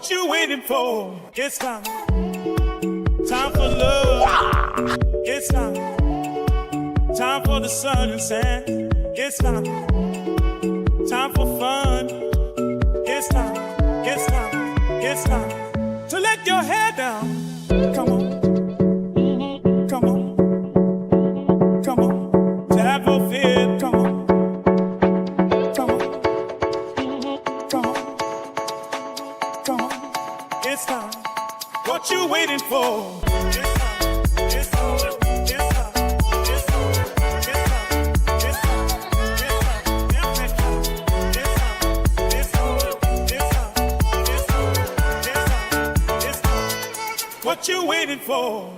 What you waiting for? It's time. Time for love. It's time. Time for the sun and sand. It's time. Time for fun. It's time. It's time. It's time to let your hair down. Come on. Come on. Come on. To have no fear. Come on. Come on. Come on. Come on. It's time. What you waiting for? It's time. It's time. It's time. It's time. It's time. It's time. It's time. It's time. What you waiting for?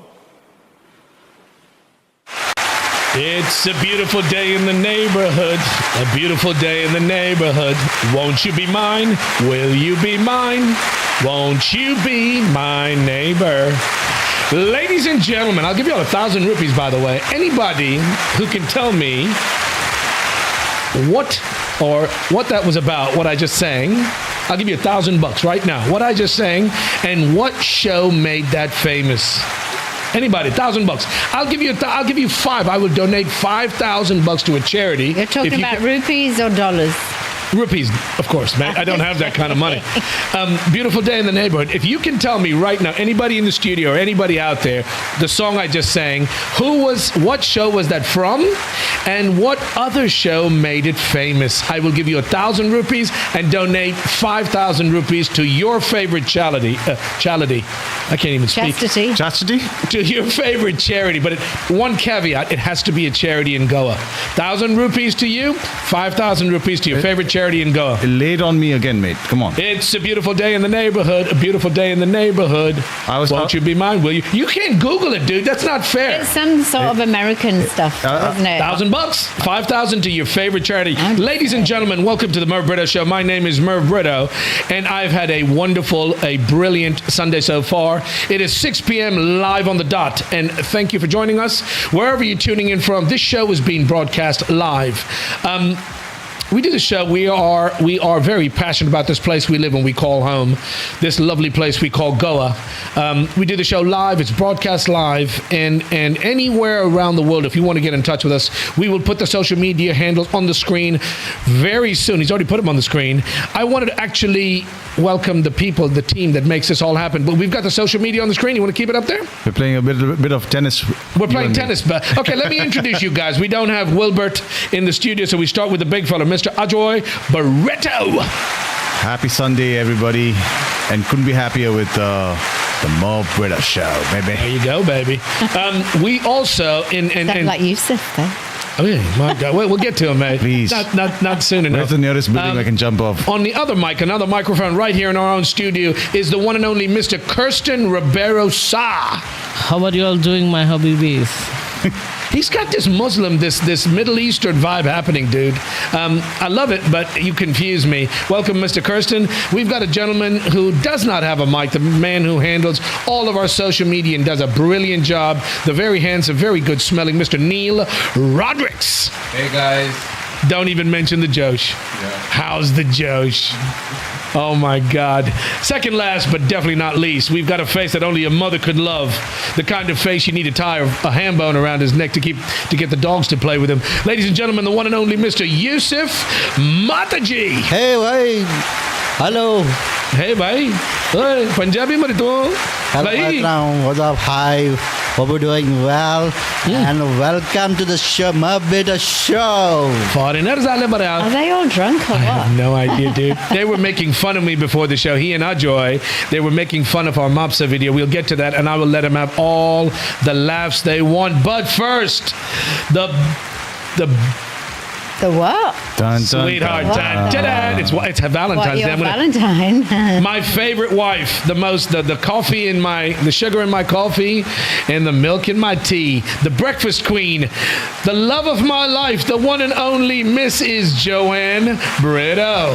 It's a beautiful day in the neighborhood. A beautiful day in the neighborhood. Won't you be mine? Will you be mine? Won't you be my neighbor? Ladies and gentlemen, I'll give you all 1,000 rupees, by the way. Anybody who can tell me what that was about, what I just sang, I'll give you $1,000 right now. What I just sang and what show made that famous? Anybody, $1,000. I'll give you five. I would donate $5,000 to a charity. You're talking about rupees or dollars? Rupees, of course, man. I don't have that kind of money. Beautiful day in the neighborhood. If you can tell me right now, anybody in the studio or anybody out there, the song I just sang, what show was that from? And what other show made it famous? I will give you 1,000 rupees and donate 5,000 rupees to your favorite charity. I can't even speak. Chastity? To your favorite charity. But one caveat, it has to be a charity in Goa. 1,000 rupees to you, 5,000 rupees to your favorite charity in Goa. Lay it on me again, mate. Come on. It's a beautiful day in the neighborhood. A beautiful day in the neighborhood. Won't you be mine, will you? You can't Google it, dude. That's not fair. It's some sort of American stuff, isn't it? $1,000, 5,000 to your favorite charity. Okay. Ladies and gentlemen, welcome to the Merv Brito Show. My name is Merv Brito, and I've had a brilliant Sunday so far. It is 6 p.m. live on the dot, and thank you for joining us. Wherever you're tuning in from, this show is being broadcast live. We do the show. We are very passionate about this place we live in, we call home, this lovely place we call Goa. We do the show live. It's broadcast live, and anywhere around the world, if you want to get in touch with us, we will put the social media handles on the screen very soon. He's already put them on the screen. I wanted to actually welcome the people, the team that makes this all happen. But we've got the social media on the screen. You want to keep it up there? We're playing a bit of tennis. We're playing tennis. But okay, let me introduce you guys. We don't have Wilbert in the studio, so we start with the big fella, Mr. Ajoy Barreto. Happy Sunday, everybody. And couldn't be happier with the Merv Brito Show, baby. There you go, baby. We also... Sound like Yusuf, though. Oh, yeah, my God. We'll get to him, mate. Please. Not soon enough. Where's the nearest building I can jump off? On the other mic, another microphone right here in our own studio is the one and only Mr. Kirsten Ribeiro Sa. How are you all doing, my Habibis? He's got this Muslim, this Middle Eastern vibe happening, dude. I love it, but you confuse me. Welcome, Mr. Kirsten. We've got a gentleman who does not have a mic, the man who handles all of our social media and does a brilliant job. The very handsome, very good smelling Mr. Neil Rodricks. Hey, guys. Don't even mention the Josh. Yeah. How's the Josh? Oh, my God. Second last, but definitely not least, we've got a face that only a mother could love. The kind of face you need to tie a ham bone around his neck to get the dogs to play with him. Ladies and gentlemen, the one and only Mr. Yusuf Mataji. Hey, bhai. Hello. Hey, bhai. Hey, Punjabi mein tu? Hello, what's up? Hi. Hope you're doing well. And welcome to the show, Merv Brito Show. Foreigners Are they all drunk or what? I have no idea, dude. They were making fun of me before the show. He and Ajoy, they were making fun of our Mopsa video. We'll get to that, and I will let them have all the laughs they want. But first, the what? Dun, sweetheart. Dun, dun, dun. It's Valentine's Day. Valentine? My favorite wife, the coffee in the sugar in my coffee and the milk in my tea, the breakfast queen, the love of my life, the one and only Mrs. Joanne Brito.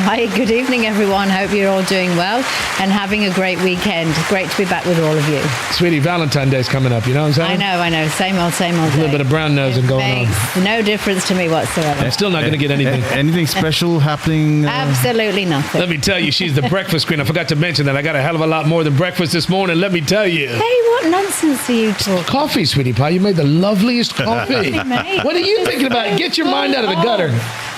Hi, good evening, everyone. Hope you're all doing well and having a great weekend. Great to be back with all of you. Sweetie, Valentine's Day's coming up, you know what I'm saying? I know. Same old A little bit of brown nosing going on. Makes no difference to me whatsoever. whatsoever. Still not going to get anything. Anything special happening? Absolutely nothing. Let me tell you, she's the breakfast queen. I forgot to mention that. I got a hell of a lot more than breakfast this morning. Let me tell you. Hey, what nonsense are you talking? Coffee, sweetie pie. You made the loveliest coffee. mate. What are you thinking about? Get your mind out of the gutter.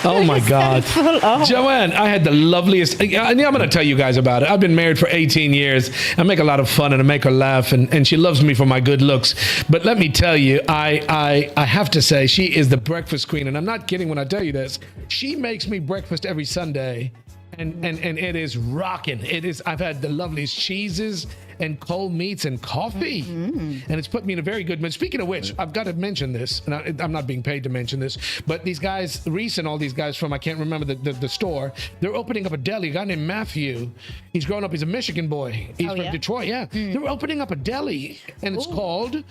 Oh my God. Full on. Joanne, I had the loveliest. I'm going to tell you guys about it. I've been married for 18 years. I make a lot of fun and I make her laugh, and she loves me for my good looks. But let me tell you, I have to say, she is the breakfast queen. And I'm not kidding when I tell you this. She makes me breakfast every Sunday. And it is rocking. It is. I've had the loveliest cheeses and cold meats and coffee, and it's put me in a very good mood. Speaking of which, I've got to mention this, and I'm not being paid to mention this, but these guys, Reese and all these guys from, I can't remember the store, they're opening up a deli. A guy named Matthew, he's grown up, he's a Michigan boy. He's from Detroit, yeah. They're opening up a deli, and it's called...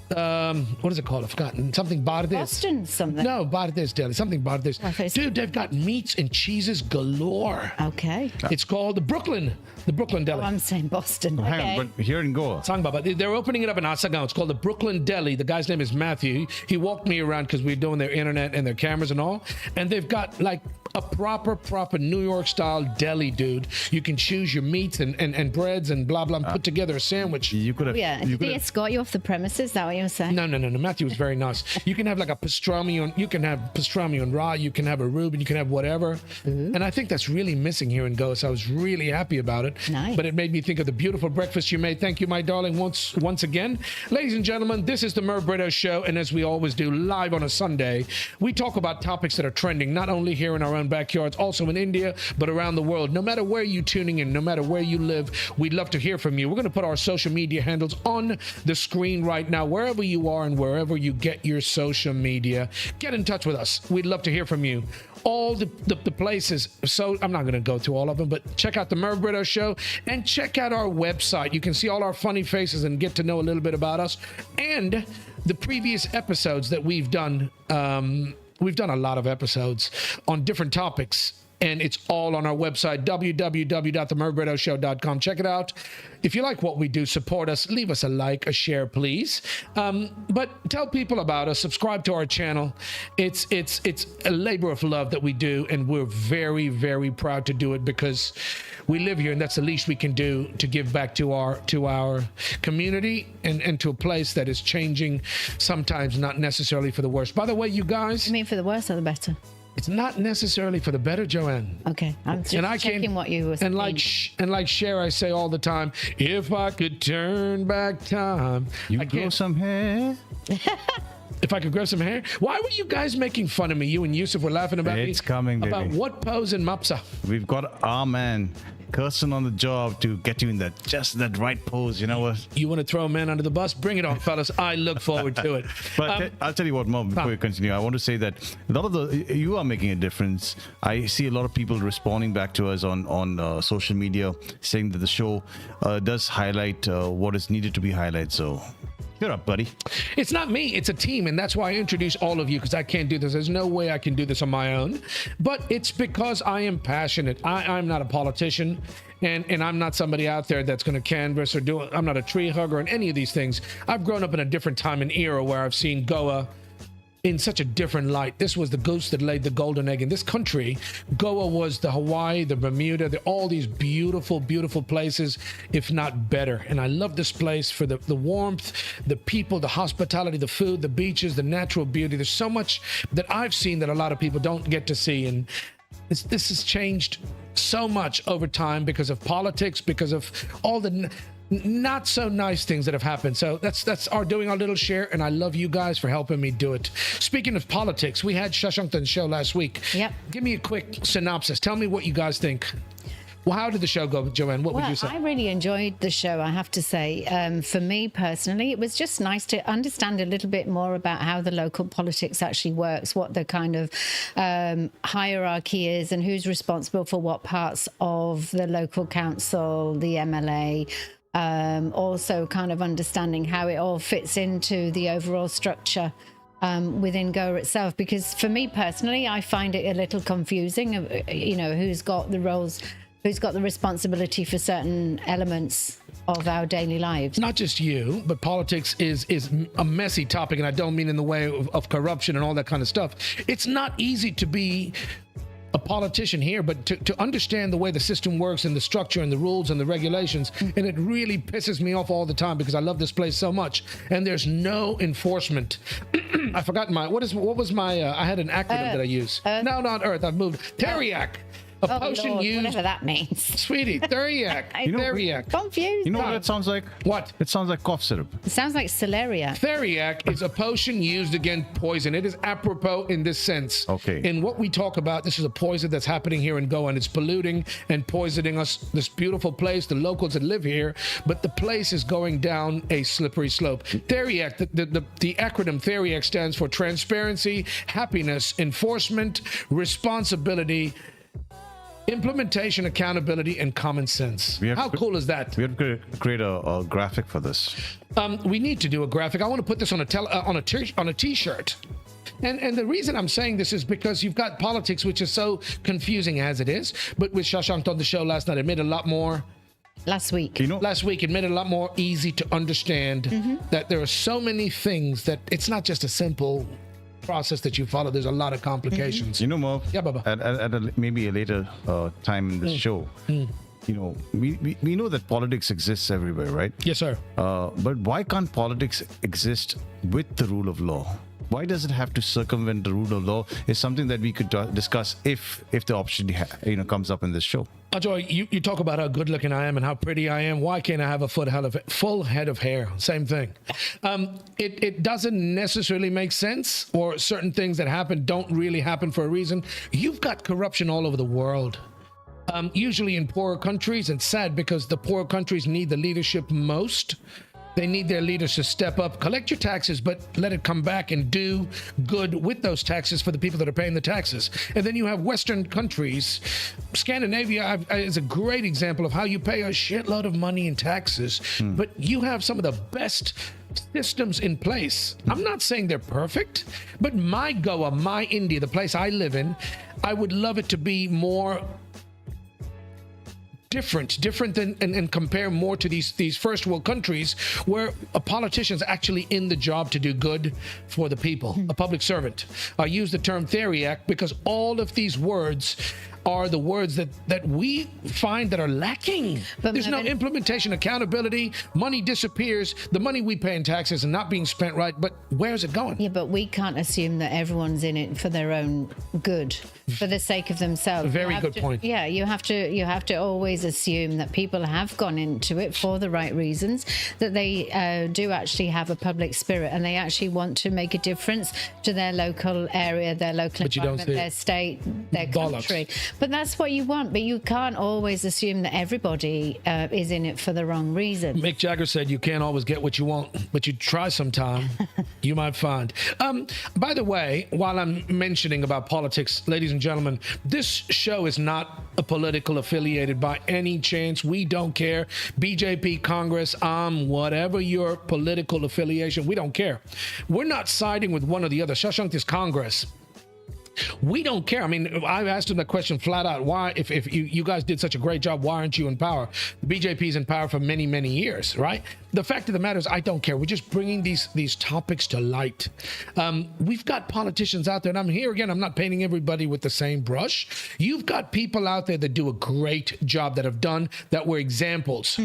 what is it called? I've forgotten. Something Bardes. Boston something. No, Bardes Deli. Something Bardes. Dude, they've got meats and cheeses galore. Okay. It's called the Brooklyn Deli. Oh, I'm saying Boston. Hang Okay. on, but here in Goa. They're opening it up in Asagan. It's called the Brooklyn Deli. The guy's name is Matthew. He walked me around because we're doing their internet and their cameras and all. And they've got like a proper New York style deli, dude. You can choose your meats and breads and blah, blah, and put together a sandwich. You could have. Yeah. Did he escort you off the premises? Is that what you're saying? No. Matthew was very nice. You can have like a pastrami on. You can have pastrami on rye. You can have a Reuben. You can have whatever. And I think that's really missing here in Goa. So I was really happy about it. Nice. But it made me think of the beautiful breakfast you made. Thank you, my darling, once again, ladies and gentlemen. This is the Merv Brito Show, and as we always do, live on a Sunday, we talk about topics that are trending, not only here in our own backyards, also in India, but around the world. No matter where you're tuning in, no matter where you live, we'd love to hear from you. We're going to put our social media handles on the screen right now, wherever you are and wherever you get your social media. Get in touch with us. We'd love to hear from you. All the places. So I'm not going to go through all of them, but check out the Merv Brito Show and check out our website. You can see all our funny faces and get to know a little bit about us and the previous episodes that we've done. We've done a lot of episodes on different topics, and it's all on our website, www.themervbritoshow.com. Check it out. If you like what we do, support us. Leave us a like, a share, please. But tell people about us. Subscribe to our channel. It's a labor of love that we do, and we're very, very proud to do it because we live here, and that's the least we can do to give back to our community and to a place that is changing, sometimes not necessarily for the worse. By the way, you guys... You mean for the worse or the better? It's not necessarily for the better, Joanne. Okay, I'm just checking what you were saying. And like Cher, I say all the time, if I could turn back time. You grow some hair. If I could grow some hair? Why were you guys making fun of me? You and Yusuf were laughing about It's coming, baby. About what pose in Mapsa? We've got our man, Kirsten, on the job to get you in just that right pose. You know what? You want to throw a man under the bus? Bring it on, fellas. I look forward to it. But I'll tell you what, Mom, before you continue, I want to say that a lot of you are making a difference. I see a lot of people responding back to us on social media, saying that the show does highlight what is needed to be highlighted. So you're up, buddy. It's not me. It's a team. And that's why I introduce all of you, because I can't do this. There's no way I can do this on my own. But it's because I am passionate. I'm not a politician. And I'm not somebody out there that's going to canvass or do it. I'm not a tree hugger and any of these things. I've grown up in a different time and era where I've seen Goa in such a different light. This was the goose that laid the golden egg in this country. Goa was the Hawaii, the Bermuda, all these beautiful, beautiful places, if not better. And I love this place for the warmth, the people, the hospitality, the food, the beaches, the natural beauty. There's so much that I've seen that a lot of people don't get to see. And this has changed so much over time because of politics, because of all the not so nice things that have happened. So that's our doing our little share, and I love you guys for helping me do it. Speaking of politics, we had Shashank on the show last week. Yep. Give me a quick synopsis. Tell me what you guys think. Well, how did the show go, Joanne? What would you say? I really enjoyed the show, I have to say. For me personally, it was just nice to understand a little bit more about how the local politics actually works, what the kind of hierarchy is, and who's responsible for what parts of the local council, the MLA. Also kind of understanding how it all fits into the overall structure within Goa itself, because for me personally, I find it a little confusing of, who's got the roles who's got the responsibility for certain elements of our daily lives. Not just you, but politics is a messy topic, and I don't mean in the way of corruption and all that kind of stuff. It's not easy to be a politician here, but to understand the way the system works and the structure and the rules and the regulations, and it really pisses me off all the time because I love this place so much, and there's no enforcement. I forgot I had an acronym that I use. No, not Earth. I've moved. Theriac. A potion Lord, used. whatever that means. Sweetie, Theriac. Theriac. Confused. You know what it sounds like? What? It sounds like cough syrup. It sounds like Celeria. Theriac is a potion used against poison. It is apropos in this sense. Okay. In what we talk about, this is a poison that's happening here in Goa, and it's polluting and poisoning us, this beautiful place, the locals that live here, but the place is going down a slippery slope. Theriac, the acronym Theriac stands for transparency, happiness, enforcement, responsibility, implementation, accountability, and common sense. How cool is that? We have to create a graphic for this. We need to do a graphic. I want to put this on a t-shirt. And the reason I'm saying this is because you've got politics, which is so confusing as it is. But with Shashank on the show last night, it made a lot more. Last week. Last week, it made it a lot more easy to understand that there are so many things that it's not just a simple process that you follow. There's a lot of complications. You know, Merv, Yeah, Baba. at maybe a later time in the show, you know, we know that politics exists everywhere, right? Yes, sir. But why can't politics exist with the rule of law? Why does it have to circumvent the rule of law? Is something that we could discuss if the option comes up in this show. Ajoy, you talk about how good looking I am and how pretty I am. Why can't I have a full head of hair? Same thing. It doesn't necessarily make sense, or certain things that happen don't really happen for a reason. You've got corruption all over the world. Usually in poorer countries, and sad because the poorer countries need the leadership most. They need their leaders to step up, collect your taxes, but let it come back and do good with those taxes for the people that are paying the taxes. And then you have Western countries. Scandinavia is a great example of how you pay a shitload of money in taxes, but you have some of the best systems in place. I'm not saying they're perfect, but my Goa, my India, the place I live in, I would love it to be more different than and compare more to these first world countries where a politician's actually in the job to do good for the people, a public servant. I use the term theriac because all of these words are the words that we find that are lacking. But there's no implementation, accountability, money disappears, the money we pay in taxes are not being spent right, but where's it going? Yeah, but we can't assume that everyone's in it for their own good, for the sake of themselves. Very good point. Yeah, you have to always assume that people have gone into it for the right reasons, that they do actually have a public spirit and they actually want to make a difference to their local area, their local environment, their state, their country. But that's what you want. But you can't always assume that everybody is in it for the wrong reason. Mick Jagger said you can't always get what you want, but you try sometime, you might find. By the way, while I'm mentioning about politics, ladies and gentlemen, this show is not a political affiliated by any chance. We don't care. BJP, Congress, whatever your political affiliation, we don't care. We're not siding with one or the other. Shashank is Congress. We don't care. I mean, I've asked him that question flat out. Why, if you guys did such a great job, why aren't you in power? The BJP's in power for many, many years, right? The fact of the matter is, I don't care. We're just bringing these topics to light. We've got politicians out there, and I'm here again, I'm not painting everybody with the same brush. You've got people out there that do a great job, that were examples.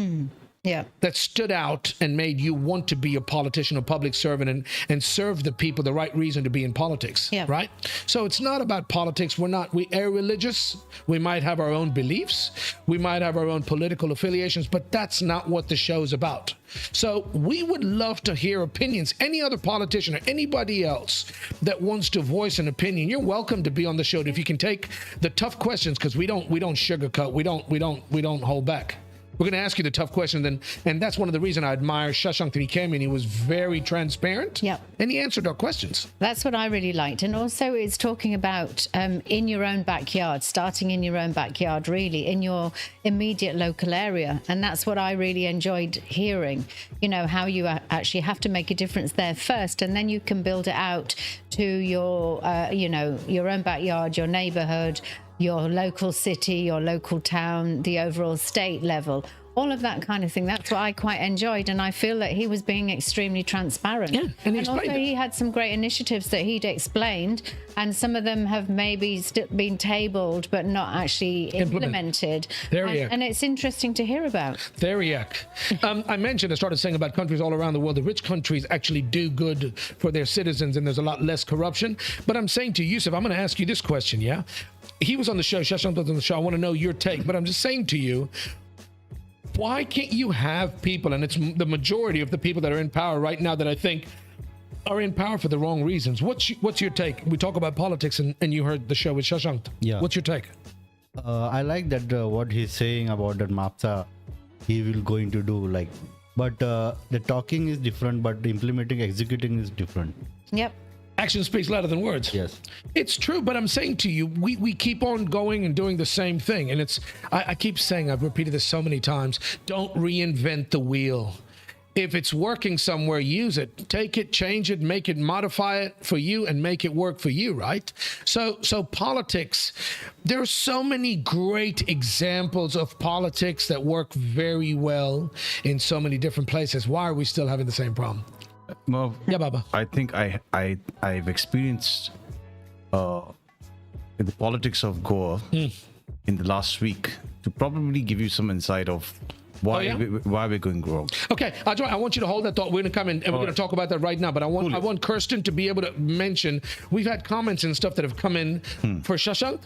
Yeah. That stood out and made you want to be a politician, a public servant, and serve the people, the right reason to be in politics, right? So it's not about politics. We are religious. We might have our own beliefs. We might have our own political affiliations, but that's not what the show's about. So we would love to hear opinions. Any other politician or anybody else that wants to voice an opinion, you're welcome to be on the show. If you can take the tough questions, because we don't sugarcoat. We don't hold back. We're going to ask you the tough questions, and that's one of the reasons I admire Shashank, that he came in. He was very transparent, and he answered our questions. That's what I really liked. And also it's talking about in your own backyard, starting in your own backyard, really, in your immediate local area. And that's what I really enjoyed hearing, how you actually have to make a difference there first, and then you can build it out to your, your own backyard, your neighborhood, your local city, your local town, the overall state level. All of that kind of thing. That's what I quite enjoyed, and I feel that he was being extremely transparent. Yeah, and he also explained it. he had some great initiatives that he'd explained, and some of them have maybe still been tabled but not actually implemented. And it's interesting to hear about. I mentioned, I started saying about countries all around the world. The rich countries actually do good for their citizens, and there's a lot less corruption. But I'm saying to Yusuf, I'm going to ask you this question, yeah? He was on the show, Shashank was on the show. I want to know your take, but I'm just saying to you, why can't you have people, and it's the majority of the people that are in power right now that I think are in power for the wrong reasons. What's your take? We talk about politics, and you heard the show with Shashank. Yeah. What's your take? I like that what he's saying about that MAPSA, he will going to do like, but the talking is different, but the implementing, executing is different. Yep. Action speaks louder than words. Yes. It's true, but I'm saying to you, we keep on going and doing the same thing. And I keep saying, I've repeated this so many times, don't reinvent the wheel. If it's working somewhere, use it. Take it, change it, make it, modify it for you and make it work for you, right? So politics, there are so many great examples of politics that work very well in so many different places. Why are we still having the same problem? Merv, Yeah, Baba. I think I've experienced in the politics of Goa in the last week to probably give you some insight of why we're going wrong. Okay, Ajoy, I want you to hold that thought. We're going to come in and we're going to talk about that right now. But I want Kirsten to be able to mention, we've had comments and stuff that have come in for Shashank.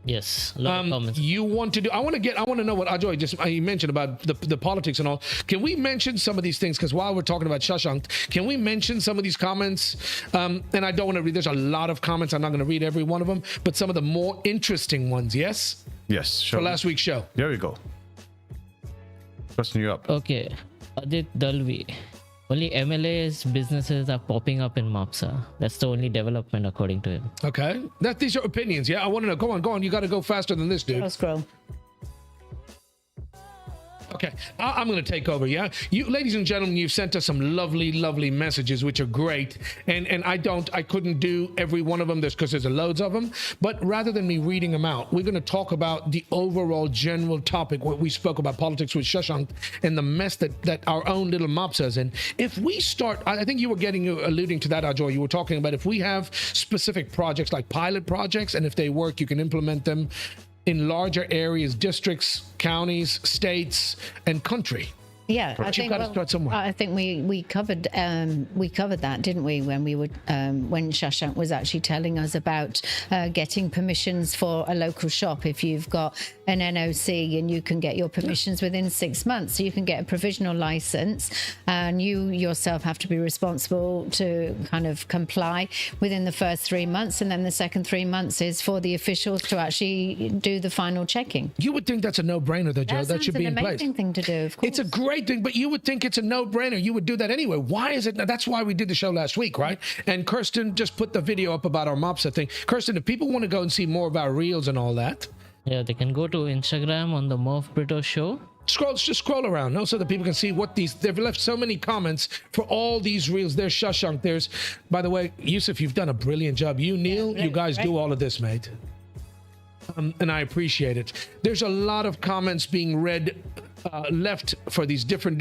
Yes, a lot of comments. You want to do? I want to know what Ajoy just he mentioned about the politics and all. Can we mention some of these things? Because while we're talking about Shashank, can we mention some of these comments? And I don't want to read. There's a lot of comments. I'm not going to read every one of them, but some of the more interesting ones. Yes. Yes, sure. For last week's show. There we go. Question you up. Okay, Adit Dalvi. Only MLA's businesses are popping up in MAPSA. That's the only development according to him. Okay. These are opinions. Yeah, I want to know. Go on. You got to go faster than this, dude. Scroll. Okay, I'm going to take over, yeah? You, ladies and gentlemen, you've sent us some lovely, lovely messages, which are great. And I couldn't do every one of them because there's loads of them. But rather than me reading them out, we're going to talk about the overall general topic where we spoke about politics with Shashank and the mess that our own little MAPSA is in. If we start, I think you were alluding to that, Ajoy. You were talking about if we have specific projects like pilot projects, and if they work, you can implement them in larger areas, districts, counties, states, and country. Yeah, I think, start somewhere. I think we covered that, didn't we, when we would when Shashank was actually telling us about getting permissions for a local shop. If you've got an NOC and you can get your permissions within 6 months, so you can get a provisional license, and you yourself have to be responsible to kind of comply within the first 3 months, and then the second 3 months is for the officials to actually do the final checking. You would think that's a no-brainer, though, Joe. That should be in place. It's an amazing thing to do, of course. It's a great thing, but you would think it's a no-brainer. You would do that anyway. Why is it? That's why we did the show last week, right? And Kirsten just put the video up about our MAPSA thing. Kirsten, if people want to go and see more of our reels and all that, Yeah, they can go to Instagram on the Merv Brito Show. just scroll around, no, so that people can see what they've left so many comments for all these reels. There's Shashank. There's, by the way, Yusuf, you've done a brilliant job. You, Neil, you guys do all of this, mate. And I appreciate it. There's a lot of comments being read left for these different.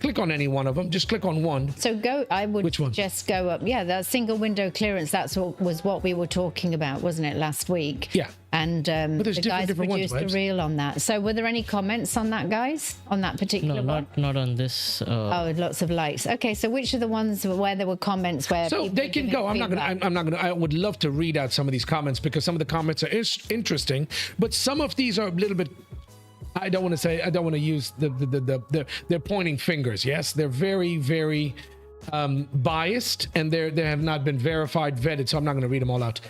Click on any one of them. Just click on one. So I would Which one? just go up. Yeah, that single window clearance. That's what we were talking about, wasn't it, last week? Yeah. And there's the guys different ones, produced a reel on that. So were there any comments on that, guys? On that particular one? Not on this. Oh, lots of likes. Okay, so which are the ones where there were comments where So people they can were go. I'm giving not gonna. I would love to read out some of these comments because some of the comments are interesting, but some of these are a little bit. I don't want to use they're pointing fingers. Yes, they're very, very biased, and they have not been verified, vetted. So I'm not going to read them all out.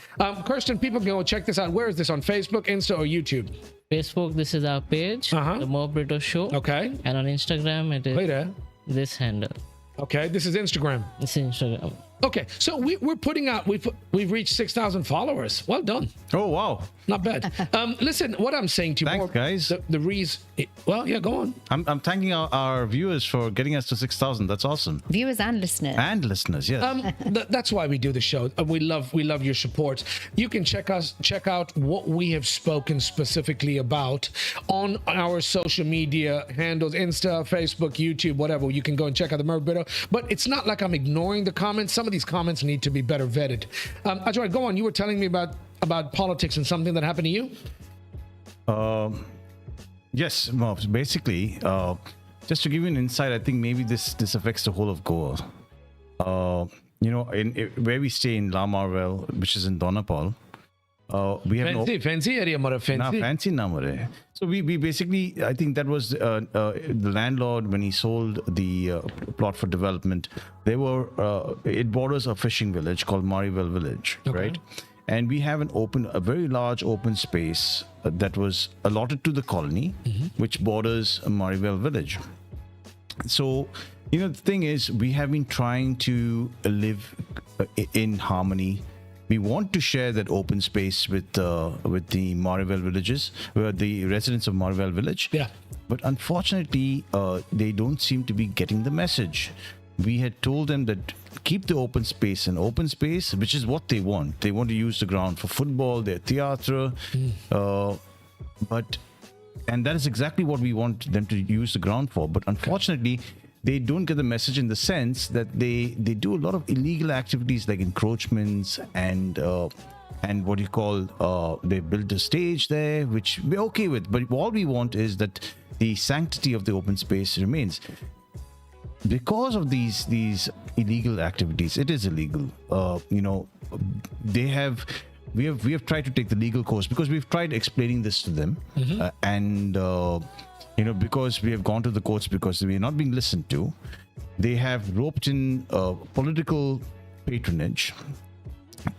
Kirsten, people can go check this out. Where is this, on Facebook, Insta, or YouTube? Facebook, this is our page, the Merv Brito Show. Okay. And on Instagram, it is Wait there. this handle. Okay, this is Instagram. It's Instagram. Okay, so we're putting out. We've reached 6,000 followers. Well done. Oh wow! Not bad. Listen, what I'm saying to you, Thanks, guys. The reason. Well, yeah, go on. I'm thanking our viewers for getting us to 6,000. That's awesome. Viewers and listeners. And listeners, yes. That's why we do the show. We love your support. You can check out what we have spoken specifically about on our social media handles: Insta, Facebook, YouTube, whatever. You can go and check out the Murder. But it's not like I'm ignoring the comments. Some of these comments need to be better vetted. Ajoy, go on. You were telling me about politics and something that happened to you. Yes, well, basically, just to give you an insight, I think maybe this affects the whole of Goa. Where we stay in La Marvel, which is in Donapal, we have fancy area, more fancy. Fancy namore. So we basically, I think that was the landlord when he sold the plot for development. It borders a fishing village called Marivel Village, right? And we have a very large open space that was allotted to the colony, which borders Marivel Village. So, the thing is, we have been trying to live in harmony. We want to share that open space with the Marivel villages, the residents of Marivel Village. Yeah. But unfortunately, they don't seem to be getting the message. We had told them that keep the open space an open space, which is what they want. They want to use the ground for football, their theatre, and that is exactly what we want them to use the ground for. But unfortunately, they don't get the message in the sense that they do a lot of illegal activities like encroachments and what you call they build a stage there, which we're okay with. But all we want is that the sanctity of the open space remains. Because of these illegal activities, it is illegal. We have tried to take the legal course because we've tried explaining this to them, because we have gone to the courts because we are not being listened to. They have roped in political patronage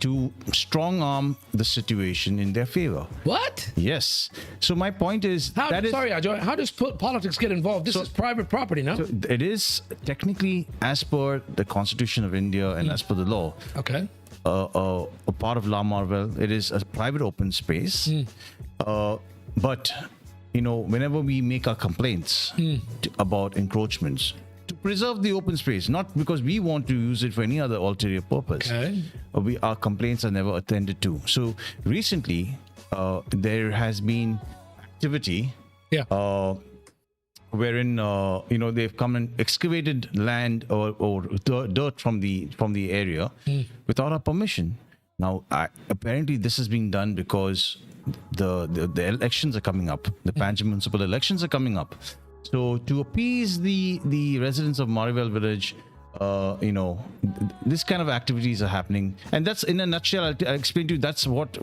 to strong arm the situation in their favor. What? Yes. So my point is, sorry, Ajoy, how does politics get involved? This is private property, no? So it is technically, as per the Constitution of India and as per the law, okay, a part of La Marvel. It is a private open space. But whenever we make our complaints about encroachments, to preserve the open space, not because we want to use it for any other ulterior purpose. Okay. Our complaints are never attended to. So recently, there has been activity, wherein they've come and excavated land or dirt from the area without our permission. Now, apparently, this is being done because the elections are coming up. The Panjim municipal elections are coming up. So to appease the residents of Marivel Village, this kind of activities are happening, and that's in a nutshell. I'll explain to you. That's what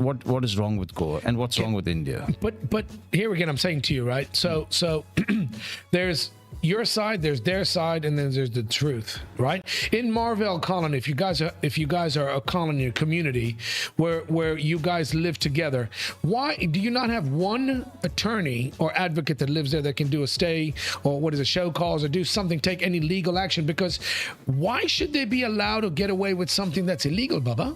is wrong with Goa and what's wrong with India. But here again, I'm saying to you, right? So there's your side, there's their side, and then there's the truth, right? In Marvel Colony, if you guys are a colony, a community where you guys live together, why do you not have one attorney or advocate that lives there that can do a stay or show cause or do something, take any legal action? Because why should they be allowed to get away with something that's illegal, Baba?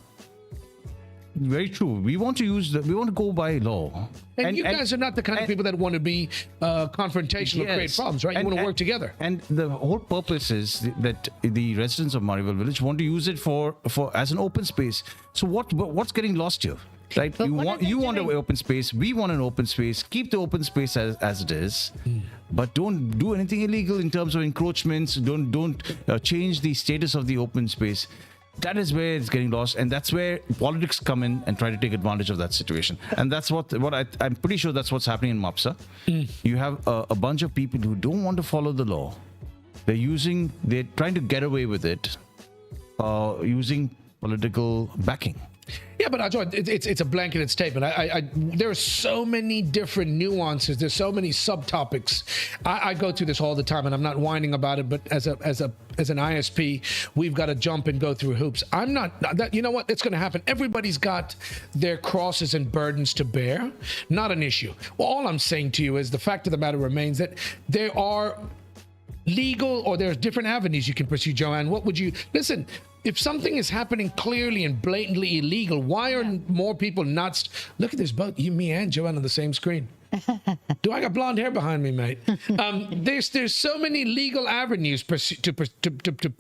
Very true. We want to go by law. And you guys are not the kind of people that want to be confrontational or create problems, right? You want to work together. And the whole purpose is that the residents of Marivel Village want to use it for as an open space. So what's getting lost here? Right? You want an open space. We want an open space. Keep the open space as it is, but don't do anything illegal in terms of encroachments. Don't change the status of the open space. That is where it's getting lost, and that's where politics come in and try to take advantage of that situation. And that's what I'm pretty sure that's what's happening in Mapsa. You have a bunch of people who don't want to follow the law. They're trying to get away with it using political backing. Yeah, but Ajoy, it's a blanketed statement. There are so many different nuances. There's so many subtopics. I go through this all the time, and I'm not whining about it. But as an ISP, we've got to jump and go through hoops. I'm not. You know what? It's going to happen. Everybody's got their crosses and burdens to bear. Not an issue. Well, all I'm saying to you is the fact of the matter remains that there are legal or there's different avenues you can pursue, Joanne. What would you listen? if something is happening clearly and blatantly illegal, why are more people not? Look at this boat. You, me, and Joanne on the same screen. Do I got blonde hair behind me, mate? There's so many legal avenues to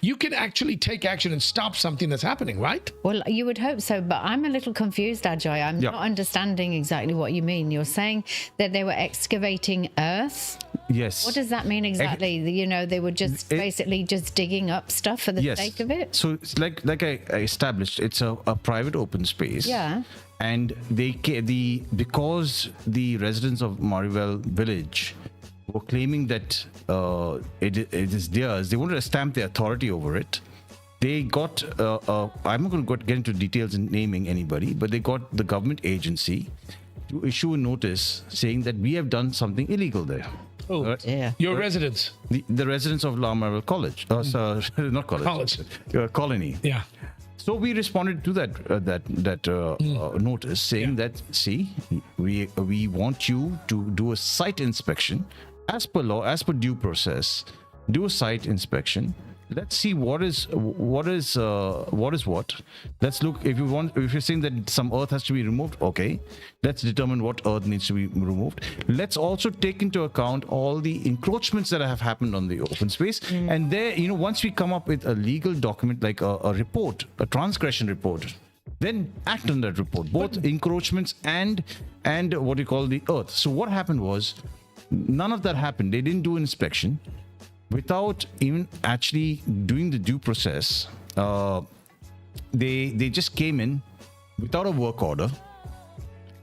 you can actually take action and stop something that's happening, right? Well, you would hope so, but I'm a little confused, Ajoy. I'm not understanding exactly what you mean. You're saying that they were excavating earth? Yes. What does that mean exactly? You know, they were just basically just digging up stuff for the sake of it? So it's like I established, it's a private open space. Yeah. And because the residents of Marival village were claiming that it is theirs, they wanted to stamp their authority over it. They got, I'm not going to get into details in naming anybody, but they got the government agency to issue a notice saying that we have done something illegal there. Oh, right? Yeah. Your residents. The residents of La Marival College, not college, colony. Yeah. So we responded to that notice saying that, see, we want you to do a site inspection as per law, as per due process. Do a site inspection. Let's see what is what. Let's look. If you're saying that some earth has to be removed, okay, let's determine what earth needs to be removed. Let's also take into account all the encroachments that have happened on the open space. And there, once we come up with a legal document like a report, a transgression report, then act on that report, both encroachments and what you call the earth. So what happened was, none of that happened. They didn't do an inspection. Without even actually doing the due process, they just came in without a work order.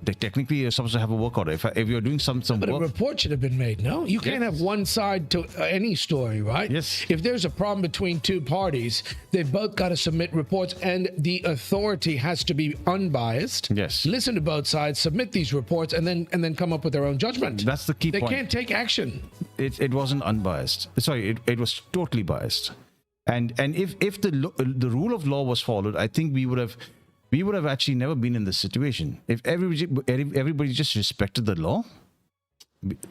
They technically are supposed to have a work order. If you're doing some But work, a report should have been made, no? You can't have one side to any story, right? Yes. If there's a problem between two parties, they've both got to submit reports, and the authority has to be unbiased. Yes. Listen to both sides, submit these reports, and then come up with their own judgment. That's the key They point. can't take action. it wasn't unbiased. Sorry, it was totally biased. And if the rule of law was followed, I think we would have actually never been in this situation. If everybody just respected the law,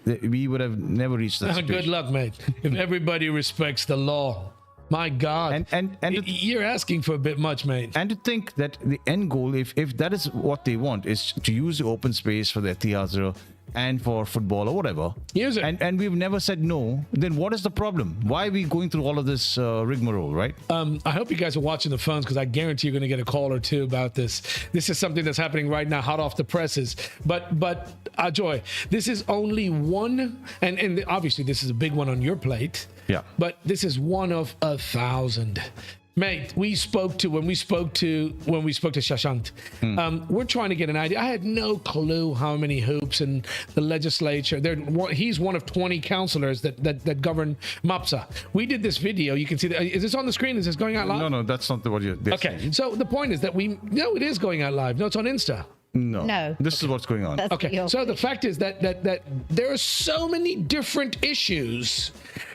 we would have never reached that situation. Good luck, mate. If everybody respects the law, my God, And you're asking for a bit much, mate. And to think that the end goal, if that is what they want, is to use the open space for their theater and for football or whatever. Use it. And we've never said no. Then what is the problem? Why are we going through all of this rigmarole, right? I hope you guys are watching the phones, because I guarantee you're going to get a call or two about this. This is something that's happening right now, hot off the presses. But Ajoy, this is only one, and obviously this is a big one on your plate. Yeah. But this is one of 1,000. Mate, when we spoke to Shashank, we're trying to get an idea. I had no clue how many hoops in the legislature. He's one of 20 councillors that govern MAPSA. We did this video. You can see that. Is this on the screen? Is this going out live? No, that's not what you're. Okay, so the point is that it is going out live. No, it's on Insta. No. This is what's going on. That's Okay, so the fact is that there are so many different issues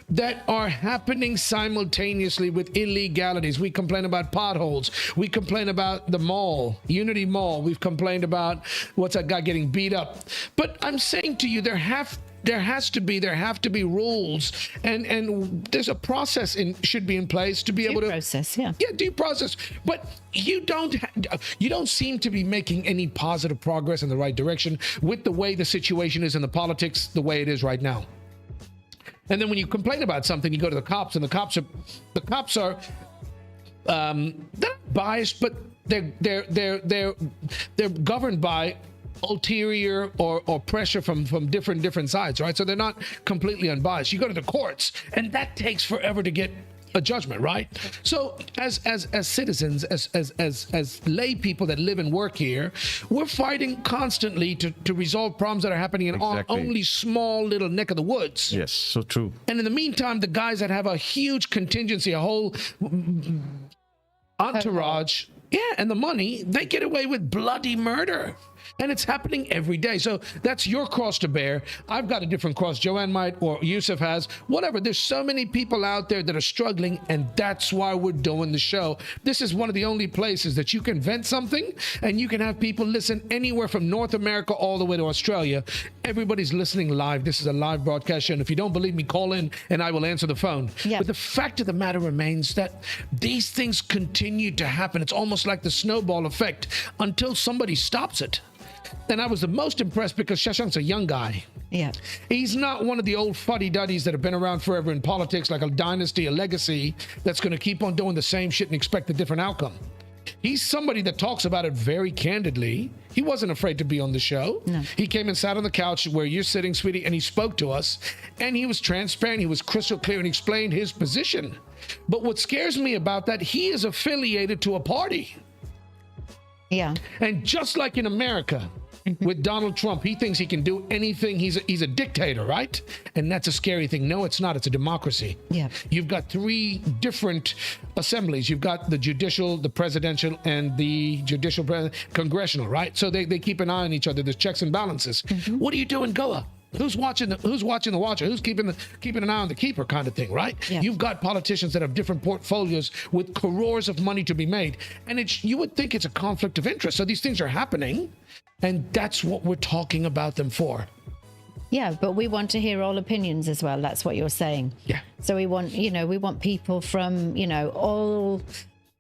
that are happening simultaneously with illegalities. We complain about potholes. We complain about the mall, Unity Mall. We've complained about what's that guy getting beat up. But I'm saying to you, there have to be rules, and there's a process should be in place to be able to process, yeah. Yeah, due process. But you don't seem to be making any positive progress in the right direction with the way the situation is in the politics, the way it is right now. And then when you complain about something, you go to the cops, and the cops are they're not biased, but they're governed by ulterior or pressure from different sides, right? So they're not completely unbiased. You go to the courts, and that takes forever to get a judgment, right? So as citizens, as lay people that live and work here, we're fighting constantly to resolve problems that are happening in our only small little neck of the woods. Yes, so true. And in the meantime, the guys that have a huge contingency, a whole entourage, Yeah, and the money, they get away with bloody murder. And it's happening every day. So that's your cross to bear. I've got a different cross. Joanne might, or Yusuf has, whatever. There's so many people out there that are struggling, and that's why we're doing the show. This is one of the only places that you can vent something, and you can have people listen anywhere from North America all the way to Australia. Everybody's listening live. This is a live broadcast show, and if you don't believe me, call in, and I will answer the phone. Yeah. But the fact of the matter remains that these things continue to happen. It's almost like the snowball effect until somebody stops it. And I was the most impressed because Shashank's a young guy. Yeah. He's not one of the old fuddy-duddies that have been around forever in politics, like a dynasty, a legacy, that's going to keep on doing the same shit and expect a different outcome. He's somebody that talks about it very candidly. He wasn't afraid to be on the show. No. He came and sat on the couch where you're sitting, sweetie, and he spoke to us. And he was transparent. He was crystal clear and explained his position. But what scares me about that, he is affiliated to a party. Yeah. And just like in America, with Donald Trump, he thinks he can do anything. He's a dictator, right? And that's a scary thing. No, it's not. It's a democracy. Yeah. You've got three different assemblies. You've got the judicial, the presidential, and the judicial, congressional, right? So they keep an eye on each other. There's checks and balances. What do you do in Goa? Who's watching the watcher? Who's keeping an eye on the keeper, kind of thing, right? Yeah. You've got politicians that have different portfolios with crores of money to be made, and you would think it's a conflict of interest. So these things are happening, and that's what we're talking about them for. Yeah, but we want to hear all opinions as well. That's what you're saying. Yeah. So we want people from,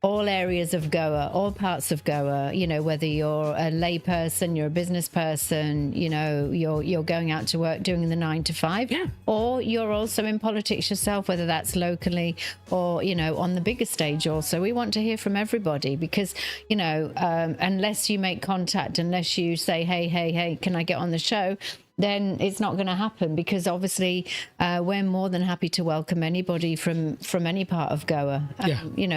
all areas of Goa, all parts of Goa, whether you're a lay person, you're a business person, you're going out to work doing the 9 to 5, Yeah. or you're also in politics yourself, whether that's locally or, on the bigger stage also. We want to hear from everybody because, unless you make contact, unless you say, hey, can I get on the show? Then it's not going to happen because obviously we're more than happy to welcome anybody from any part of Goa,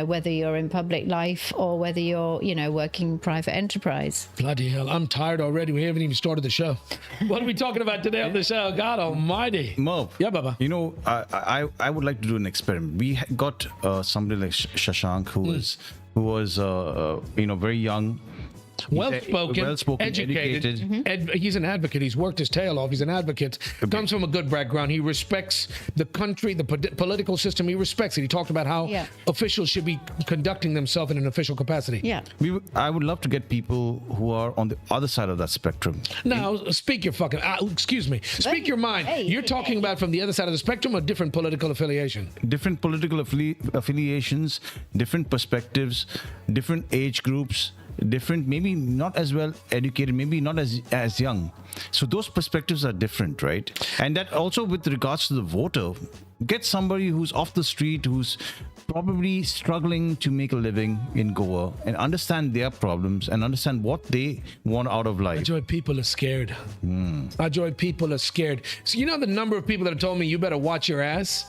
whether you're in public life or whether you're, working private enterprise. Bloody hell, I'm tired already. We haven't even started the show. What are we talking about today on the show? God almighty. Merv. Yeah, Baba. I would like to do an experiment. We got somebody like Shashank who was very young. Well-spoken, educated. He's an advocate. He's worked his tail off. He's an advocate. Comes from a good background. He respects the country, the political system. He respects it. He talked about how officials should be conducting themselves in an official capacity. Yeah. I would love to get people who are on the other side of that spectrum. Now, speak your fucking... excuse me. Speak your mind. You're talking about from the other side of the spectrum or different political affiliation? Different political affiliations, different perspectives, different age groups, different, maybe not as well educated, maybe not as young. So those perspectives are different, right? And that also with regards to the voter, get somebody who's off the street, who's probably struggling to make a living in Goa and understand their problems and understand what they want out of life. Ajoy, people are scared. Ajoy, people are scared. So you know the number of people that have told me you better watch your ass?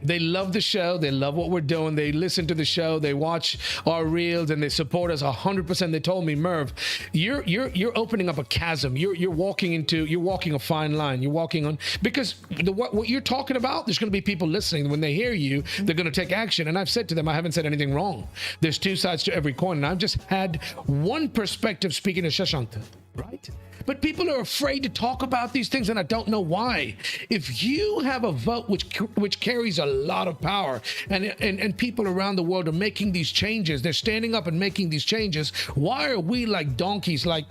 They love the show. They love what we're doing. They listen to the show. They watch our reels and they support us 100%. They told me, Merv, you're opening up a chasm. You're walking a fine line. You're walking on, because what you're talking about, there's going to be people listening. When they hear you, they're going to take action. And I've said to them, I haven't said anything wrong. There's two sides to every coin. And I've just had one perspective speaking to Shashank, right? But people are afraid to talk about these things, and I don't know why. If you have a vote which carries a lot of power, and people around the world are making these changes, they're standing up and making these changes, why are we like donkeys, like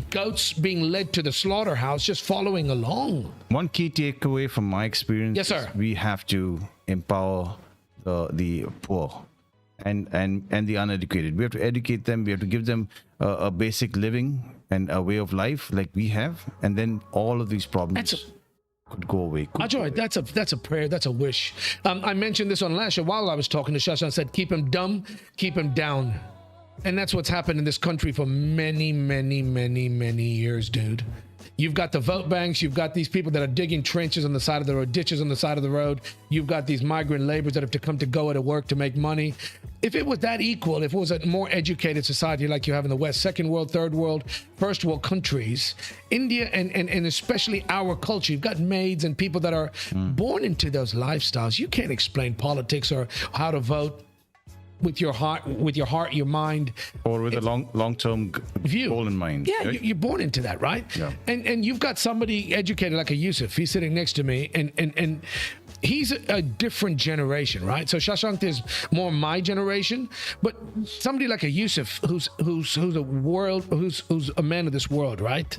goats being led to the slaughterhouse, just following along? One key takeaway from my experience, yes, sir, we have to empower the poor and the uneducated. We have to educate them. We have to give them a basic living and a way of life like we have, and then all of these problems could go away. Ajoy, that's a prayer, that's a wish. I mentioned this on last show while I was talking to Shashank. I said, keep him dumb, keep him down. And that's what's happened in this country for many, many, many, many years, dude. You've got the vote banks. You've got these people that are digging trenches on the side of the road, ditches on the side of the road. You've got these migrant laborers that have to come to Goa to work to make money. If it was that equal, if it was a more educated society like you have in the West, second world, third world, first world countries, India and especially our culture, you've got maids and people that are born into those lifestyles. You can't explain politics or how to vote with your heart, your mind, Or with a long-term view, goal in mind. Yeah, right? you're born into that, right? Yeah. And you've got somebody educated like a Yusuf. He's sitting next to me, and he's a different generation, right? So Shashank is more my generation, but somebody like a Yusuf who's a man of this world, right?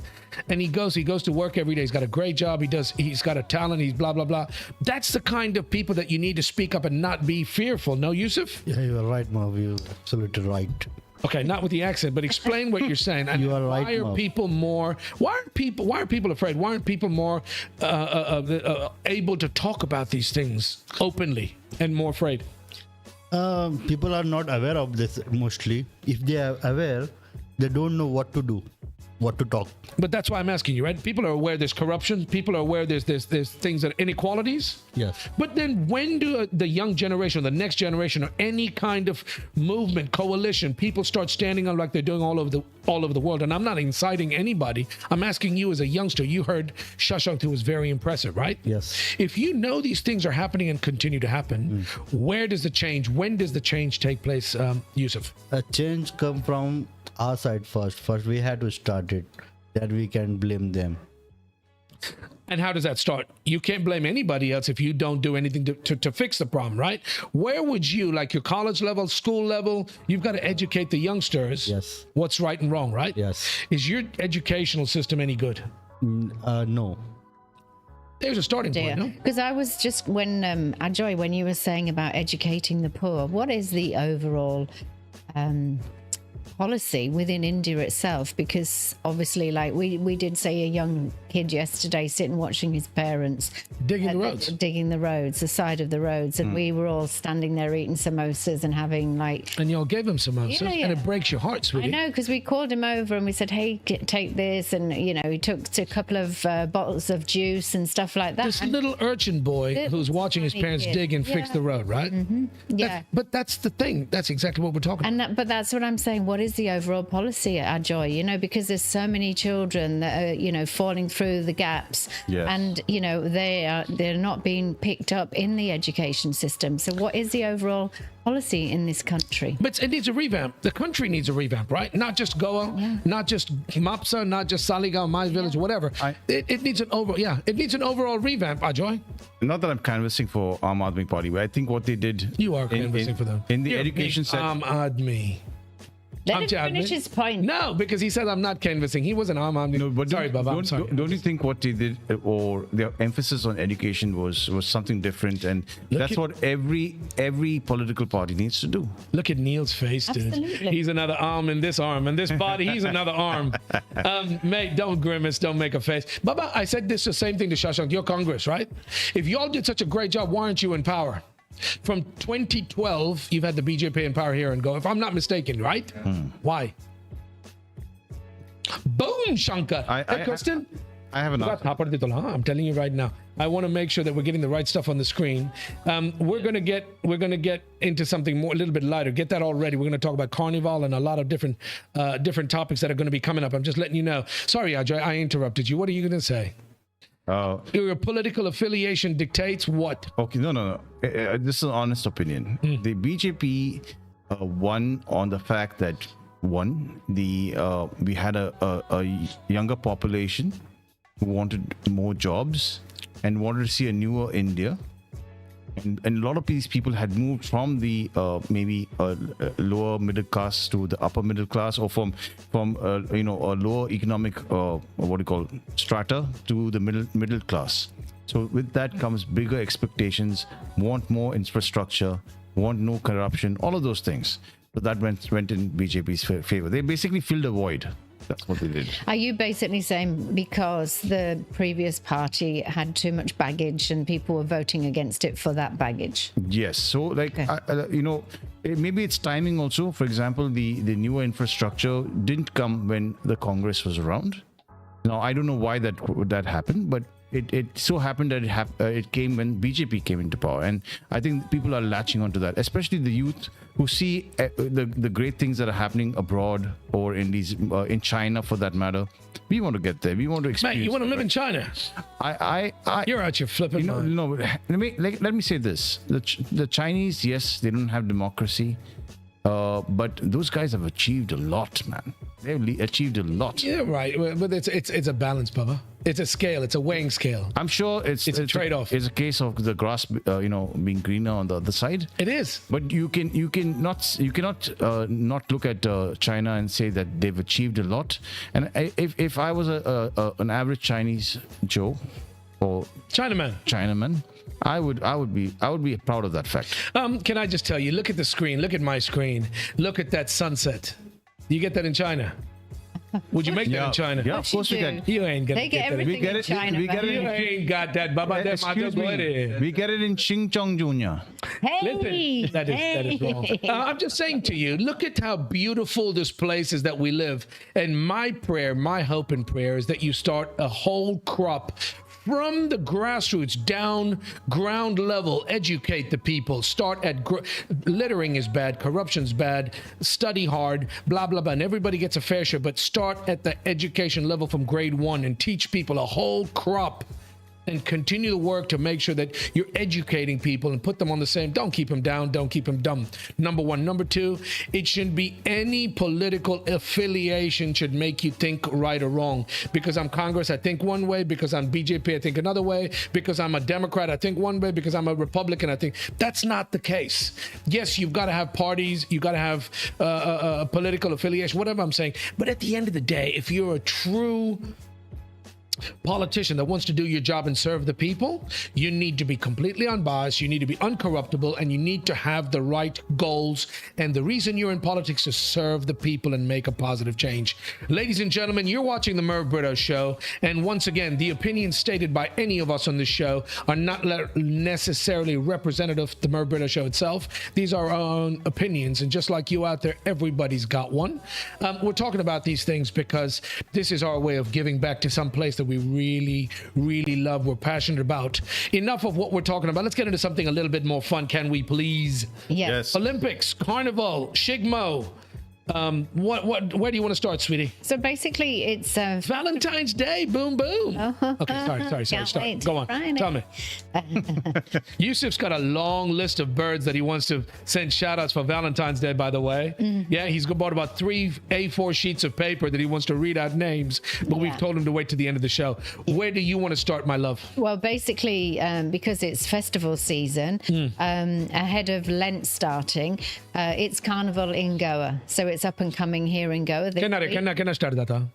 And he goes to work every day. He's got a great job. He's got a talent. He's blah blah blah. That's the kind of people that you need to speak up and not be fearful. No, Yusuf? Yeah, you are right, Marv. You're absolutely right. Okay, not with the accent, but explain what you're saying. And You are right, Why are Marv. people more? Why are people afraid? Why aren't people more able to talk about these things openly and more afraid? People are not aware of this mostly. If they are aware, they don't know what to do, what to talk. But that's why I'm asking you, right? People are aware there's corruption. People are aware there's things that inequalities. Yes. But then when do the young generation, the next generation, or any kind of movement, coalition, people start standing up like they're doing all over the world? And I'm not inciting anybody. I'm asking you as a youngster. You heard Shashank, who was very impressive, right? Yes. If you know these things are happening and continue to happen, where does the change? When does the change take place, Yusuf? A change come from our side first. First, we had to start it. That we can blame them. And how does that start? You can't blame anybody else if you don't do anything to fix the problem, right? Where would you, like your college level, school level, you've got to educate the youngsters Yes. what's right and wrong, right? Yes. Is your educational system any good? No. There's a starting point, no? Because I was just, when Ajoy, when you were saying about educating the poor, what is the overall policy within India itself? Because obviously, like we did say, a young kid yesterday sitting watching his parents Digging the roads. digging the roads, the side of the roads, and we were all standing there eating samosas and having like. And y'all gave him samosas, Yeah, yeah. and it breaks your heart, I sweetie. know, because we called him over and we said, "Hey, take this," and he took a couple of bottles of juice and stuff like that. This And- little urchin boy Little who's watching his tiny parents kid. dig and fix Yeah. the road, right? yeah. But that's the thing. That's exactly what we're talking about. But that's what I'm saying. What is the overall policy at Ajoy? Because there's so many children that are, falling through the gaps, Yes. and they're not being picked up in the education system. So what is the overall policy in this country? But it needs a revamp. The country needs a revamp, right? Not just Goa, not just Mapsa, not just Saligaon, my village, whatever. It needs an overall revamp, Ajoy. Not that I'm canvassing for Aam Aadmi Party, but I think what they did. You are canvassing for them. In the You're education me, sector. Admi. Let him finish his point. No, because he said I'm not canvassing. He wasn't Admi. No, but sorry, Baba. I'm sorry. Don't you think what they did, or their emphasis on education was something different, and that's at- what every political party needs to do. Look at Neil's face, dude. Absolutely. He's another arm in this arm, and this body, he's another arm. Mate, don't grimace, don't make a face. Baba, I said the same thing to Shashank. You're Congress, right? If y'all did such a great job, why aren't you in power? From 2012, you've had the BJP in power here and Goa, if I'm not mistaken, right? Why? Boom, Shankar. Hey, Kristen? I have an answer. I'm telling you right now. I want to make sure that we're getting the right stuff on the screen. We're gonna get into something more, a little bit lighter. Get that all ready. We're gonna talk about Carnival and a lot of different topics that are gonna be coming up. I'm just letting you know. Sorry, Ajoy, I interrupted you. What are you gonna say? Your political affiliation dictates what? Okay, no. This is an honest opinion. The BJP won on the fact that we had a younger population who wanted more jobs and wanted to see a newer India. And a lot of these people had moved from the maybe lower middle class to the upper middle class, or from a lower economic strata to the middle class. So with that comes bigger expectations, want more infrastructure, want no corruption, all of those things. So that went in BJP's favor. They basically filled a void. That's what they did. Are you basically saying because the previous party had too much baggage and people were voting against it for that baggage? Yes. So maybe it's timing also. For example, the newer infrastructure didn't come when the Congress was around. Now, I don't know why that happened, but it so happened that it came when BJP came into power, and I think people are latching onto that, especially the youth who see the great things that are happening abroad or in these in China for that matter. We want to get there. We want to experience. Mate, you want to live in China? You're out your flipping mind. No. Let me say this: the Chinese, yes, they don't have democracy. But those guys have achieved a lot, man. They've achieved a lot. Yeah, right. But it's a balance, Baba. It's a scale. It's a weighing scale. I'm sure it's a trade-off. It's a case of the grass, being greener on the other side. It is. But you cannot not look at China and say that they've achieved a lot. And if I was an average Chinese Joe or Chinaman, I would be proud of that fact. Can I just tell you? Look at the screen. Look at my screen. Look at that sunset. Do you get that in China? Would you make that in China? Yeah, of course we can. You ain't gonna They get get that. everything in China. You ain't got that, Baba. Excuse me. We get it in Xinjiang, Junior. Listen, that is wrong. I'm just saying to you, look at how beautiful this place is that we live. And my prayer, my hope and prayer is that you start a whole crop from the grassroots down ground level. Educate the people. Start at littering is bad, corruption's bad, study hard, blah blah blah, and everybody gets a fair share. But start at the education level from grade 1 and teach people a whole crop, and continue to work to make sure that you're educating people and put them on the same. Don't keep them down. Don't keep them dumb. Number 1. Number 2, it shouldn't be any political affiliation should make you think right or wrong. Because I'm Congress, I think one way. Because I'm BJP, I think another way. Because I'm a Democrat, I think one way. Because I'm a Republican, I think. That's not the case. Yes, you've got to have parties. You've got to have a political affiliation, whatever I'm saying. But at the end of the day, if you're a true politician that wants to do your job and serve the people, you need to be completely unbiased, you need to be uncorruptible, and you need to have the right goals. And the reason you're in politics is serve the people and make a positive change. Ladies and gentlemen, you're watching the Merv Brito Show, and once again, the opinions stated by any of us on this show are not necessarily representative of the Merv Brito Show itself. These are our own opinions, and just like you out there, everybody's got one. We're talking about these things because this is our way of giving back to some place that we really, really love, we're passionate about. Enough of what we're talking about. Let's get into something a little bit more fun, can we please? Yes. Olympics, Carnival, Shigmo. Where do you want to start, sweetie? So basically, it's Valentine's Day. Boom, boom. Okay, sorry. Start. Go on. Friday. Tell me. Yusuf's got a long list of birds that he wants to send shout outs for Valentine's Day, by the way. Yeah, he's bought about 3 A4 sheets of paper that he wants to read out names, but we've told him to wait to the end of the show. Where do you want to start, my love? Well, basically, because it's festival season, ahead of Lent starting, it's Carnival in Goa. So it's up and coming here in Goa. Can I start that? On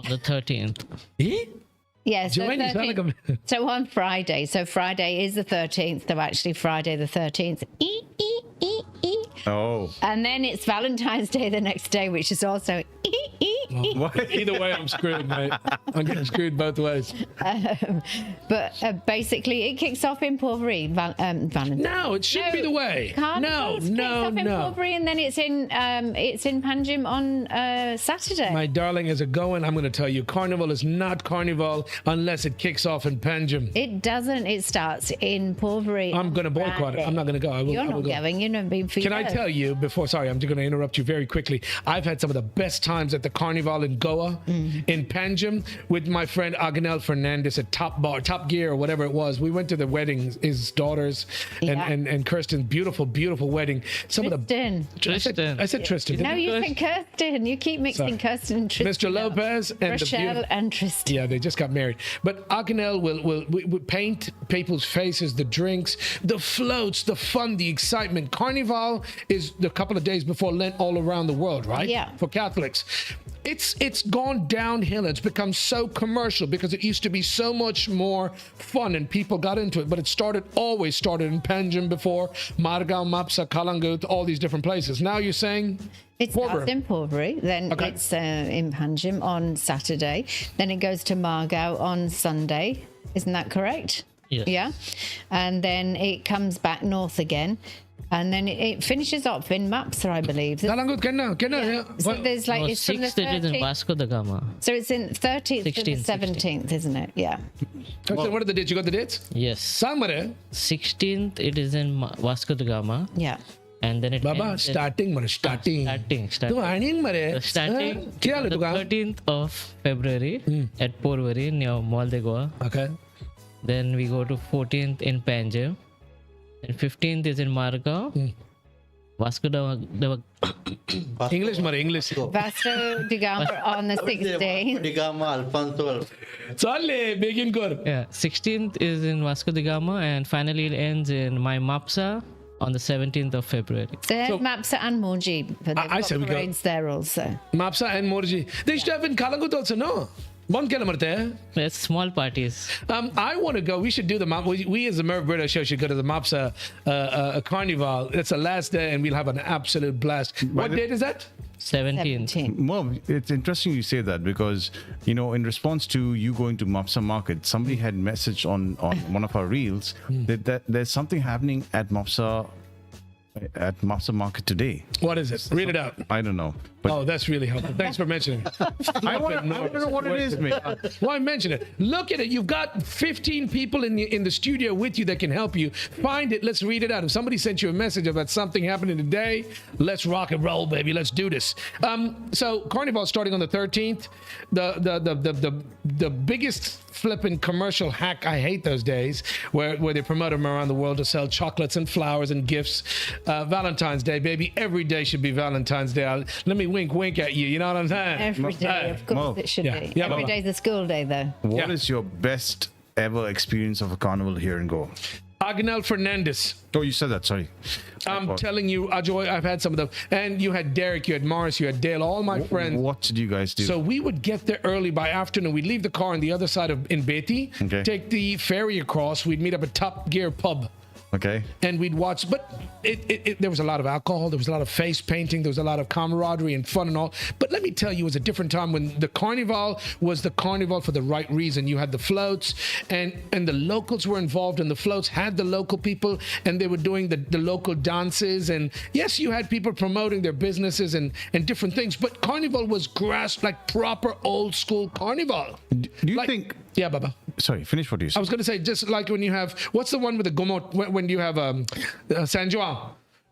the 13th. Yes. Yeah, so on Friday. So Friday is the 13th. So actually Friday the 13th. Oh. And then it's Valentine's Day the next day, which is also Either way, I'm screwed, mate. I'm getting screwed both ways. But basically, it kicks off in Porvery. Valentine's. No, it should be the way. Carnival kicks off in Porvery, and then it's in Panjim on Saturday. My darling, as a Goan, I'm going to tell you, Carnival is not Carnival unless it kicks off in Panjim. It doesn't. It starts in Porvery. I'm going to boycott it. I'm not going to go. You're not going. You've never been for Can I tell you before? Sorry, I'm just going to interrupt you very quickly. I've had some of the best times at the Carnival in Goa, in Panjim, with my friend Agnel Fernandes at Top Gear or whatever it was. We went to the wedding, his daughters and Kirsten's beautiful wedding. Tristan. I said Tristan. No, you said Kirsten. You keep mixing Kirsten and Tristan. Mr. Lopez and Rochelle and Tristan. Yeah, they just got married. But Agnel will paint people's faces, the drinks, the floats, the fun, the excitement. Carnival is the couple of days before Lent all around the world, right? Yeah. For Catholics. It's gone downhill. It's become so commercial because it used to be so much more fun and people got into it. But it always started in Panjim before, Margao, Mapsa, Kalangut, all these different places. Now you're saying it starts in Porvery, then it's in Panjim on Saturday, then it goes to Margao on Sunday. Isn't that correct? Yes. Yeah. And then it comes back north again And then it finishes off in Mapsa, I believe. Kalangut kenna. So there's like, No, it's from the 6th it is in 13th. Vasco da Gama. So it's in 13th to the 16th, 17th, isn't it? Yeah. What are the dates? You got the dates? Yes. Samare. 16th it is in Vasco da Gama. Yeah. And then it Baba, ends in- starting mare, starting. starting. तू आणीन मरे. Starting क्या ले the तुका? 13th of February at Porvory near Mall de Goa. Okay. Then we go to 14th in Panjim. And 15th is in Margao. Vasco da English mare, English. Vasco da Gama on the 16th. Digama, Alfonso. Challe, begin kar. Yeah, 16th is in Vasco da Gama, and finally it ends in my Mapsa on the 17th of February. There's So- Mapsa and Moji, but they've I got say we go- parades there also. Mapsa and Morji. They used to have in Kalangut also, no? One kilometer. It's small parties. I want to go. We should do the we as the Merv Brito show should go to the Mapsa Carnival. It's the last day, and we'll have an absolute blast. What date is that? 17th. 17th. Merv, it's interesting you say that because, in response to you going to Mapsa Market, somebody had messaged on one of our reels that there's something happening at Mapsa Market today. What is it? Read it out. I don't know. But Oh, that's really helpful. Thanks for mentioning it. I want to know what it is, mate. Why mention it? Look at it. You've got 15 people in the studio with you that can help you. Find it. Let's read it out. If somebody sent you a message about something happening today, let's rock and roll, baby. Let's do this. So Carnival starting on the 13th. The biggest flipping commercial hack. I hate those days where they promote them around the world to sell chocolates and flowers and gifts. Valentine's Day, baby. Every day should be Valentine's Day. Let me wink at you. You know what I'm saying? Every day, of course, Mo. it should Yeah. be. Yeah, Every Baba. day's a school day, though. What Yeah. is your best ever experience of a carnival here in Goa? Agnel Fernandes. Oh, you said that. Sorry. I'm telling you, Ajoy, I've had some of them. And you had Derek, you had Morris, you had Dale, all my friends. What did you guys do? So we would get there early by afternoon. We'd leave the car on the other side of in Beti, Okay. take the ferry across. We'd meet up at Top Gear Pub. okay. And we'd watch, but there was a lot of alcohol, there was a lot of face painting, there was a lot of camaraderie and fun and all. But let me tell you, it was a different time when the carnival was the carnival for the right reason. You had the floats, and the locals were involved, and the floats had the local people, and they were doing the local dances. And yes, you had people promoting their businesses and different things, but carnival was like proper old school carnival. Do you Like- think? Yeah, Baba. Sorry, finish what you I said. was going to say, just like when you have, what's the one with the Gomot, when you have San Juan?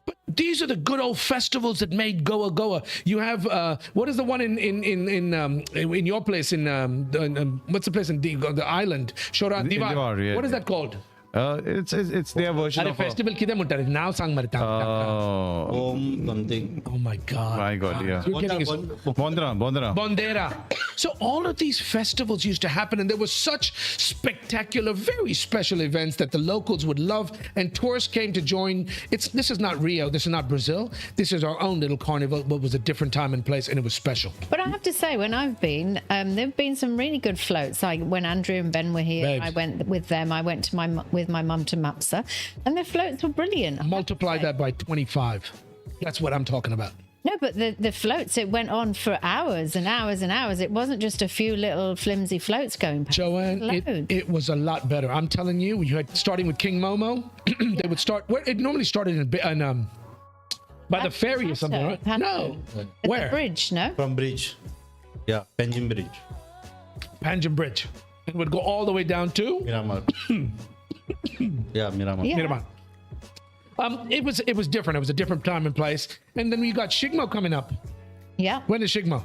But these are the good old festivals that made Goa Goa. You have, what is the one in your place, what's the place in the island? Shora In Diwar. Diwar, yeah, What is yeah. that called? It's their version Are of festival kida muntare? Now sang marita. Oh Om something. Oh my God. my God! Yeah. You're getting us- Bondra. Bandera. So all of these festivals used to happen, and there was such spectacular, very special events that the locals would love, and tourists came to join. This is not Rio, this is not Brazil. This is our own little carnival, but was a different time and place, and it was special. But I have to say, when I've been, there've been some really good floats. Like when Andrew and Ben were here, Babes. I went with them. I went to with my mum to Mapsa, and the floats were brilliant. Multiply that by 25. That's what I'm talking about. No, but the floats, it went on for hours and hours and hours. It wasn't just a few little flimsy floats going past. Joanne, Loads. it was a lot better. I'm telling you, you had starting with King Momo. They would start where it normally started by the ferry or something, right? Panto. No, At where? the bridge, no? From bridge. Yeah, Penjim Bridge. Panjim Bridge. It would go all the way down to Miramar. Yeah, Miramar. Yeah. Miramar. It was different. It was a different time and place. And then we got Shigmo coming up. Yeah. When is Shigmo?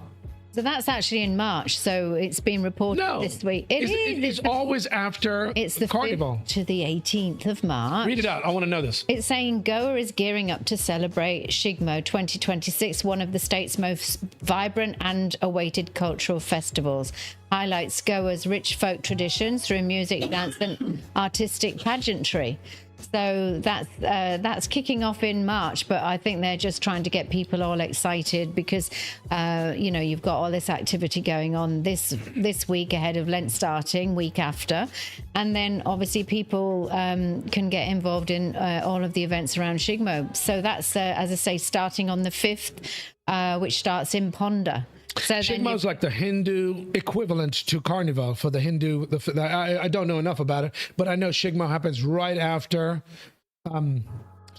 So that's actually in March. So it's been reported No, this week. It's always after It's the Carnival. 5th to the 18th of March. Read it out. I want to know this. It's saying Goa is gearing up to celebrate Shigmo 2026, one of the state's most vibrant and awaited cultural festivals. Highlights Goa's rich folk traditions through music, dance, and artistic pageantry. So that's kicking off in March, but I think they're just trying to get people all excited because you've got all this activity going on this week ahead of Lent starting, week after, and then obviously people can get involved in all of the events around Shigmo. So that's as I say, starting on the 5th, which starts in Ponda. So then Shigmo's like the Hindu equivalent to Carnival for the Hindu. I don't know enough about it, but I know Shigmo happens right after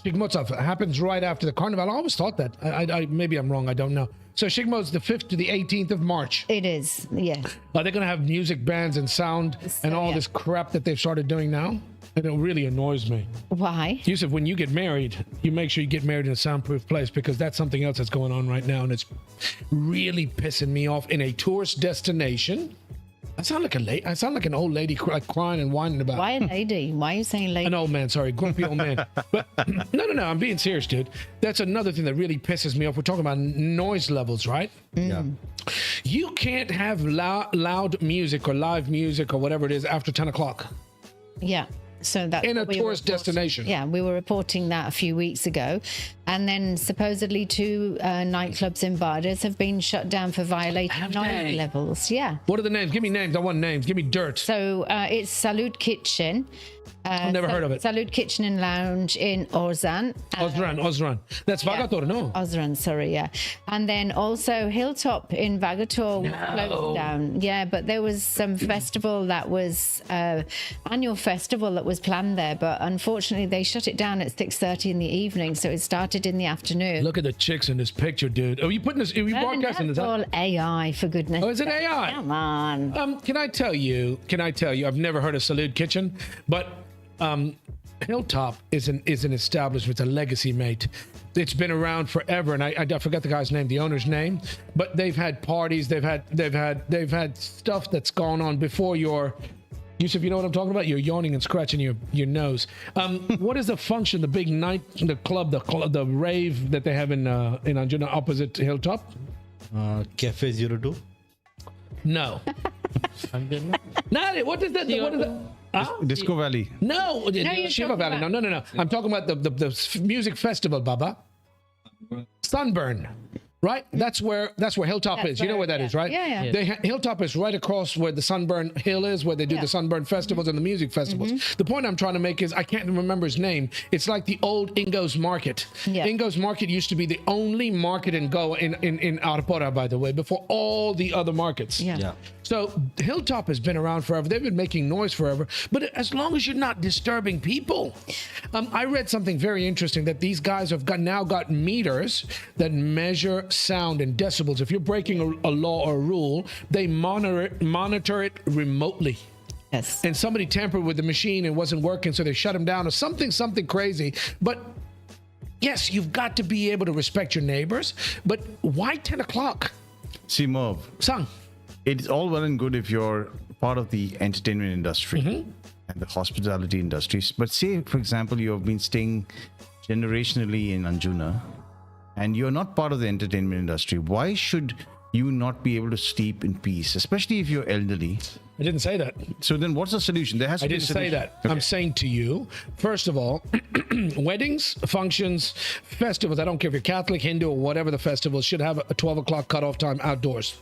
Shigmo happens right after the carnival. I always thought that. I maybe I'm wrong. I don't know. So Shigmo's the 5th to the 18th of March. It is, yes. Are they going to have music bands and sound and all this crap that they've started doing now? And it really annoys me. Why? Yusuf, when you get married, you make sure you get married in a soundproof place, because that's something else that's going on right now, and it's really pissing me off. In a tourist destination, I sound like I sound like an old lady crying and whining about. Why a lady? Why are you saying lady? An old man, sorry, grumpy old man. But no, I'm being serious, dude. That's another thing that really pisses me off. We're talking about noise levels, right? Yeah. You can't have loud music or live music or whatever it is after 10 o'clock. Yeah. So that In a tourist destination. Yeah, we were reporting that a few weeks ago, and then supposedly 2 nightclubs in Bardas have been shut down for violating noise levels. Yeah. What are the names? Give me names. I want names. Give me dirt. So it's Salud Kitchen. I've never heard of it. Salud Kitchen and Lounge in Ozran. Ozran. That's Vagator, no? Ozran, sorry, yeah. And then also Hilltop in Vagator closed down. Yeah, but there was some festival that was annual festival that was planned there, but unfortunately they shut it down at 6:30 in the evening, so it started in the afternoon. Look at the chicks in this picture, dude. Are you putting this? Are you broadcasting this? That's all AI, for goodness. Oh, is it AI? Come on. Can I tell you? I've never heard of Salud Kitchen, but Hilltop is an establishment, it's a legacy, mate. It's been around forever, and I forgot the guy's name, the owner's name. But they've had parties, they've had stuff that's gone on before your. Yusuf, you know what I'm talking about? You're yawning and scratching your nose. What is the function? The big night, the club, the rave that they have in Anjuna opposite Hilltop? Cafe 02. No. What is that? What is that? Disco Valley. No, you're Shiva talking Valley. about- No. I'm talking about the music festival, Baba. Sunburn. Right? That's where Hilltop is. You know where that is, right? Yeah. Hilltop is right across where the Sunburn Hill is, where they do the Sunburn festivals and the music festivals. The point I'm trying to make is I can't remember his name. It's like the old Ingo's Market. Yeah. Ingo's Market used to be the only market in Goa, in Arapora, by the way, before all the other markets. Yeah. So Hilltop has been around forever. They've been making noise forever. But as long as you're not disturbing people. I read something very interesting, that these guys have now got meters that measure sound and decibels. If you're breaking a law or a rule, they monitor it remotely. Yes. And somebody tampered with the machine and wasn't working, so they shut them down or something crazy. But yes, you've got to be able to respect your neighbors. But why 10 o'clock? See, Merv, Sang. it's all well and good if you're part of the entertainment industry and the hospitality industries. But say, for example, you have been staying generationally in Anjuna and you're not part of the entertainment industry. Why should you not be able to sleep in peace, especially if you're elderly? I didn't say that. So then what's the solution? There has to I be a didn't say solution. that. Okay. I'm saying to you, first of all, weddings, functions, festivals, I don't care if you're Catholic, Hindu, or whatever the festival, should have a 12 o'clock cutoff time outdoors.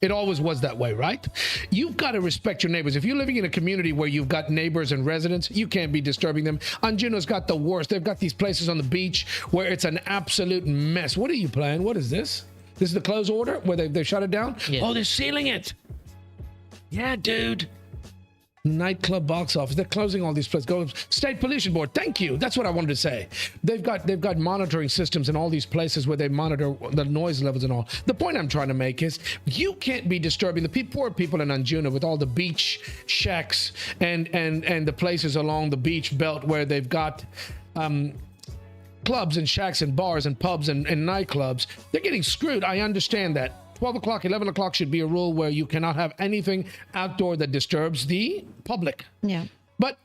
It always was that way, right? You've got to respect your neighbors. If you're living in a community where you've got neighbors and residents, you can't be disturbing them. Anjuna's got the worst. They've got these places on the beach where it's an absolute mess. What are you playing? What is this? This is the close order where they shut it down? Yeah. Oh, they're sealing it. Yeah, dude. Nightclub box office. They're closing all these places. Go State Pollution Board. Thank you. That's what I wanted to say. They've got monitoring systems in all these places where they monitor the noise levels and all. The point I'm trying to make is you can't be disturbing the poor people in Anjuna with all the beach shacks and the places along the beach belt where they've got clubs and shacks and bars and pubs and nightclubs. They're getting screwed. I understand that. 12 o'clock, 11 o'clock should be a rule where you cannot have anything outdoor that disturbs the public. Yeah. But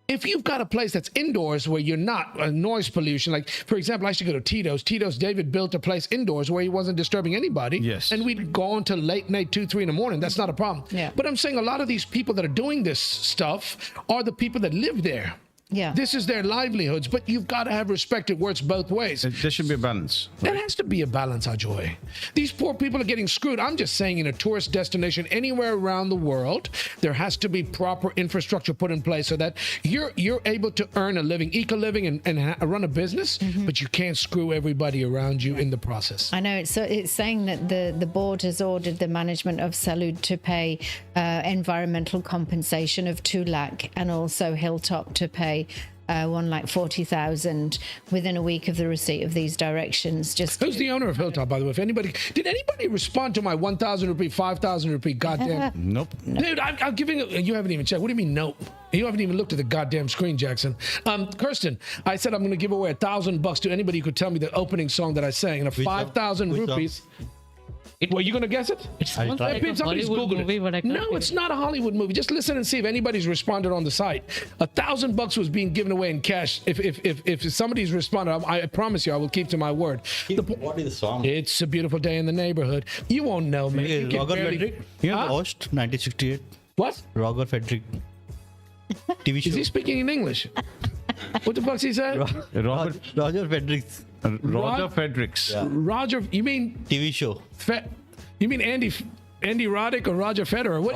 if you've got a place that's indoors where you're not noise pollution, like for example, I used to go to Tito's. David built a place indoors where he wasn't disturbing anybody. Yes. And we'd go on till late night, 2, 3 in the morning. That's not a problem. Yeah. But I'm saying a lot of these people that are doing this stuff are the people that live there. Yeah. This is their livelihoods, but you've got to have respect. It works both ways. There should be a balance. There has to be a balance, Ajoy. These poor people are getting screwed. I'm just saying, in a tourist destination anywhere around the world, there has to be proper infrastructure put in place so that you're able to earn a living, eke a living, and run a business, but you can't screw everybody around you in the process. I know it's saying that the board has ordered the management of Salud to pay environmental compensation of 2 lakh and also Hilltop to pay won like 40,000 within a week of the receipt of these directions. Just Who's the owner of Hilltop, by the way? If anybody did anybody respond to my 1,000 rupee, 5,000 rupee goddamn? Nope. Dude, I'm giving it. You haven't even checked. What do you mean, nope? You haven't even looked at the goddamn screen, Jackson. Kirsten, I said I'm going to give away $1,000 to anybody who could tell me the opening song that I sang, and a 5,000 rupees. Well, you going to guess it? It sounds like a Somebody's Hollywood Googled movie, it. but I can't No, get it's it. not a Hollywood movie. Just listen and see if anybody's responded on the site. $1,000 was being given away in cash. If somebody's responded, I promise you, I will keep to my word. What is the song? It's a beautiful day in the neighborhood. You won't know, man. You can Roger barely- Frederick? You know Huh? the host, 1968. What? Roger Frederick. TV show. Is he speaking in English? What the fuck's he saying? Robert, Roger Frederick's Roger Fredericks. Yeah. Roger, you mean TV show. you mean Andy Roddick or Roger Federer? What?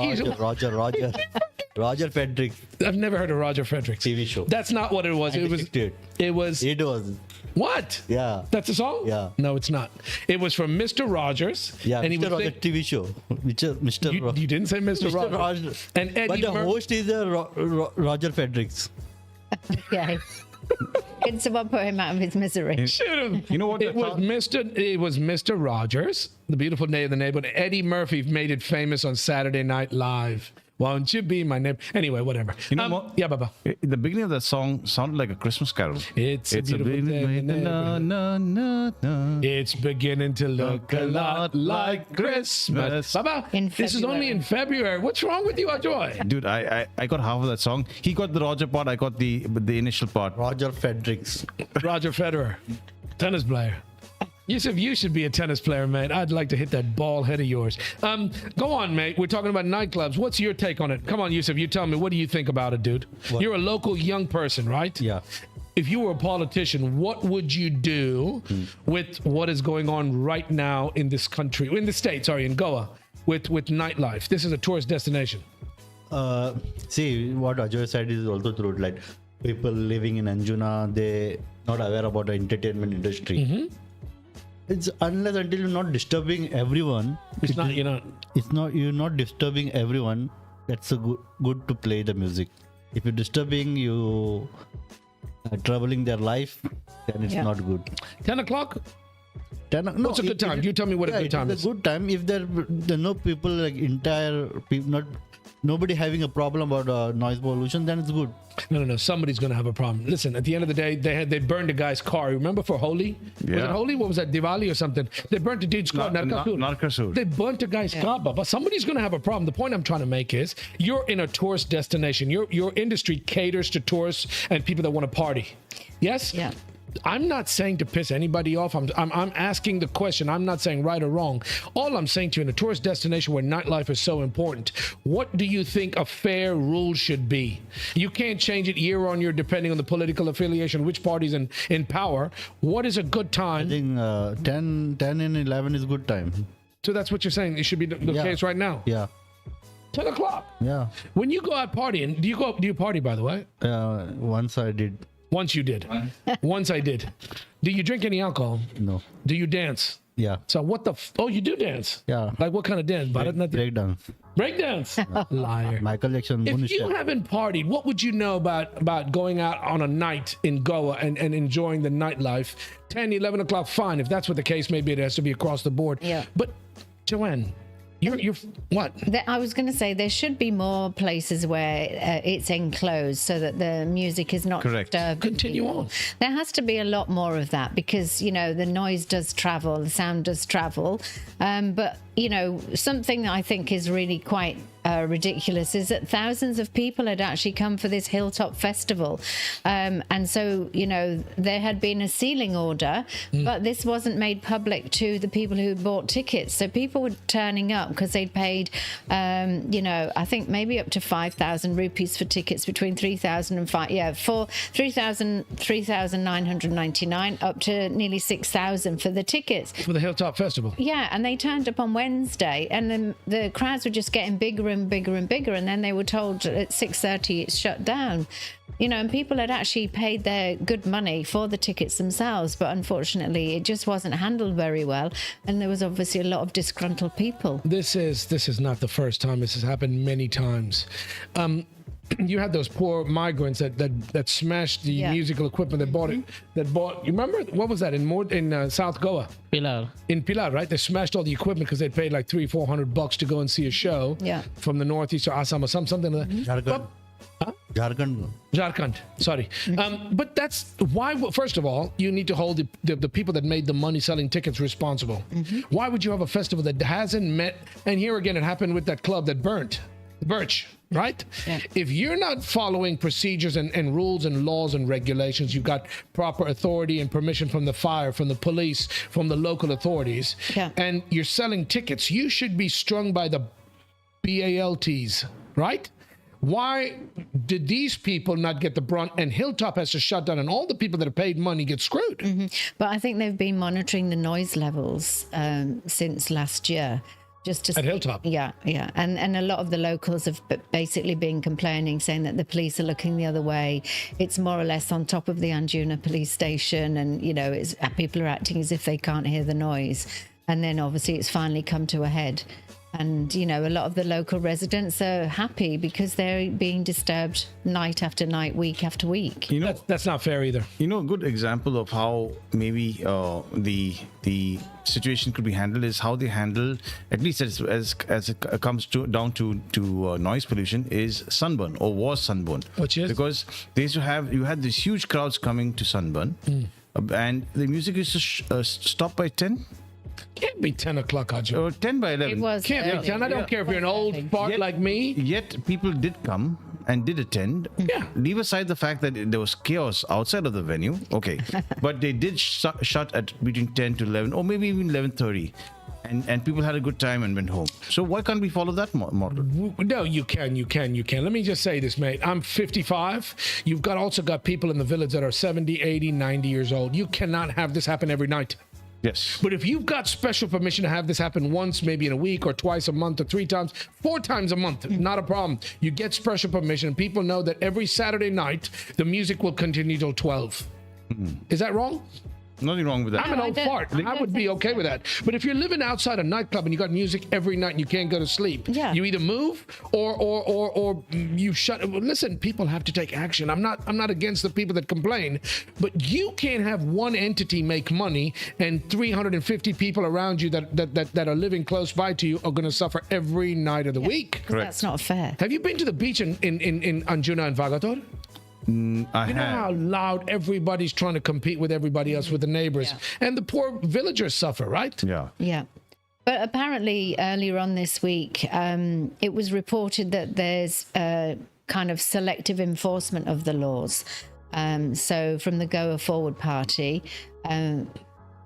Roger Frederick I've never heard of Roger Fredericks. TV show. That's not what it was. It was. 1968. It was. What? Yeah. That's a song? Yeah. No, it's not. It was from Mr. Rogers. Yeah, and he Mr. was Roger TV show. Mr. You didn't say Mr. Mr. Rogers. Roger. And Eddie But the Murphy. host is Roger Fredericks. okay. Can someone put him out of his misery? Shoot him. You know what? It was Mr. Rogers, the beautiful day of the neighborhood. Eddie Murphy made it famous on Saturday Night Live. Won't you be my neighbor? Anyway, whatever. You know what? Yeah, Baba. The beginning of that song sounded like a Christmas carol. It's a beautiful day in the neighborhood. na, na, na. It's beginning to look a lot like Christmas. Baba, In this is only in February. What's wrong with you, Ajoy? Dude, I got half of that song. He got the Roger part. I got the initial part. Roger Fredericks. Roger Federer, tennis player. Yusuf, you should be a tennis player, man. I'd like to hit that ball head of yours. Go on, mate. We're talking about nightclubs. What's your take on it? Come on, Yusuf. You tell me. What do you think about it, dude? You're a local young person, right? Yeah. If you were a politician, what would you do with what is going on right now in this country, in the state, sorry, in Goa, with nightlife? This is a tourist destination. See, what Ajoy said is also true. Like, people living in Anjuna, they not aware about the entertainment industry. It's unless until you're not disturbing everyone. It's not, you know. It's not you're not disturbing everyone. That's a good to play the music. If you're disturbing, you troubling their life, then it's not good. 10 o'clock? 10, no, What's a good time? You tell me what a good time it's is. a good time if there are no people like entire people, nobody having a problem about noise pollution, then it's good. No. Somebody's going to have a problem. Listen, at the end of the day, they burned a guy's car. Remember for Holi? Was it Yeah. Holi? What was that? Diwali or something? They burnt a dude's car. Narkasur. They burnt a guy's car, but somebody's going to have a problem. The point I'm trying to make is you're in a tourist destination. Your industry caters to tourists and people that want to party. Yes? Yeah. I'm not saying to piss anybody off. I'm asking the question. I'm not saying right or wrong. All I'm saying to you, in a tourist destination where nightlife is so important, what do you think a fair rule should be? You can't change it year on year depending on the political affiliation, which party's in power. What is a good I time? think 10 and 11 is good time. So that's what you're saying. It should be the Yeah. case right now. Yeah, 10 o'clock. yeah. When you go out partying, do you party, by the way? Once I did. Once you did. Once I did. Do you drink any alcohol? No. Do you dance? Yeah. So what the? Oh, you do dance? Yeah. Like what kind of dance? Breakdown. Breakdance. Liar. Michael Jackson. If Moon you step. haven't partied, what would you know about going out on a night in Goa and enjoying the nightlife? 10, 11 o'clock, fine. If that's what the case may be, it has to be across the board. Yeah. But Joanne, you're what? I was going to say there should be more places where it's enclosed so that the music is not Correct. disturbing Continue people. on. There has to be a lot more of that because, the noise does travel, the sound does travel. But, something that I think is really quite ridiculous is that thousands of people had actually come for this Hilltop festival. And so, there had been a sealing order, but this wasn't made public to the people who bought tickets. So people were turning up because they'd paid, I think maybe up to 5,000 rupees for tickets between 3,000 and 3,999 up to nearly 6,000 for the tickets. For the Hilltop Festival. Yeah, and they turned up on Wednesday, and then the crowds were just getting bigger and bigger and bigger, and then they were told at 6:30 it's shut down. And people had actually paid their good money for the tickets themselves, but unfortunately it just wasn't handled very well, and there was obviously a lot of disgruntled people. This is not the first time. This has happened many times. you had those poor migrants that smashed the musical equipment that bought it. You remember what was that in South Goa? Pilar. In Pilar, right? They smashed all the equipment because they paid like $300-400 to go and see a show. Yeah. From the northeast or Assam or something like that. Jharkhand. Sorry. But that's why. First of all, you need to hold the people that made the money selling tickets responsible. Why would you have a festival that hasn't met? And here again, it happened with that club that burnt. Birch, right? Yeah. If you're not following procedures and rules and laws and regulations, you've got proper authority and permission from the fire, from the police, from the local authorities, and you're selling tickets, you should be strung by the BALTs, right? Why did these people not get the brunt and Hilltop has to shut down and all the people that have paid money get screwed? But I think they've been monitoring the noise levels since last year. Just to At Hilltop. Yeah. And a lot of the locals have basically been complaining, saying that the police are looking the other way. It's more or less on top of the Anjuna police station, and people are acting as if they can't hear the noise. And then obviously it's finally come to a head. And, a lot of the local residents are happy because they're being disturbed night after night, week after week. That's not fair either. A good example of how maybe the situation could be handled is how they handle, at least as it comes down to noise pollution, is sunburn, or was sunburn. Which is? Because they used to you had these huge crowds coming to sunburn, and the music used to stop by 10. Can't be 10 o'clock, Ajoy. Or 10 by 11. It was Can't be 10. I don't care if you're an old fart like me. Yet people did come and did attend. Yeah. Leave aside the fact that there was chaos outside of the venue. Okay. But they did shut at between 10 to 11 or maybe even 11:30. And people had a good time and went home. So why can't we follow that model? No, you can. Let me just say this, mate. I'm 55. You've also got people in the village that are 70, 80, 90 years old. You cannot have this happen every night. Yes. But if you've got special permission to have this happen once, maybe in a week, or twice a month, or 3 times, 4 times a month, not a problem. You get special permission. People know that every Saturday night, the music will continue till 12. Is that wrong? Nothing wrong with that. I'm an old fart. I would be okay with that. But if you're living outside a nightclub and you got music every night and you can't go to sleep, you either move or you shut. Listen, people have to take action. I'm not against the people that complain, but you can't have one entity make money and 350 people around you that are living close by to you are going to suffer every night of the week. Correct. That's not fair. Have you been to the beach in Anjuna and Vagator? You know how loud everybody's trying to compete with everybody else, with the neighbors, and the poor villagers suffer, right? Yeah. But apparently earlier on this week, it was reported that there's kind of selective enforcement of the laws. So from the Goa Forward Party,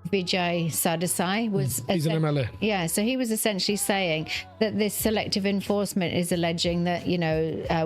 Vijay Sardesai was... He's an MLA. Yeah, so he was essentially saying that this selective enforcement is alleging that,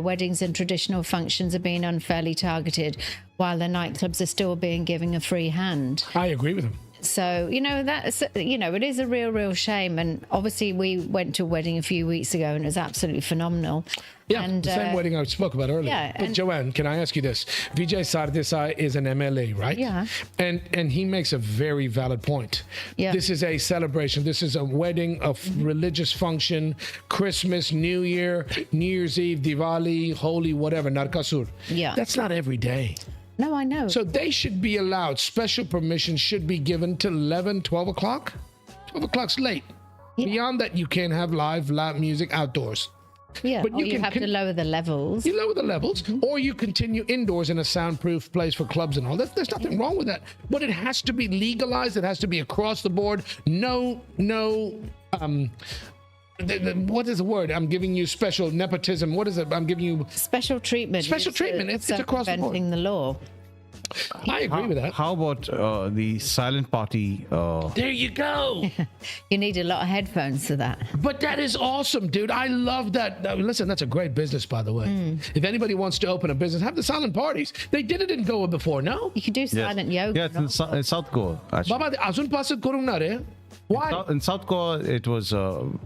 weddings and traditional functions are being unfairly targeted while the nightclubs are still being given a free hand. I agree with him. So, that's, it is a real shame. And obviously we went to a wedding a few weeks ago and it was absolutely phenomenal. Yeah, and, the same wedding I spoke about earlier. Yeah, but Joanne, can I ask you this? Vijay Sardesai is an MLA, right? Yeah. And he makes a very valid point. Yeah. This is a celebration. This is a wedding, a religious function, Christmas, New Year, New Year's Eve, Diwali, Holi, whatever, Narkasur. Yeah. That's not every day. No, I know. So they should be allowed, special permission should be given till 11, 12 o'clock. 12 o'clock's late. Yeah. Beyond that, you can't have live music outdoors. Yeah, but you have to lower the levels. You lower the levels, or you continue indoors in a soundproof place for clubs and all that. There's nothing wrong with that. But it has to be legalized. It has to be across the board. No, what is the word? I'm giving you special nepotism. What is it? I'm giving you special treatment. Special treatment. It's across the board. The law. I agree with that. How about the silent party? There you go. You need a lot of headphones for that. But that is awesome, dude. I love that. Listen, that's a great business, by the way. If anybody wants to open a business, have the silent parties. They did it in Goa before, no? You can do silent yoga. Yeah, it's in South Goa, actually. Baba, azun pasad korung na re. Why? In South Goa, it was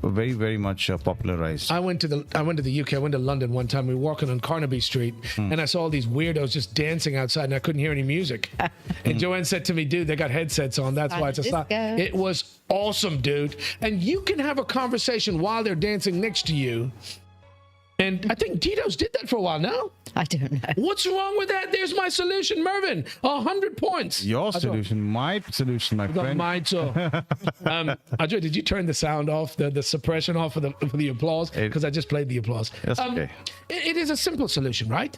very, very much popularized. I went to the UK. I went to London one time. We were walking on Carnaby Street, and I saw all these weirdos just dancing outside, and I couldn't hear any music. And Joanne said to me, "Dude, they got headsets on. That's why it's a stop." It was awesome, dude. And you can have a conversation while they're dancing next to you. And I think Tito's did that for a while now. I don't know. What's wrong with that? There's my solution, Mervyn. 100 points. Your solution, my solution, my friend. Mine too. Ajoy, did you turn the sound off, the suppression off for the applause? Because I just played the applause. That's okay. It is a simple solution, right?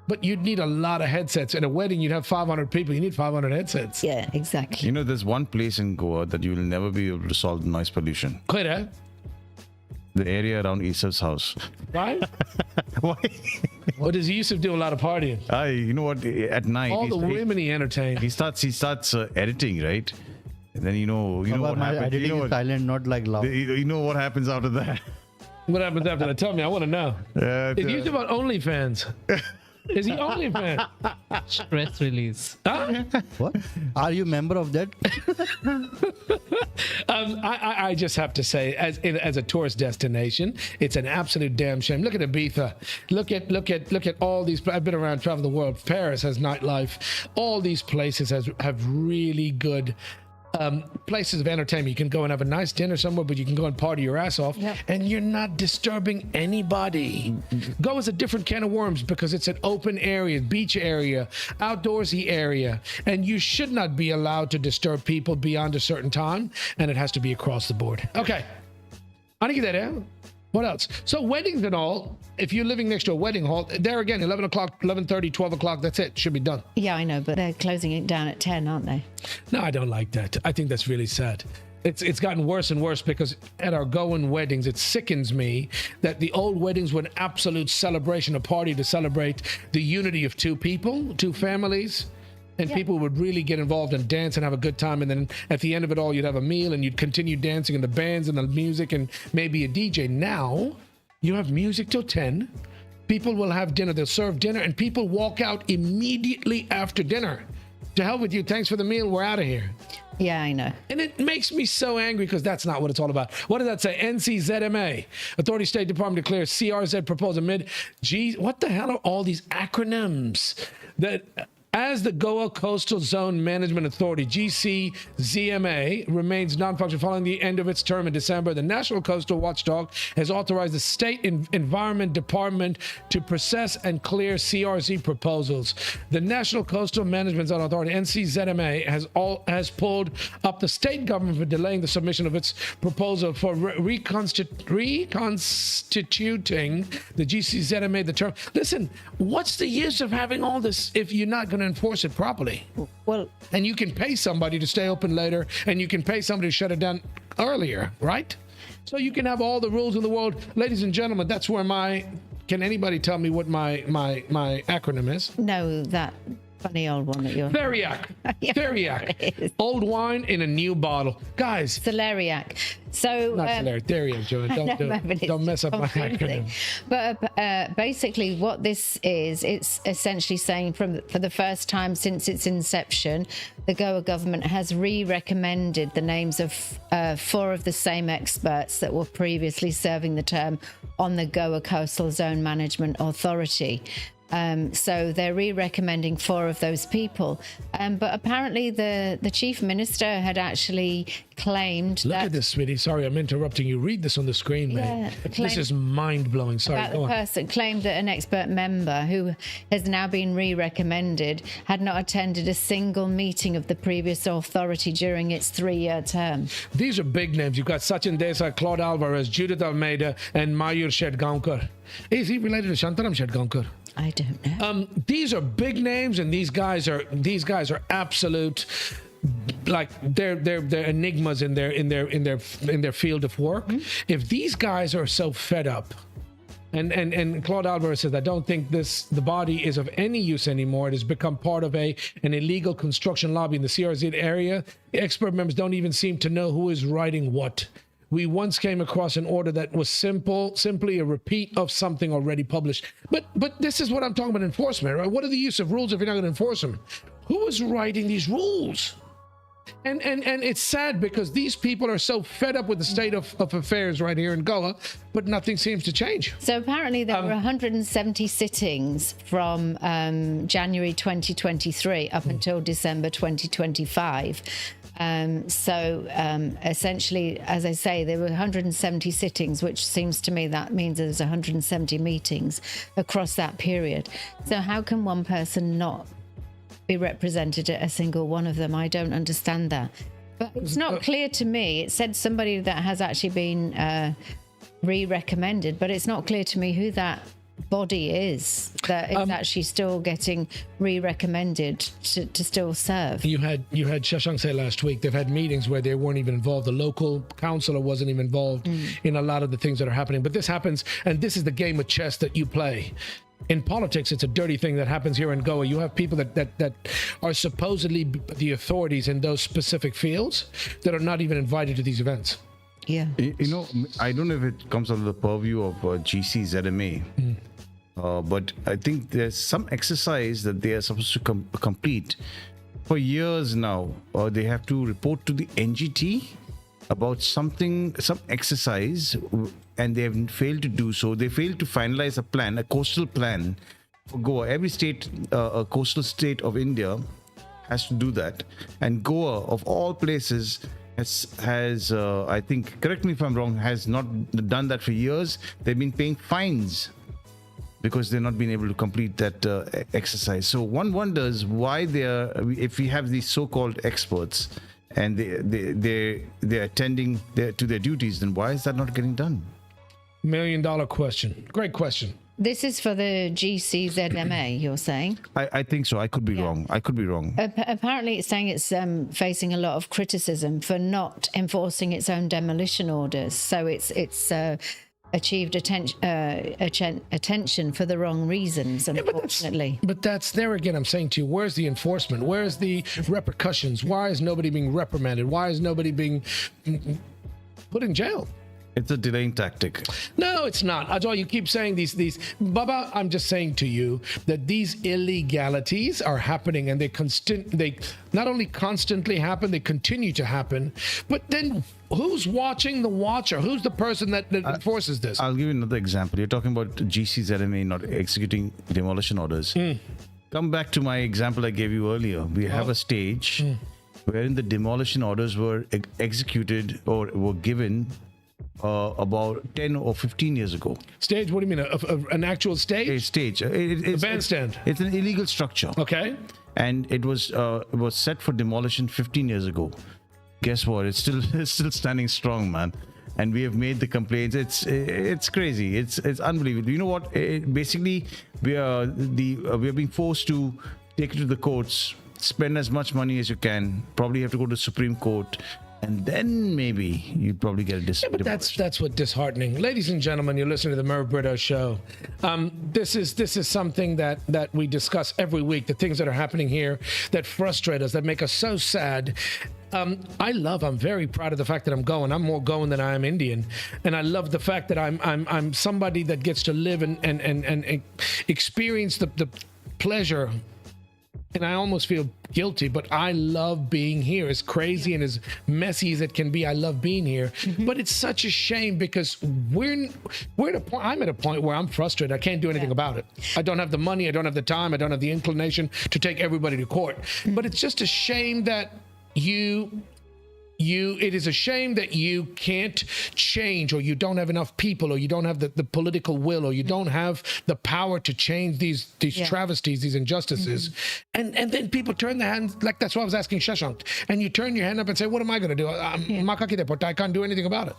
But you'd need a lot of headsets. At a wedding, you'd have 500 people. You need 500 headsets. Yeah, exactly. There's one place in Goa that you will never be able to solve the noise pollution. Clear, The area around Isav's house. right? Why? What does Yusuf do? A lot of partying. You know what? At night, All the women he entertained. he starts editing, right? And then you know what my happens. editing is silent, not like loud. You know what happens after that? What happens after that? Tell me. I want to know. Is Yusuf on OnlyFans? Is he OnlyFans? Stress release. Huh? What? Are you member of that? I just have to say, as a tourist destination, it's an absolute damn shame. Look at Ibiza. Look at all these. I've been around, traveled the world. Paris has nightlife. All these places have really good places of entertainment. You can go and have a nice dinner somewhere, but you can go and party your ass off, and you're not disturbing anybody. Go is a different can of worms because it's an open area, beach area, outdoorsy area, and you should not be allowed to disturb people beyond a certain time, and it has to be across the board. Okay. I didn't get that out. What else? So weddings and all, if you're living next to a wedding hall, there again, 11 o'clock, 11:30, 12 o'clock, that's it. Should be done. Yeah, I know, but they're closing it down at 10, aren't they? No, I don't like that. I think that's really sad. It's gotten worse and worse because at our Goan weddings, it sickens me that the old weddings were an absolute celebration, a party to celebrate the unity of two people, two families. And people would really get involved and dance and have a good time. And then at the end of it all, you'd have a meal and you'd continue dancing and the bands and the music and maybe a DJ. Now, you have music till 10. People will have dinner. They'll serve dinner and people walk out immediately after dinner. To hell with you. Thanks for the meal. We're out of here. Yeah, I know. And it makes me so angry because that's not what it's all about. What does that say? NCZMA. Authority State Department declares CRZ proposal amid. What the hell are all these acronyms? As the Goa Coastal Zone Management Authority, GCZMA, remains non-functional following the end of its term in December, the National Coastal Watchdog has authorized the State Environment Department to process and clear CRZ proposals. The National Coastal Management Zone Authority, NCZMA, has pulled up the state government for delaying the submission of its proposal for reconstituting the GCZMA, the term. Listen, what's the use of having all this if you're not going to enforce it properly? Well, and you can pay somebody to stay open later, and you can pay somebody to shut it down earlier, right? So you can have all the rules in the world. Ladies and gentlemen, that's where can anybody tell me what my acronym is? no, that funny old one that you're... Theriac. Yeah, Theriac. it is. Old wine in a new bottle. Guys. Celeriac. So... Not Celeriac. Theriac, Joey. Don't mess up my acronym. But basically what this is, it's essentially saying for the first time since its inception, the Goa government has re-recommended the names of 4 of the same experts that were previously serving the term on the Goa Coastal Zone Management Authority. So they're re-recommending 4 of those people. But apparently the chief minister had actually claimed Look at this, sweetie. Sorry, I'm interrupting you. Read this on the screen, man. This is mind-blowing. Sorry, about go the on. person claimed that an expert member who has now been re-recommended had not attended a single meeting of the previous authority during its 3-year term. These are big names. You've got Sachin Desai, Claude Alvarez, Judith Almeida, and Mayur Shedgaonkar. Is he related to Shantaram Shedgaonkar? I don't know. These are big names, and these guys are absolute, like they're enigmas in their field of work. Mm-hmm. If these guys are so fed up, and Claude Alvarez says, I don't think the body is of any use anymore. It has become part of an illegal construction lobby in the CRZ area. The expert members don't even seem to know who is writing what. We once came across an order that was simply a repeat of something already published. But this is what I'm talking about, enforcement, right? What are the use of rules if you're not going to enforce them? Who is writing these rules? And it's sad because these people are so fed up with the state of affairs right here in Goa, but nothing seems to change. So apparently there were 170 sittings from January 2023 up until December 2025. Essentially, as I say, there were 170 sittings, which seems to me that means there's 170 meetings across that period. So how can one person not be represented at a single one of them? I don't understand that. But it's not clear to me. It said somebody that has actually been re-recommended, but it's not clear to me who that body is that is actually still getting re-recommended to still serve. You had Shashank say last week they've had meetings where they weren't even involved. The local councillor wasn't even involved in a lot of the things that are happening. But this happens, and this is the game of chess that you play. In politics, it's a dirty thing that happens here in Goa. You have people that are supposedly the authorities in those specific fields that are not even invited to these events. Yeah. I don't know if it comes under the purview of GCZMA, but I think there's some exercise that they are supposed to complete. For years now, they have to report to the NGT about some exercise, and they have failed to do so. They failed to finalize a coastal plan for Goa. Every state, a coastal state of India, has to do that. And Goa, of all places, has I think, correct me if I'm wrong, has not done that for years. They've been paying fines because they're not being able to complete that exercise. So one wonders why if we have these so-called experts and they're attending to their duties, then why is that not getting done? $1 million question. Great question. This is for the GCZMA, you're saying? I think so. I could be wrong. Apparently, it's saying it's facing a lot of criticism for not enforcing its own demolition orders. So it's achieved attention for the wrong reasons, unfortunately. But that's there again. I'm saying to you, where's the enforcement? Where's the repercussions? Why is nobody being reprimanded? Why is nobody being put in jail? It's a delaying tactic. No, it's not. Ajoy, you keep saying these. Baba, I'm just saying to you that these illegalities are happening, and they not only constantly happen, they continue to happen. But then who's watching the watcher? Who's the person that enforces this? I'll give you another example. You're talking about GCZMA not executing demolition orders. Come back to my example I gave you earlier. We have a stage wherein the demolition orders were executed or were given about 10 or 15 years ago. Stage? What do you mean? An actual stage? A stage. A bandstand. It's an illegal structure. Okay. And it was set for demolition 15 years ago. Guess what? It's still standing strong, man. And we have made the complaints. It's crazy. It's unbelievable. You know what? Basically, we are being forced to take it to the courts, spend as much money as you can. Probably have to go to the Supreme Court. And then maybe you'd probably get a but that's what disheartening. Ladies and gentlemen, you're listening to the Merv Brito Show. This is something that we discuss every week. The things that are happening here that frustrate us, that make us so sad. I'm very proud of the fact that I'm going. I'm more going than I am Indian, and I love the fact that I'm somebody that gets to live and experience the pleasure. And I almost feel guilty, but I love being here. As crazy and as messy as it can be, I love being here. But it's such a shame because we're at a point. I'm at a point where I'm frustrated. I can't do anything about it. I don't have the money. I don't have the time. I don't have the inclination to take everybody to court. But it's just a shame that it is a shame that you can't change, or you don't have enough people, or you don't have the political will, or you don't have the power to change these travesties, these injustices. And then people turn their hands, like that's why I was asking Shashank, and you turn your hand up and say, what am I going to do? I can't do anything about it.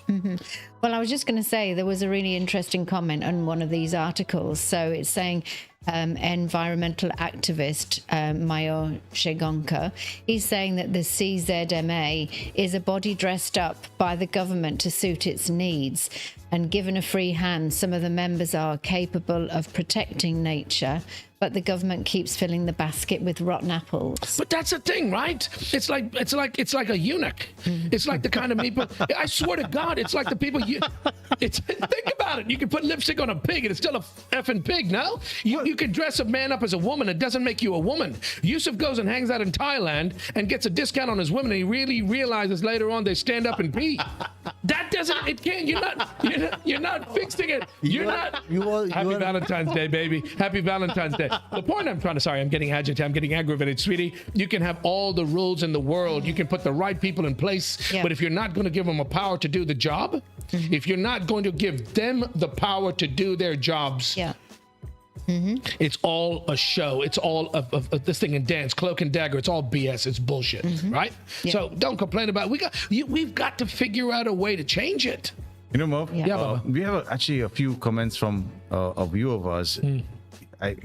Well, I was just going to say, there was a really interesting comment on one of these articles. So it's saying, environmental activist Mayo Shegonka, he's saying that the CZMA is a body dressed up by the government to suit its needs, and given a free hand, some of the members are capable of protecting nature, but the government keeps filling the basket with rotten apples. But that's the thing, right? It's like a eunuch. It's like the kind of people. I swear to God, it's like the people. Think about about it. You can put lipstick on a pig and it's still a effing pig, no? You can dress a man up as a woman. It doesn't make you a woman. Yusuf goes and hangs out in Thailand and gets a discount on his women, and he really realizes later on they stand up and pee. That doesn't, it can't, you're not fixing it. Happy Valentine's Day, baby. Happy Valentine's Day. The point I'm getting agitated, I'm getting aggravated, sweetie. You can have all the rules in the world. You can put the right people in place, but if you're not going to give them a power to do the job, if you're not going to give them the power to do their jobs, it's all a show. It's all of this thing in dance, cloak and dagger. It's all BS. It's bullshit, right? Yeah. So don't complain about it. We've got to figure out a way to change it. You know, Merv, we have actually a few comments from a viewer of ours.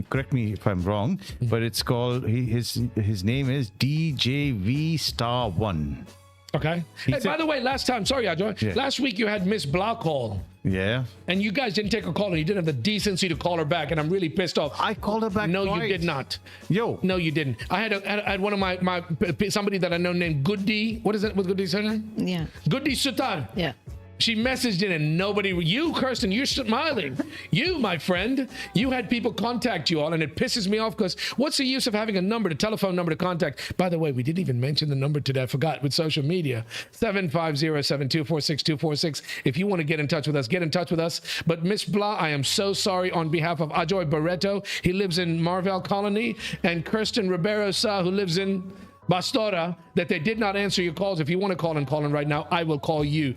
Correct me if I'm wrong, but it's called, his name is DJV Star 1. Okay. Hey, by the way, last time, sorry, Ajoy, last week you had Miss Blah call. Yeah. And you guys didn't take her call, and you didn't have the decency to call her back, and I'm really pissed off. I called her back No, twice. you did not. Yo. No, you didn't. I had one of my somebody that I know named Guddi. What is it? What's Guddi's surname? Yeah. Guddi Suttar. Yeah. She messaged in and nobody, you, Kirsten, you're smiling. You, my friend, you had people contact you all, and it pisses me off because what's the use of having a telephone number to contact? By the way, we didn't even mention the number today. I forgot with social media. 750-724-6246. If you want to get in touch with us, get in touch with us. But Miss Blah, I am so sorry on behalf of Ajoy Barreto. He lives in Marvel Colony, and Kirsten Ribeiro Sa, who lives in Bastora, that they did not answer your calls. If you want to call in right now, I will call you.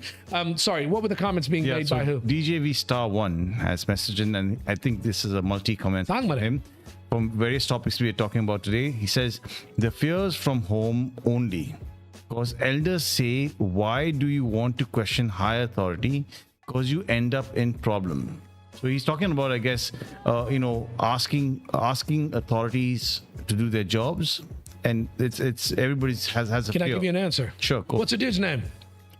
Sorry, what were the comments being made by who? DJV Star 1 has messaged in, and I think this is a multi-comment from him. From various topics we are talking about today. He says, the fears from home only. Because elders say, why do you want to question higher authority? Because you end up in problem. So he's talking about, I guess, asking authorities to do their jobs. And it's everybody has a Can fear. I give you an answer? Sure. Cool. What's the dude's name?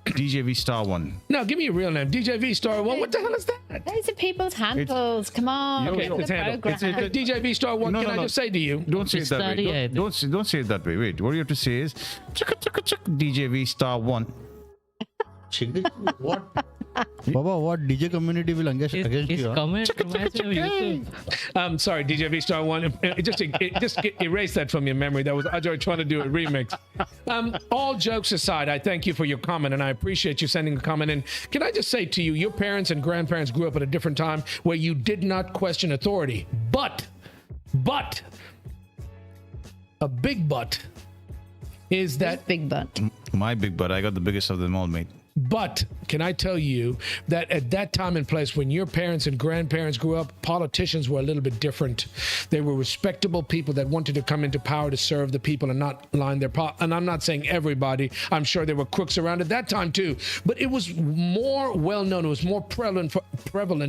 DJV Star 1. No, give me a real name. DJV Star 1. What the hell is that? Those are people's handles. Come on. Okay, get with it's the handle. program. DJV Star 1, can I just say to you? Don't say it that way. Don't say it that way. Wait, what you have to say is DJV Star 1. What? Baba, what DJ community will against you? His comment reminds me of Yusuf. Sorry, DJV Star 1. Just erase that from your memory. That was Ajoy trying to do a remix. All jokes aside, I thank you for your comment, and I appreciate you sending a comment in. Can I just say to you, your parents and grandparents grew up at a different time where you did not question authority. But, a big but is that... Big butt. My big butt. I got the biggest of them all, mate. But can I tell you that at that time and place, when your parents and grandparents grew up, politicians were a little bit different. They were respectable people that wanted to come into power to serve the people and not line their and I'm not saying everybody. I'm sure there were crooks around at that time too. But it was more well known. It was more prevalent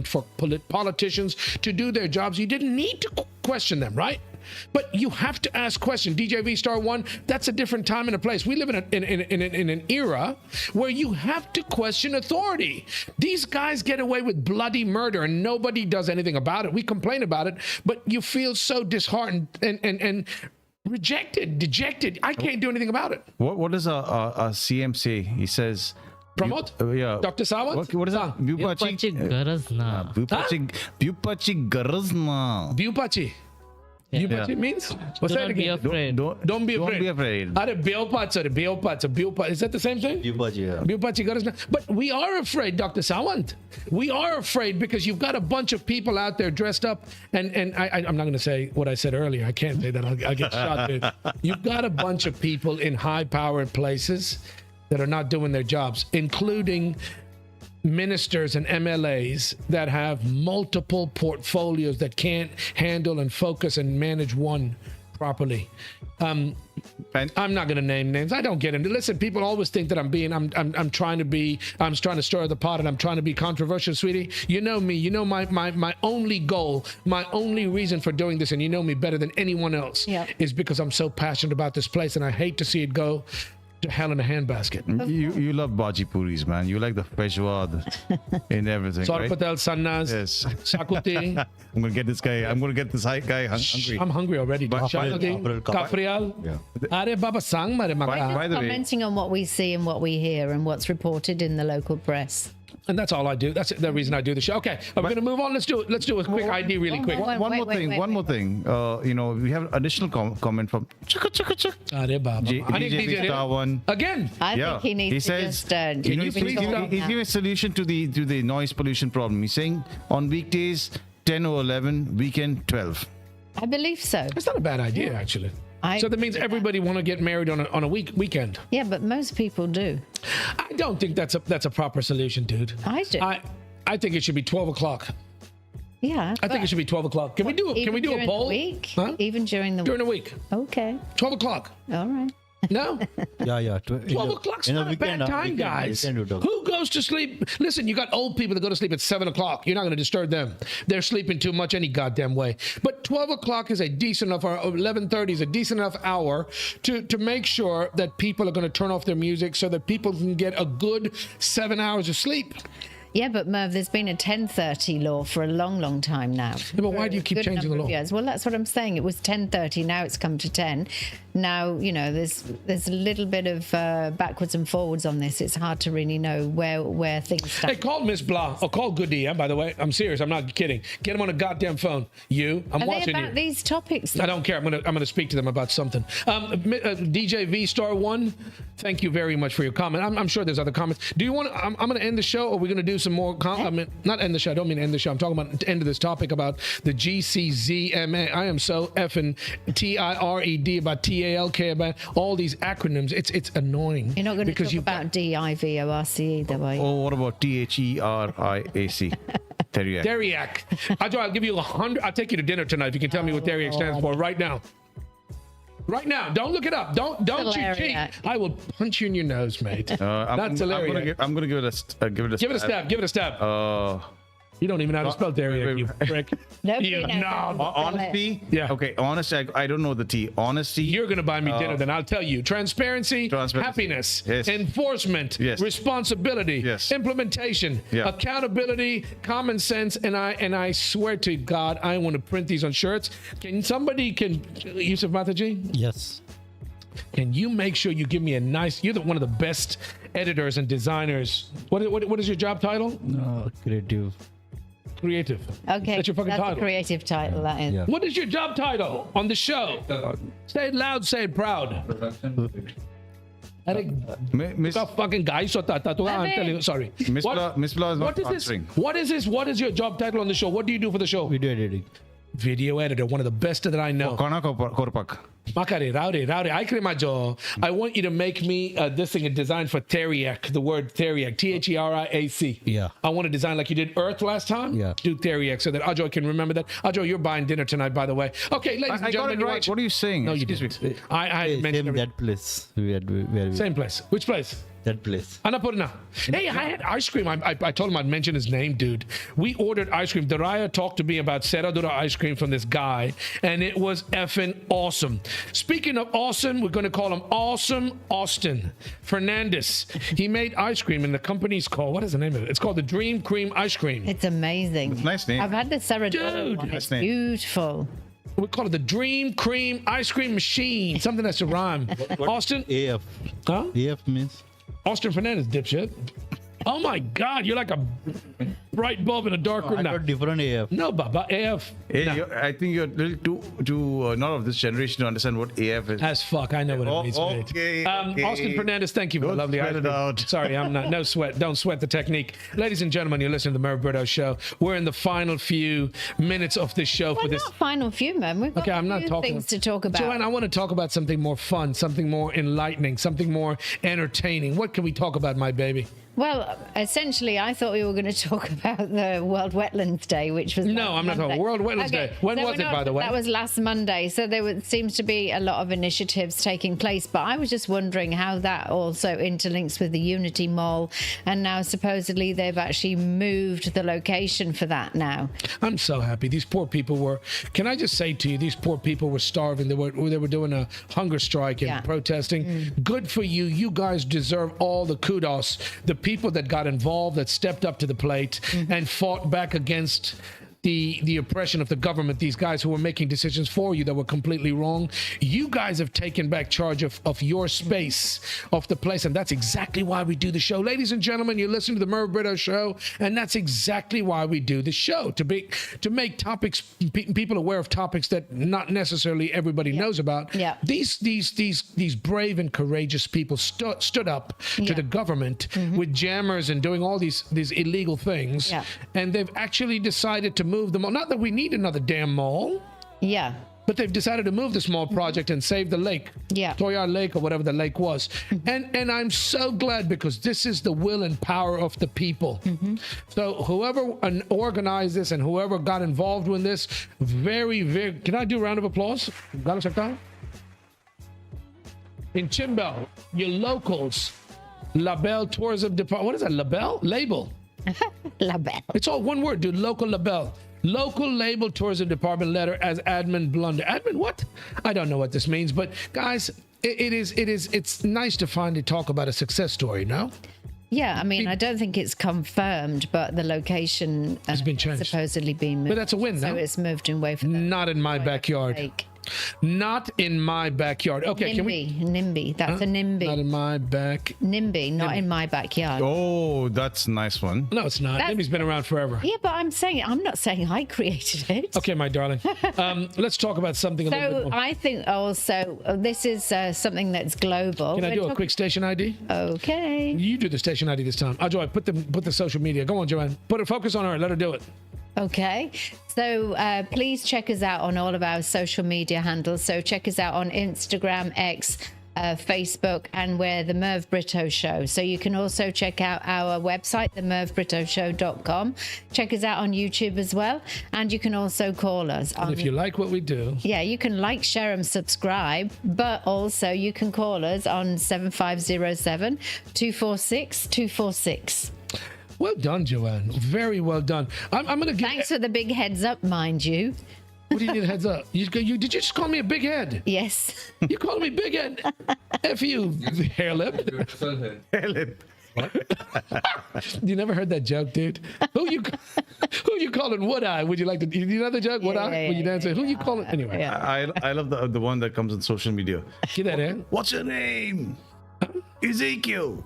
for politicians to do their jobs. You didn't need to question them, right? But you have to ask questions. DJV Star 1, that's a different time and a place. We live in an era where you have to question authority. These guys get away with bloody murder and nobody does anything about it. We complain about it, but you feel so disheartened and rejected, dejected. I can't do anything about it. What does a CM say? He says... Promote? Dr. Sawant? What is that? Vyupachi garazna. Vyupachi garazna. Vyupachi. Vyupachi means? What's that again? Don't be afraid. Is that the same thing? Vyupachi. But we are afraid, Dr. Sawant. We are afraid because you've got a bunch of people out there dressed up, and I'm not going to say what I said earlier. I can't say that. I'll get shot, dude. You've got a bunch of people in high-powered places that are not doing their jobs, including ministers and MLAs that have multiple portfolios that can't handle and focus and manage one properly. I'm not going to name names. I don't get into. Listen, people always think that I'm trying to stir the pot and I'm trying to be controversial, sweetie. You know me. You know my only goal, my only reason for doing this, and you know me better than anyone else, is because I'm so passionate about this place and I hate to see it go to hell in a handbasket. You love bhaji puris, man. You like the feshwad in everything, right? Sorpatel, Sannas, Yes. Sakuti. I'm gonna get this guy hungry. I'm hungry already. Kaprial. Are Baba Sang mare By the way, Commenting on what we see and what we hear and what's reported in the local press. And that's all I do. That's the reason I do the show. Okay, we're going to move on. Let's do a quick ID really quick. Wait, One more wait, thing. wait, One more thing. We have additional comment from DJ Star One. Again. I think he needs he to says, just. Can you he's please stop? giving a solution to the noise pollution problem. He's saying on weekdays 10 or 11, weekend 12. I believe so. That's not a bad idea, actually. I So that means agree with everybody want to get married on a weekend. Yeah, but most people do. I don't think that's a proper solution, dude. I do. I think it should be 12 o'clock. Yeah. I think it should be 12 o'clock. Can we do a poll? Week? Huh? Even during the During week? the week. Okay. 12 o'clock. All right. No? Yeah. 12 o'clock's not a bad time, guys. Who goes to sleep? Listen, you got old people that go to sleep at 7 o'clock. You're not going to disturb them. They're sleeping too much any goddamn way. But 12 o'clock is a decent enough, or 11:30 is a decent enough hour to make sure that people are going to turn off their music so that people can get a good 7 hours of sleep. Yeah, but Merv, there's been a 10:30 law for a long, long time now. Yeah, but why do you keep Good changing the number law? of years. Well, that's what I'm saying. It was 10:30. Now it's come to 10. Now, there's a little bit of backwards and forwards on this. It's hard to really know where things Hey, stand. call Miss Blah or call Guddi, by the way. I'm serious. I'm not kidding. Get him on a goddamn phone. I'm Are they watching about you. these topics? I don't care. I'm gonna speak to them about something. DJ V Star One, thank you very much for your comment. I'm sure there's other comments. Do you want? I'm gonna end the show, or we're gonna do some more. Not end the show. I don't mean end the show. I'm talking about the end of this topic about the GCZMA. I am so effing TIRED about TALK about all these acronyms. It's annoying. You're not going to because talk you've about DIVORC either, are you? Oh, what about THERIAC? Teriac. Theriac. Ajoy, I'll give you 100. I'll take you to dinner tonight if you can tell me what Theriac stands for right now. Right now. Don't look it up. Don't you cheat. I will punch you in your nose, mate. That's hilarious. I'm gonna give it a Give it a stab. Give it a stab. You don't even know how to spell Theriac, you prick. Nobody You knows knob. how to spell it. Honesty? Yeah. Okay, honesty, I don't know the T. Honesty. You're going to buy me dinner, then I'll tell you. Transparency, happiness, Yes. enforcement, Yes. responsibility, Yes. implementation, Yeah. accountability, common sense, and I swear to God, I want to print these on shirts. Yusuf Mataji? Yes. Can you make sure you give me you're one of the best editors and designers. What is your job title? Creative. Creative. Okay, That's your fucking a title. creative title, that is. Yeah. What is your job title on the show? Say it loud, say it proud. Miss Fucking guys, I'm telling you, sorry. Miss Blah is not What is answering. this? What is this? What is your job title on the show? What do you do for the show? Video editing. Video editor, one of the best that I know. Kona Korpak. Makare, rowdy. I want you to make me this thing, a design for Theriac, the word Theriac, THERIAC. Yeah. I want to design like you did Earth last time. Yeah. Do Theriac so that Ajoy can remember that. Ajoy, you're buying dinner tonight, by the way. Okay, ladies I and got gentlemen. it right. What are you saying? No, you Excuse didn't. me. I mentioned Same everything. that place. Where we Same place. Which place? that place. Annapurna. Hey, I had ice cream. I told him I'd mention his name, dude. We ordered ice cream. Daraya talked to me about Seradura ice cream from this guy, and it was effing awesome. Speaking of awesome, we're going to call him Awesome Austin Fernandes. He made ice cream, and the company's called, what is the name of it? It's called the Dream Cream Ice Cream. It's amazing. It's a nice name. I've had the Seradura Dude, one. nice It's name. beautiful. We call it the Dream Cream Ice Cream Machine. Something that's a rhyme. Austin? AF. Huh? AF means Austin Fernandes, dipshit. Oh my God, you're like a bright bulb in a dark room I now. got different AF. No, Baba, AF. Hey, Nah. I think you're a little too not of this generation to understand what AF is. As fuck, I know what it means. mate. Okay, Austin Fernandes, thank you for the Don't lovely sweat ice it cream. out. Sorry, I'm not. No sweat. Don't sweat the technique. Ladies and gentlemen, you're listening to the Merv Brito Show. We're in the final few minutes of this show Well, for this. not final few, man. We've got Okay, I'm a not few talking. things to talk about. Joanne, I want to talk about something more fun, something more enlightening, something more entertaining. What can we talk about, my baby? Well, essentially, I thought we were going to talk about the World Wetlands Day, which was No, last I'm not talking Monday. World Wetlands Day. When was it, by the way? That was last Monday. So there seems to be a lot of initiatives taking place. But I was just wondering how that also interlinks with the Unity Mall. And now supposedly they've actually moved the location for that now. I'm so happy. These poor people were. Can I just say to you, these poor people were starving. They were doing a hunger strike and Yeah. protesting. Good for you. You guys deserve all the kudos. The people that got involved, that stepped up to the plate and fought back against the oppression of the government, these guys who were making decisions for you that were completely wrong. You guys have taken back charge of your space, of the place, and that's exactly why we do the show. Ladies and gentlemen, you're listening to the Merv Brito Show, and that's exactly why we do the show, to make topics, people aware of topics that not necessarily everybody knows about. Yeah. These brave and courageous people stood up to the government with jammers and doing all these illegal things, and they've actually decided to move the mall. Not that we need another damn mall. Yeah. But they've decided to move the small project and save the lake. Yeah. Toyar Lake or whatever the lake was. And I'm so glad, because this is the will and power of the people. So whoever organized this and whoever got involved with this, very, very... Can I do a round of applause? In Chimbo, your locals, Label Tourism Department. What is that? Label? Label. It's all one word, dude. Local label. Local label tourism department letter as admin blunder. Admin what? I don't know what this means, but guys, it's nice to finally talk about a success story, no? Yeah, I mean, I don't think it's confirmed, but the location has been changed. Supposedly been moved. But that's a win, so no? it's moved away from Not in my backyard. Not in my backyard. Okay, NIMBY. That's a NIMBY. Not in my back. NIMBY, not in my backyard. Oh, that's a nice one. No, it's not. NIMBY's been around forever. Yeah, but I'm not saying I created it. Okay, my darling. Let's talk about something a little bit more. I think also this is something that's global. Can I do a quick station ID? Okay. You do the station ID this time. Ajoy, put the social media. Go on, Joanne. Put a focus on her. Let her do it. Okay, so please check us out on all of our social media handles. So check us out on Instagram, X, Facebook, and we're the Merv Brito Show. So you can also check out our website, themervbritoshow.com. Check us out on YouTube as well, and you can also call us. And if you like what we do, yeah, you can like, share, and subscribe. But also you can call us on 7507 246 246. Well done, Joanne. Very well done. I'm going to give... Thanks for the big heads up, mind you. What do you need a heads up? Did you just call me a big head? Yes. You called me big head? F you, hair lip. Hair lip. You never heard that joke, dude? Who you calling Wood Eye? Would you like to... You know the joke? Wood Eye? When you dance it? Who you calling? Anyway. I love the one that comes on social media. Get that in. What's your name? Ezekiel.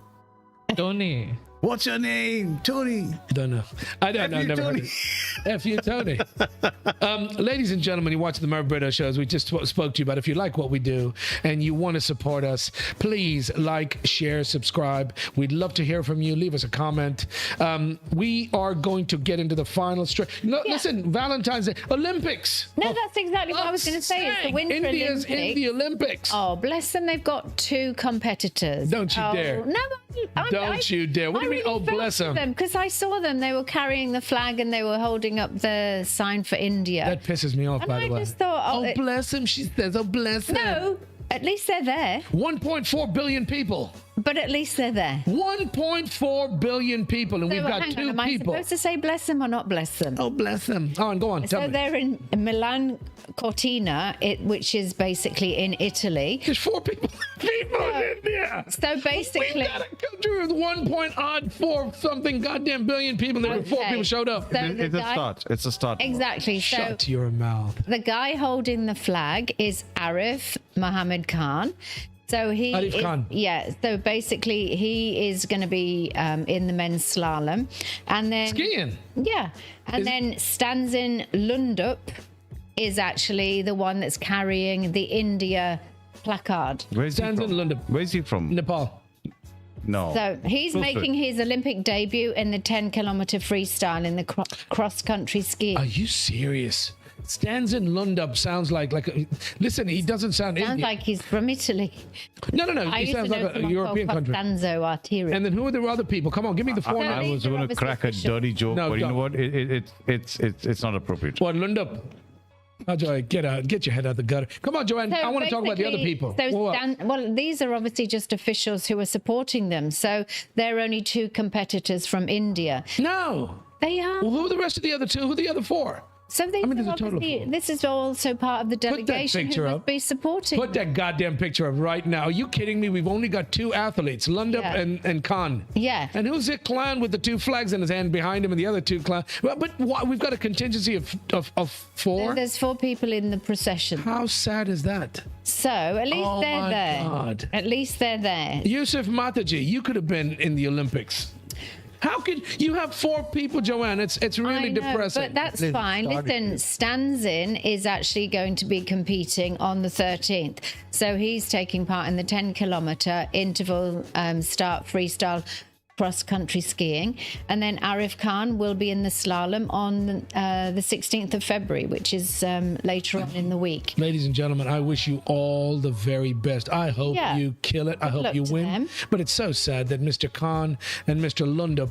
Tony. What's your name? Tony. Don't know. I don't know. Never heard it. F you, Tony. Ladies and gentlemen, you watch the Merv Brito shows. We just spoke to you about. If you like what we do and you want to support us, please like, share, subscribe. We'd love to hear from you. Leave us a comment. We are going to get into the final stretch. No, listen, Valentine's Day, Olympics. No, that's exactly what I was going to say. It's the Winter India's Olympics. in the Olympics. Oh, bless them. They've got 2 competitors. Don't you dare. No, Don't you dare. What do you mean, oh, bless them? Because I saw them. They were carrying the flag and they were holding up the sign for India. That pisses me off, by the way. I just thought, bless him. She says, oh, bless him. No, at least they're there. 1.4 billion people. But at least they're there. 1.4 billion people, and we've got 2 people. Am I supposed to say bless them or not bless them? Oh, bless them. Oh, go on, tell me. So they're in Milan, Cortina, which is basically in Italy. There's 4 people in India. So basically... We got a country with 1.4 something goddamn billion people, and there were 4 people showed up. So It's a start. It's a start. Exactly. Shut your mouth. The guy holding the flag is Arif Mohammed Khan. So Arif Khan. Yeah. So basically, he is going to be in the men's slalom, and then skiing. Yeah, and then Stanzin Lundup is actually the one that's carrying the India placard. Where's he from? Nepal. No. So he's making his Olympic debut in the 10-kilometer freestyle in the cross-country skiing. Are you serious? Stanzin Lundup sounds like listen, he doesn't sound Indian. Sounds like he's from Italy. No. He sounds like a European country. Costanzo Arteria. And then who are the other people? Come on, give me the 4 I names. was going to crack a dirty joke, but you know what? It's not appropriate. What, Lundup? Ajoy, get your head out the gutter. Come on, Joanne. I want to talk about the other people. Well, these are obviously just officials who are supporting them. So there are only 2 competitors from India. No. They are. Well, who are the rest of the other 2? Who are the other 4? So these there's are a total of obviously, four. this is also part of the that delegation picture who must up. be supporting. Put that goddamn picture up right now. Are you kidding me? We've only got 2 athletes, Lundup Yeah. and Khan. Yeah. And who's the clown with the 2 flags in his hand behind him and the other 2 clowns? Well, but why, we've got a contingency of 4? There's 4 people in the procession. How sad is that? So at least Oh they're my there. God. At least they're there. Yusuf Mataji, you could have been in the Olympics. How could you have 4 people, Joanne? It's really I know, depressing. but that's Let's fine. start Listen, it. Stanzin is actually going to be competing on the 13th. So he's taking part in the 10-kilometer interval start freestyle cross-country skiing. And then Arif Khan will be in the slalom on the 16th of February, which is later on in the week. Ladies and gentlemen, I wish you all the very best. I hope Yeah. you kill it. I hope luck you to win. them. But it's so sad that Mr. Khan and Mr. Lundup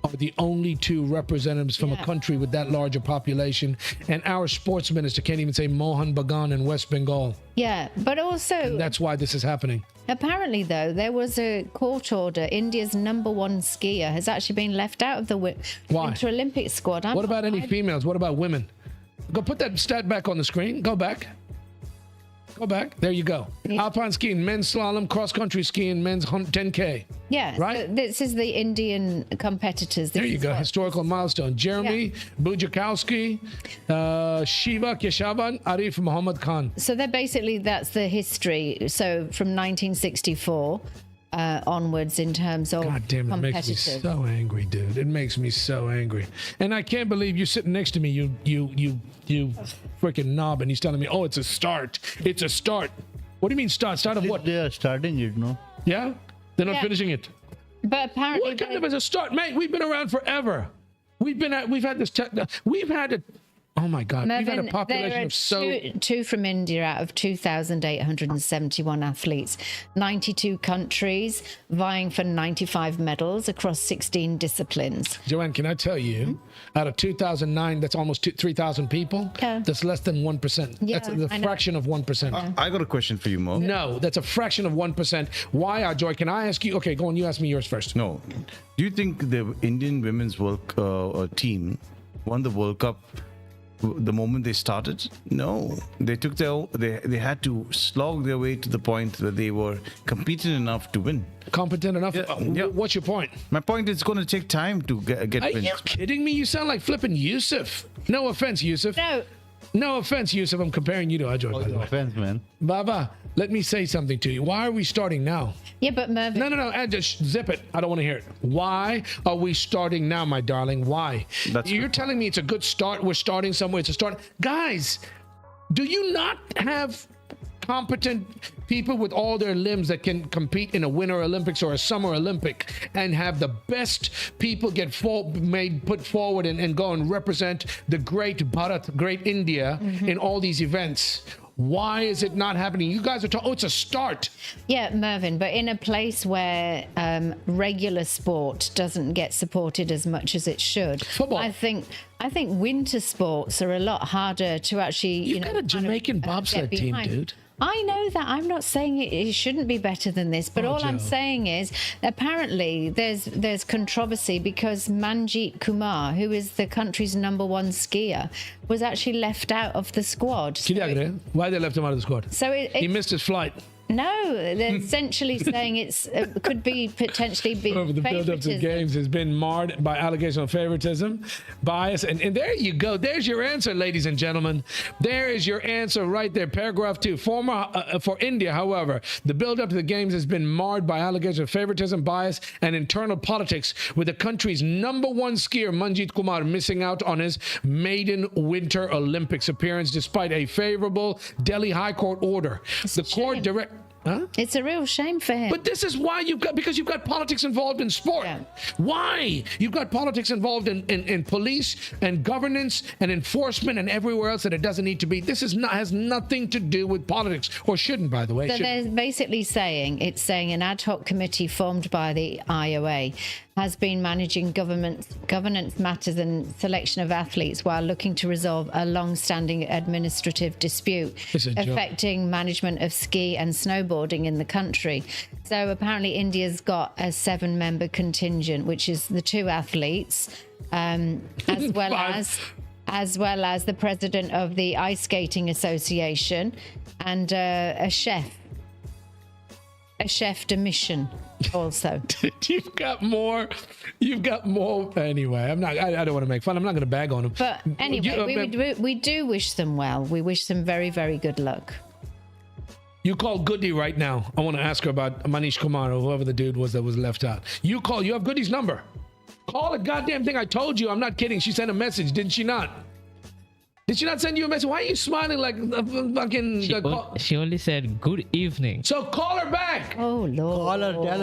are the only 2 representatives from a Yeah. country with that larger population. And our sports minister can't even say Mohan Bagan in West Bengal. Yeah, but also, That's why this is happening. apparently, though, there was a court order. India's #1 skier has actually been left out of the Why? Winter Olympic squad. What about any females? What about women? Go put that stat back on the screen. Go back. Go back. There you go. Yeah. Alpine skiing, men's slalom, cross-country skiing, men's 10K. Yeah, Right? so this is the Indian competitors. There This you is go. what- Historical milestone. Jeremy Bujakowski, Shiva Keshavan, Arif Muhammad Khan. So that's the history. So from 1964 onwards in terms of God damn, it makes me competitors. so angry, dude. It makes me so angry. And I can't believe you're sitting next to me, you freaking knob, and he's telling me, oh, it's a start. It's a start. What do you mean start? Start of what? They are starting it, no? Yeah? They're not Yeah. finishing it. But apparently, What kind of as a start, mate? We've been around forever. We've had this. We've had it. Oh my God! We've had Mervyn, a population there are of so. two from India out of 2,871 athletes, 92 countries vying for 95 medals across 16 disciplines. Joanne, can I tell you, out of 2009, that's almost 3,000 people. Yeah. That's less than 1%. Yeah, That's the I know. fraction of 1%. I got a question for you, Mo. No, that's a fraction of 1%. Why, Ajoy? Can I ask you? Okay, go on. You ask me yours first. No. Do you think the Indian women's team won the World Cup the moment they started? No. They took they had to slog their way to the point that they were competent enough to win. Competent enough? Yeah. What's your point? My point is it's going to take time to get Are wins. you kidding me? You sound like flipping Yusuf. No offense, Yusuf. No, No offense, Yusuf. I'm comparing you to Ajoy, by the way. Offense, man. Baba, let me say something to you. Why are we starting now? yeah, but Mervyn, No. Just zip it. I don't want to hear it. Why are we starting now, my darling? Why? That's You're good. telling me it's a good start. We're starting somewhere. It's a start. Guys, do you not have competent people with all their limbs that can compete in a Winter Olympics or a Summer Olympic and have the best people put forward and go and represent the great Bharat, great India in all these events? Why is it not happening? You guys are talking, it's a start. yeah, Mervyn, but in a place where regular sport doesn't get supported as much as it should, Football. I think winter sports are a lot harder to actually. You've got a Jamaican bobsled get team, behind. dude. I know that. I'm not saying it shouldn't be better than this, but Oh, all I'm Joe. saying is apparently there's controversy because Manjeet Kumar, who is the country's #1 skier, was actually left out of the squad. Why they left him out of the squad? So He missed his flight. no, they're essentially saying could be potentially be Over the build-up to the favoritism. games has been marred by allegations of favoritism, bias, and there you go. There's your answer, ladies and gentlemen. There is your answer right there. Paragraph 2. For India, however, the build-up to the games has been marred by allegations of favoritism, bias, and internal politics, with the country's #1 skier, Manjeet Kumar, missing out on his maiden Winter Olympics appearance despite a favorable Delhi High Court order. The court shame. direct... Huh? It's a real shame for him. But this is why because you've got politics involved in sport. Yeah. Why? You've got politics involved in police and governance and enforcement and everywhere else that it doesn't need to be. This has nothing to do with politics, or shouldn't, by the way. So Shouldn't. they're basically saying an ad hoc committee formed by the IOA has been managing governance matters and selection of athletes while looking to resolve a long-standing administrative dispute It's a joke. affecting management of ski and snowboarding in the country. So apparently India's got a 7-member contingent, which is the 2 athletes, as well Five. as as well as the president of the Ice Skating Association, and a chef de mission also. You've got more. Anyway, I don't want to make fun. I'm not going to bag on them. But anyway, we do wish them well. We wish them very, very good luck. You call Guddi right now. I want to ask her about Manish Kumar or whoever the dude was that was left out. You have Guddi's number. Call the goddamn thing. I told you. I'm not kidding. She sent a message, didn't she not? Did she not send you a message? Why are you smiling like a fucking... She only said good evening. So call her back. Oh, Lord.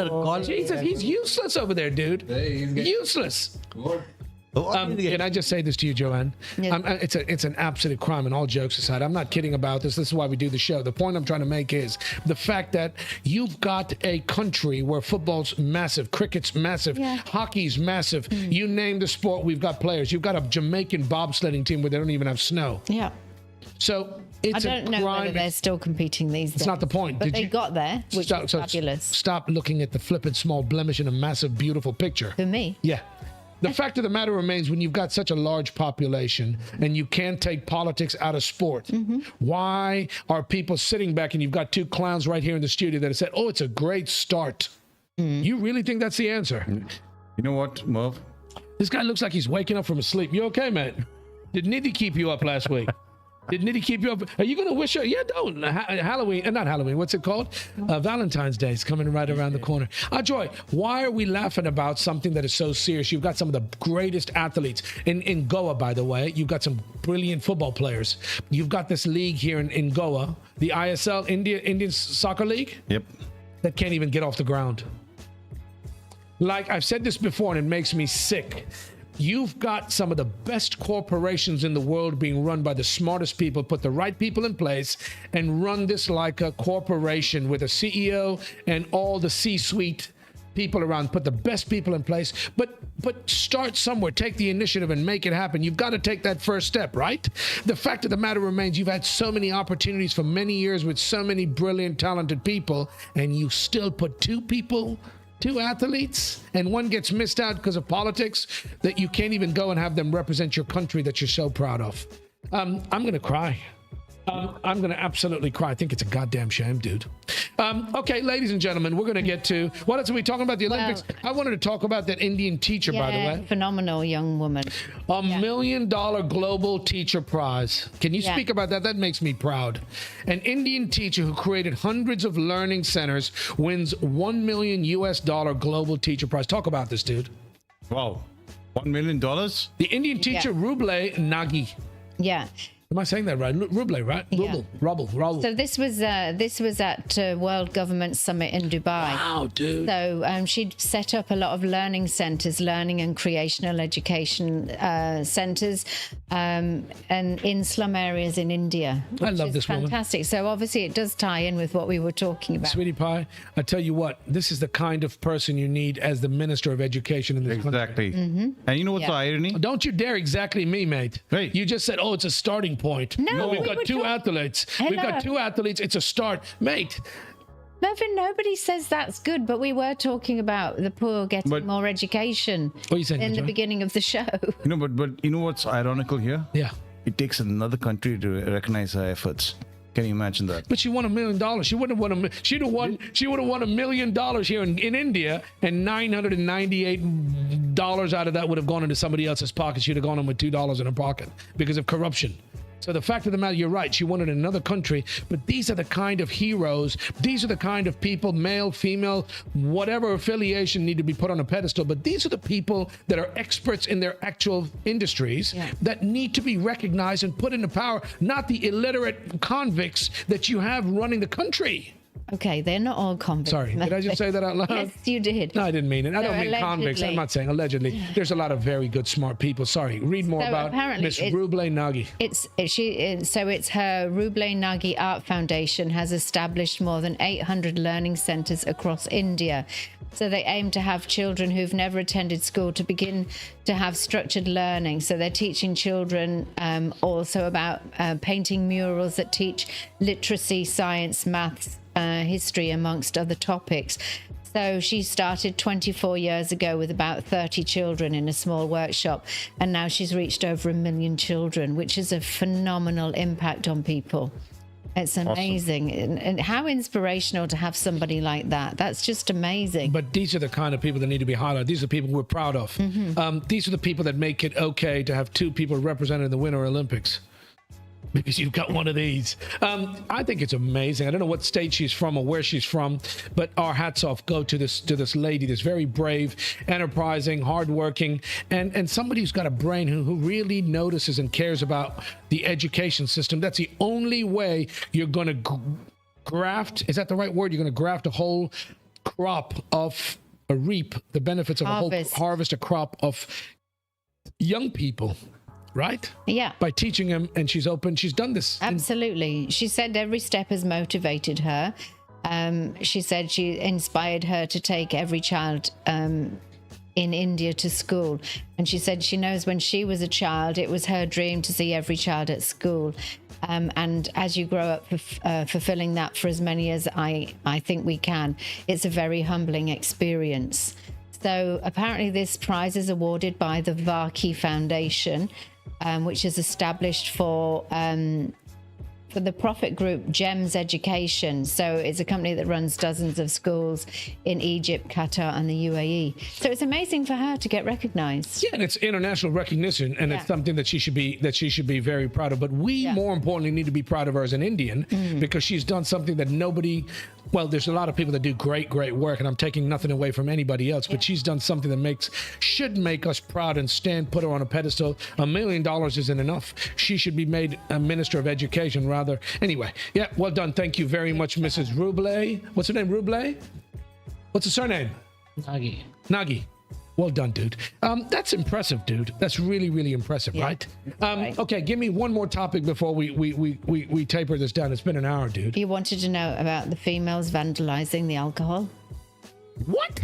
Call her. Jesus, he's useless over there, dude. Useless. Can I just say this to you, Joanne? Yeah. It's an absolute crime, and all jokes aside. I'm not kidding about this. This is why we do the show. The point I'm trying to make is the fact that you've got a country where football's massive, cricket's massive, hockey's massive. You name the sport, we've got players. You've got a Jamaican bobsledding team where they don't even have snow. Yeah. So it's I don't know whether they're still competing these days. It's not the point. But they got there, which is fabulous. Stop looking at the flippant small blemish in a massive, beautiful picture. For me. Yeah. The fact of the matter remains, when you've got such a large population and you can't take politics out of sport, why are people sitting back and you've got two clowns right here in the studio that have said, oh, it's a great start? You really think that's the answer? You know what, Merv? This guy looks like he's waking up from his sleep. You okay, man? Did Nidhi keep you up last week? Did Nidhi keep you up? Are you going to wish her? Yeah, don't. Halloween, not Halloween. What's it called? Valentine's Day is coming right around the corner. Ajoy, why are we laughing about something that is so serious? You've got some of the greatest athletes. In Goa, by the way, you've got some brilliant football players. You've got this league here in Goa, the ISL, Indian Soccer League. Yep. That can't even get off the ground. Like I've said this before, and it makes me sick. You've got some of the best corporations in the world being run by the smartest people, put the right people in place, and run this like a corporation with a CEO and all the C-suite people around. Put the best people in place, but start somewhere. Take the initiative and make it happen. You've got to take that first step, right? The fact of the matter remains, you've had so many opportunities for many years with so many brilliant, talented people, and you still put two athletes, and one gets missed out because of politics, that you can't even go and have them represent your country that you're so proud of. I'm going to cry. I'm going to absolutely cry. I think it's a goddamn shame, dude. Okay, ladies and gentlemen, we're going to get to... What else are we talking about? The Olympics? I wanted to talk about that Indian teacher, by the way. Phenomenal young woman. $1 million global teacher prize. Can you speak about that? That makes me proud. An Indian teacher who created hundreds of learning centers wins $1 million global teacher prize. Talk about this, dude. Wow. $1 million? The Indian teacher, Ruble Nagi. Yeah. Am I saying that right? Ruble, right? Yeah. Rubble. So this was at World Government Summit in Dubai. Wow, dude. So she'd set up a lot of learning centers, learning and creational education centers, and in slum areas in India. I love this woman. Fantastic. So obviously it does tie in with what we were talking about. Sweetie pie, I tell you what, this is the kind of person you need as the Minister of Education in this country. Exactly. And you know what's the irony? Don't you dare exactly me, mate. Right. You just said, oh, it's a starting point. No, we've got two athletes. Hello. We've got two athletes. It's a start. Mate. Mervyn, nobody says that's good, but we were talking about the poor getting more education What are you saying, in the Ajoy? beginning of the show. You know, but you know what's ironical here? Yeah. It takes another country to recognize our efforts. Can you imagine that? But she won $1 million. She wouldn't have won She would have won $1 million here in India, and $998 out of that would have gone into somebody else's pocket. She'd have gone in with $2 in her pocket because of corruption. So the fact of the matter, you're right. She won it in another country, but these are the kind of heroes. These are the kind of people, male, female, whatever affiliation, need to be put on a pedestal. But these are the people that are experts in their actual industries that need to be recognized and put into power, not the illiterate convicts that you have running the country. Okay, they're not all convicts. Sorry, did I just say that out loud? Yes, you did. No, I didn't mean it. I don't mean convicts. I'm not saying allegedly. There's a lot of very good, smart people. Sorry, read more about Miss Ruble Nagi. It's her Ruble Nagi Art Foundation has established more than 800 learning centers across India. So they aim to have children who've never attended school to begin to have structured learning. So they're teaching children also about painting murals that teach literacy, science, maths, history, amongst other topics. So she started 24 years ago with about 30 children in a small workshop, and now she's reached over 1 million children, which is a phenomenal impact on people. It's amazing. And how inspirational to have somebody like that. That's just amazing. But these are the kind of people that need to be highlighted. These are the people we're proud of. These are the people that make it okay to have two people represented in the Winter Olympics. Because you've got one of these. I think it's amazing. I don't know what state she's from or where she's from, but our hats off go to this lady, this very brave, enterprising, hardworking, and somebody who's got a brain who really notices and cares about the education system. That's the only way you're going to graft. Is that the right word? You're going to graft a whole crop of reap the benefits of Harvest. a whole harvest, a crop of young people. Right? Yeah. By teaching him, and she's done this. Absolutely. She said every step has motivated her. She said she inspired her to take every child in India to school. And she said she knows when she was a child, it was her dream to see every child at school. And as you grow up fulfilling that for as many as I think we can, it's a very humbling experience. So apparently this prize is awarded by the Varkey Foundation, which is established for the profit group GEMS Education. So it's a company that runs dozens of schools in Egypt, Qatar, and the UAE. So it's amazing for her to get recognized. Yeah, and it's international recognition, and it's something that she should be very proud of. But we, more importantly, need to be proud of her as an Indian because she's done something that nobody. Well, there's a lot of people that do great work, and I'm taking nothing away from anybody else, but she's done something that should make us proud and put her on a pedestal. $1 million isn't enough. She should be made a minister of education rather. Anyway, yeah, well done. Thank you very much, Mrs. Ruble. What's her name, Ruble? What's her surname? Nagi. Well done, dude. That's impressive, dude. That's really impressive, right? Right. Okay, give me one more topic before we taper this down. It's been an hour, dude. You wanted to know about the females vandalizing the alcohol? What?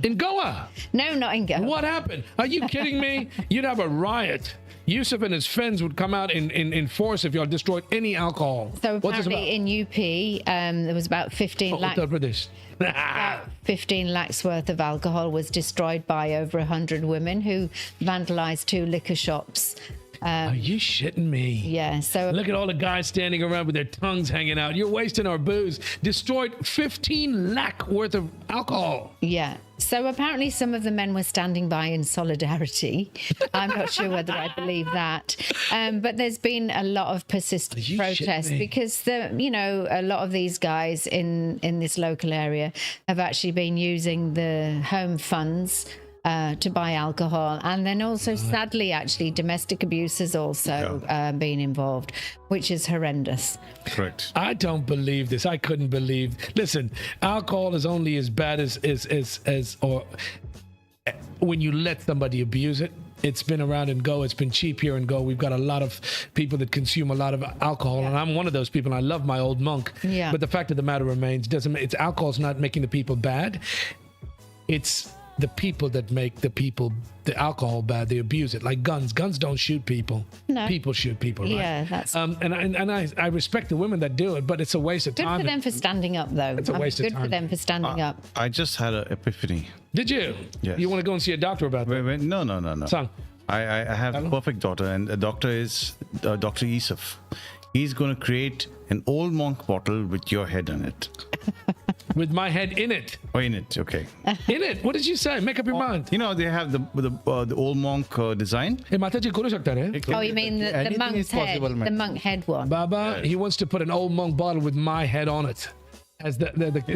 In Goa? No, not in Goa. What happened? Are you kidding me? You'd have a riot. Yusuf and his friends would come out in force if y'all destroyed any alcohol. So What's this apparently in UP, there was about 15 lakhs. Uttar Pradesh. About 15 lakhs worth of alcohol was destroyed by over 100 women who vandalized 2 liquor shops. Are you shitting me? Yeah, so Look at all the guys standing around with their tongues hanging out. You're wasting our booze. Destroyed 15 lakh worth of alcohol. yeah. So apparently some of the men were standing by in solidarity. I'm not sure whether I believe that. But there's been a lot of persistent you shitting protests me? because a lot of these guys in this local area have actually been using the home funds to buy alcohol, and then also sadly actually domestic abuse has also been involved, which is horrendous. Correct. I don't believe this. I couldn't believe. Listen, alcohol is only as bad as or when you let somebody abuse it. It's been around in Goa. It's been cheap here in Goa. We've got a lot of people that consume a lot of alcohol, and I'm one of those people. And I love my old monk. Yeah. But the fact of the matter remains, it's alcohol's not making the people bad. It's the people that make the alcohol bad. They abuse it, like guns. Guns don't shoot people. No. People shoot people, right? Yeah, that's and I respect the women that do it, but it's a waste of good time. for them for standing up, though. It's a waste of good for time. them for standing up. I just had an epiphany. Did you? Yes. You want to go and see a doctor about that? Wait, no. Son. I have a perfect daughter, and the doctor is Dr. Yusuf. He's going to create an old monk bottle with your head on it. With my head in it. Oh, in it, okay. In it? What did you say? Make up your mind. You know, they have the old monk design. Hey, Mataji, kuru sakta hai? Oh, you mean the Anything monk's is possible, head? man. The monk head one. Baba, he wants to put an old monk bottle with my head on it. As the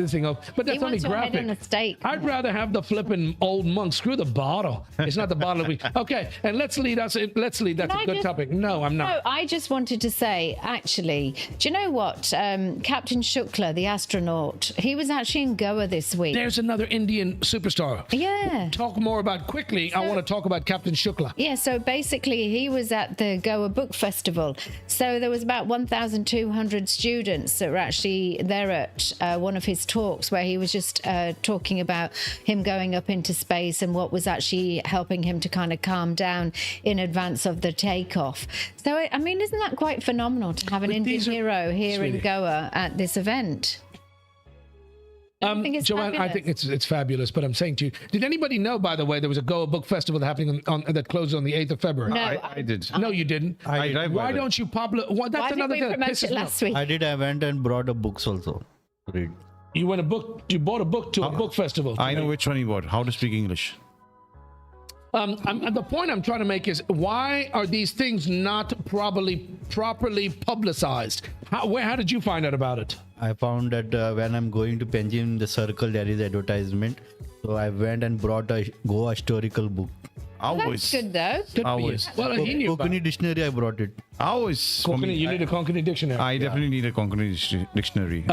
thing of, but that's He only wants your head graphic. on a steak. I'd rather have the flipping old monk. Screw the bottle. It's not the bottle. Okay, and let's lead. That's a good topic. No, I'm No, not. I just wanted to say, actually, do you know what? Captain Shukla, the astronaut, he was actually in Goa this week. There's another Indian superstar. Yeah. Talk more about quickly. I want to talk about Captain Shukla. Yeah, so basically he was at the Goa Book Festival. So there was about 1,200 students that were actually there at one of his talks where he was just talking about him going up into space and what was actually helping him to kind of calm down in advance of the takeoff. So, I mean, isn't that quite phenomenal to have an Indian hero here in Sweetie. Goa at this event? think it's Joanne, I fabulous. think it's fabulous. But I'm saying to you, did anybody know, by the way, there was a Goa Book Festival happening that closed on the 8th of February? No, I did. No, you didn't. I drive by Why that. don't you publish? Well, that's Why did another we thing that promote pisses it me last off. week? I went and brought a books also to read. You bought a book to a book festival. I know which one you bought. How to speak English. The point I'm trying to make is, why are these things not properly publicized? How did you find out about it? I found that when I'm going to Panjim, the circle, there is advertisement. So I went and brought a Goa historical book. That's good though. Good for you. Hours. Well, he knew about Konkani it. dictionary, I brought it. Hours. for me. You need a Konkani dictionary. I definitely need a Konkani dictionary.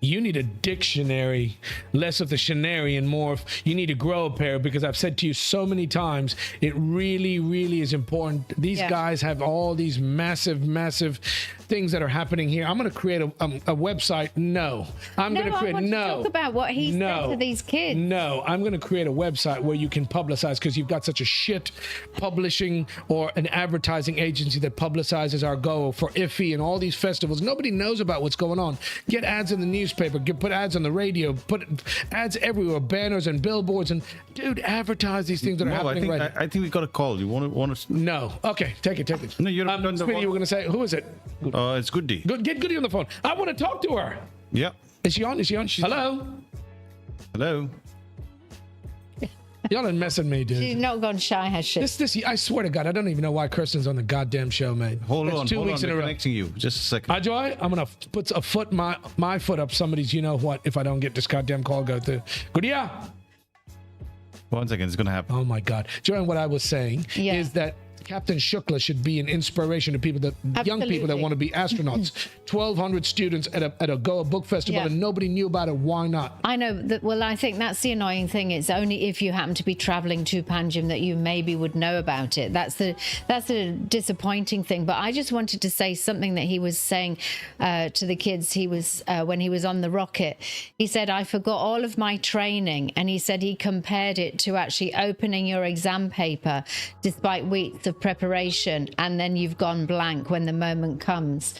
You need a dictionary, less of the shenary and more of, you need to grow a pair, because I've said to you so many times, it really, really is important. These Yeah. guys have all these massive things that are happening here. I'm going to create a website. No. I'm going to I create, want to no. talk about what he said to these kids. No, I'm going to create a website where you can publicize, because you've got such a shit publishing or an advertising agency that publicizes our Goa for IFFI and all these festivals. Nobody knows about what's going on. Get ads in the newspaper, put ads on the radio, put ads everywhere, banners and billboards, and dude, advertise these things that are No, happening right now. I think we got a call. You want to? No. Okay, take it. No, you're not done the Speedy, you were phone. going to say, who is it? It's Guddi. Good, get Goody on the phone. I want to talk to her. Yeah. Is she on? Hello? Hello. Y'all are messing me, dude. She's not gone shy, has she? This, I swear to God, I don't even know why Kirsten's on the goddamn show, man. Hold That's on. 2 hold weeks on. in a We're row. connecting you. Just a second. Ajoy, I'm gonna put a foot my foot up somebody's, you know what, if I don't get this goddamn call go through. Good, yeah. 1 second. It's gonna happen. Oh my God, Joanne, what I was saying Yeah. is that Captain Shukla should be an inspiration to people young people that Absolutely. want to be astronauts. 1,200 students at a Goa Book Festival, Yeah. and nobody knew about it. Why not? I know that. Well, I think that's the annoying thing. It's only if you happen to be traveling to Panjim that you maybe would know about it. That's a disappointing thing. But I just wanted to say something that he was saying to the kids. He was when he was on the rocket. He said, "I forgot all of my training," and he said he compared it to actually opening your exam paper, despite weeks of preparation, and then you've gone blank when the moment comes.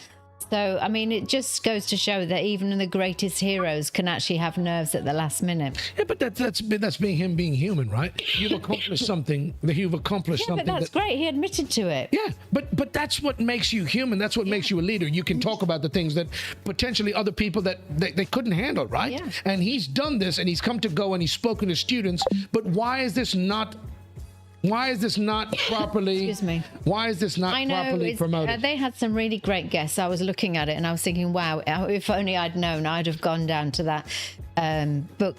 So, I mean, it just goes to show that even the greatest heroes can actually have nerves at the last minute. Yeah, but that's being him being human, right? You've accomplished something. You've accomplished Yeah, something. but that's great. He admitted to it. Yeah, but that's what makes you human. That's what makes you a leader. You can talk about the things that potentially other people that they couldn't handle, right? Yeah. And he's done this, and he's come to go and he's spoken to students. But why is this not properly? Excuse me. Why is this not I know properly promoted? they had some really great guests. I was looking at it and I was thinking, wow, if only I'd known, I'd have gone down to that book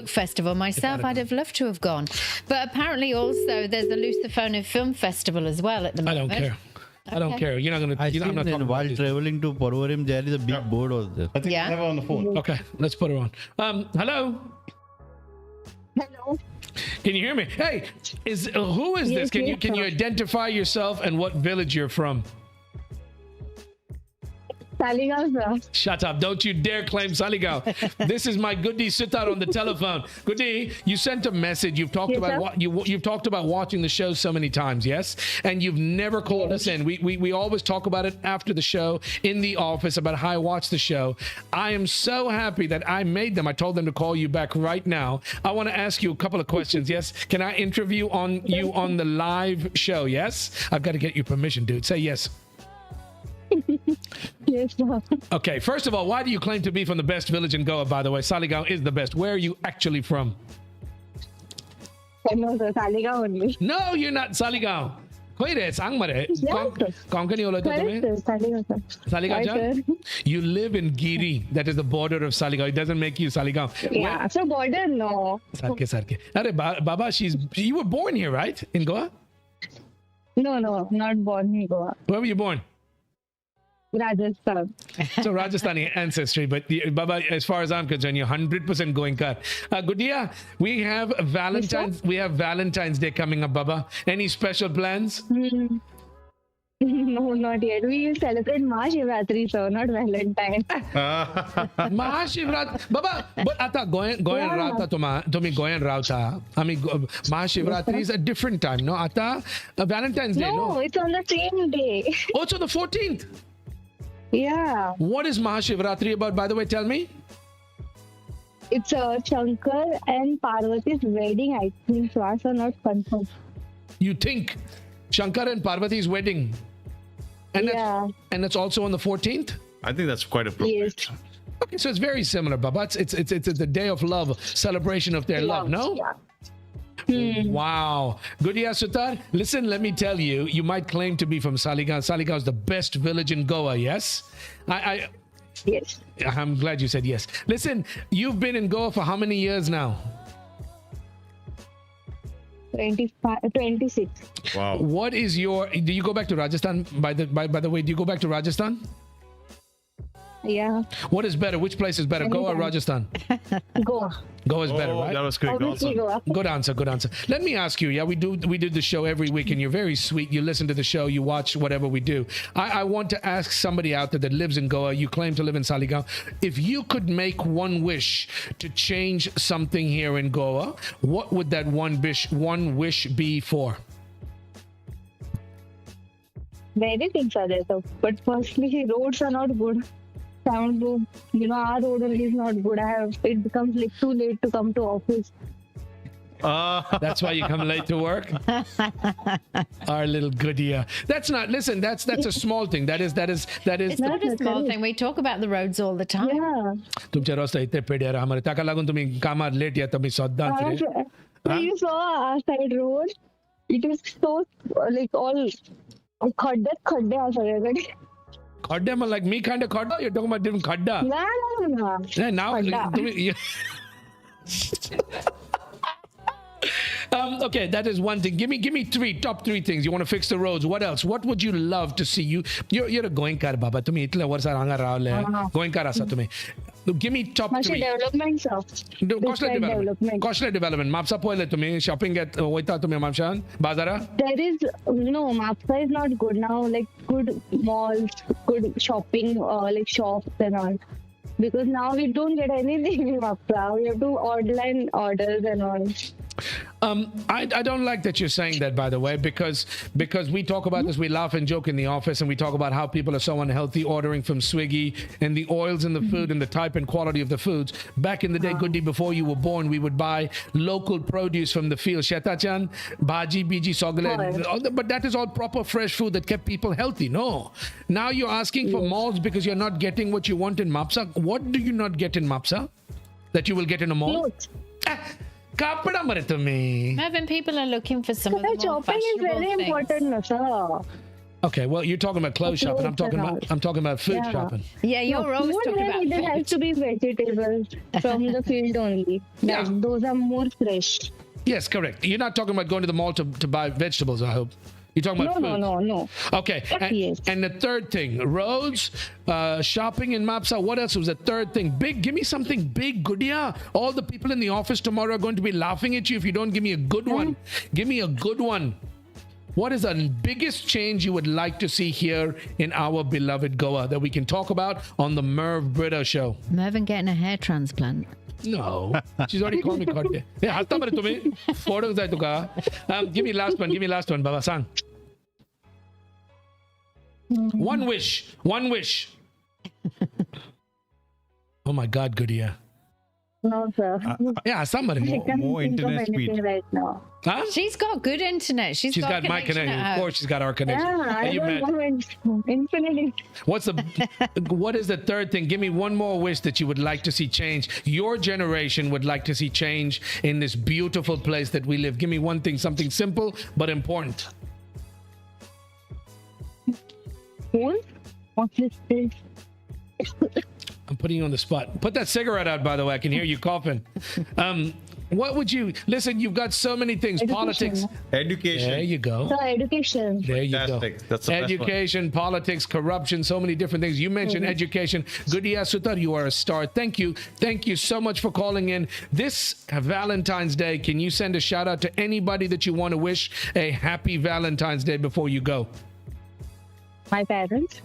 festival myself. I'd have loved to have gone. But apparently also there's the Luciphone Film Festival as well at the I moment. don't care. I don't Okay. care. You're not gonna. I I'm not seen talking about while these. traveling to Porvorim, there is a big board over there. I think Yeah. I have her on the phone. Okay, let's put her on. Hello. Hello. Can you hear me? Hey, who is this? Yes, Can you identify yourself and what village you're from? Saligaon, sir. Shut up. Don't you dare claim Saligao. This is my Guddi Suttar on the telephone. Guddi, you sent a message. You've talked Yes, about sir. you've talked about watching the show so many times, yes? And you've never called us in. We always talk about it after the show in the office about how I watch the show. I am so happy that I made them. I told them to call you back right now. I want to ask you a couple of questions, yes? Can I interview you on the live show, yes? I've got to get your permission, dude. Say yes. Yes, sir. Okay, first of all, why do you claim to be from the best village in Goa, by the way? Saligao is the best. Where are you actually from? No, sir. Saligaon only. No, you're not Saligao. Koi re, sang mare. Yes, sir. Konkani hola to Correct, tumhe? sir. Saligaon, sir. Saligao Right, ja? sir. You live in Giri, that is the border of Saligao. It doesn't make you Saligao. Yeah. So border, no. Sarke. Are Baba, you were born here, right? In Goa? No, not born in Goa. Where were you born? Rajasthan. So Rajasthani ancestry, but Baba, as far as I'm concerned, you're 100% Goenka. Gudia, we have Valentine's Day coming up, Baba. Any special plans? No, not yet. We celebrate Mahashivratri, sir, not Valentine. Mahashivrat, Baba, but ata Goen Rauta Tumi Goen Rauta. I mean, Mahashivratri is a different time, no? Ata Valentine's Day, No, no? it's on the same day. Oh, it's on the 14th. Yeah. What is Mahashivratri about, by the way? Tell me. It's Shankar and Parvati's wedding, I think. So are not confirmed. You think Shankar and Parvati's wedding? And and it's also on the 14th? I think that's quite appropriate. Yes. Okay, so it's very similar, Baba. It's the day of love, celebration of their love, no? Yeah. Wow. Guddi Suttar, listen, let me tell you, you might claim to be from Saligaon. Saligaon is the best village in Goa, yes? Yes. I'm glad you said yes. Listen, you've been in Goa for how many years now? 26. Wow. What is your? Do you go back to Rajasthan? By the way, do you go back to Rajasthan? Yeah. What is better? Which place is better, Goa or Rajasthan? Goa. Goa is better, right? That was correct. Obviously Also. Goa. Good answer. Let me ask you. Yeah, we do the show every week, and you're very sweet. You listen to the show, you watch whatever we do. I want to ask somebody out there that lives in Goa. You claim to live in Saligaon. If you could make one wish to change something here in Goa, what would that one wish be for? Many things are there, though. But firstly, roads are not good. Our road is not good. It becomes like too late to come to office. That's why you come late to work. Our little Guddi. That's a small thing. That is. It's not a small thing. We talk about the roads all the time. Yeah. तुमचे रस्ते इतने पेड़े रहा हमारे ताका लागून तुम्ही कामार लेट या तुम्ही सद्दांच रे. So you saw our side road. It is so like all खड्डे are सगळीकडे. खड्डे मग like me kind of खड्डा? You're talking about different खड्डा. No. Yeah, now खड्डा. Okay, that is one thing. Give me top three things. You want to fix the roads. What else? What would you love to see? You're a Goenkar Baba. तुम्ही इतले वर्ष हांगा रावले. Goenkar आसा तुम्ही. Give me top three. Development stuff. Costly development. Mapsa पहिले तुम्ही shopping at वयता तुम्ही म्हापशान बाजारा? There is Mapsa is not good now. Like good malls, good shopping, like shops and all. Because now we don't get anything in Mapsa. We have to online orders and all. I don't like that you're saying that, by the way, because we talk about this, we laugh and joke in the office, and we talk about how people are so unhealthy ordering from Swiggy and the oils in the food and the type and quality of the foods. Back in the day, Guddi, before you were born, we would buy local produce from the field. Shetachan, bhaji, biji, sogle, but that is all proper fresh food that kept people healthy. No. Now you're asking for malls because you're not getting what you want in Mapsa. What do you not get in Mapsa that you will get in a mall? Kapda mare tumhe. Mervyn, people are looking for some of the more shopping is very things. important, no, sir. Okay, well, you're talking about clothes shopping. I'm talking about food shopping. Yeah, you're always talking about It has to be vegetables from the field only. Those are more fresh. Yes, correct. You're not talking about going to the mall to buy vegetables, I hope. You're talking about food. No. Okay, and the third thing, roads, shopping in Mapsa. What else was the third thing? Big, give me something big, Guddi. All the people in the office tomorrow are going to be laughing at you if you don't give me a good one. Give me a good one. What is the biggest change you would like to see here in our beloved Goa that we can talk about on the Merv Britta show? Mervyn getting a hair transplant. No, she's already called me Khadde. Hey, hasta mare tumhe. Photos hai tuka. Give me last one, Baba Sang. One wish. Oh my God, Guddi. No, sir. Yeah, somebody. More internet speed. Right now. Huh? She's got good internet. She's got my connection. Of course, she's got our connection. Yeah, Hey, I don't know. Infinity. What is the third thing? Give me one more wish that you would like to see change. Your generation would like to see change in this beautiful place that we live. Give me one thing, something simple but important. What's this? I'm putting you on the spot. Put that cigarette out, by the way. I can hear you coughing. What would you listen? You've got so many things. Politics. Education. There you go. So education. There you go. Fantastic. That's the best one. Education, politics, corruption, so many different things. You mentioned education. Guddi Suttar, you are a star. Thank you. Thank you so much for calling in. This Valentine's Day, can you send a shout out to anybody that you want to wish a happy Valentine's Day before you go? My parents.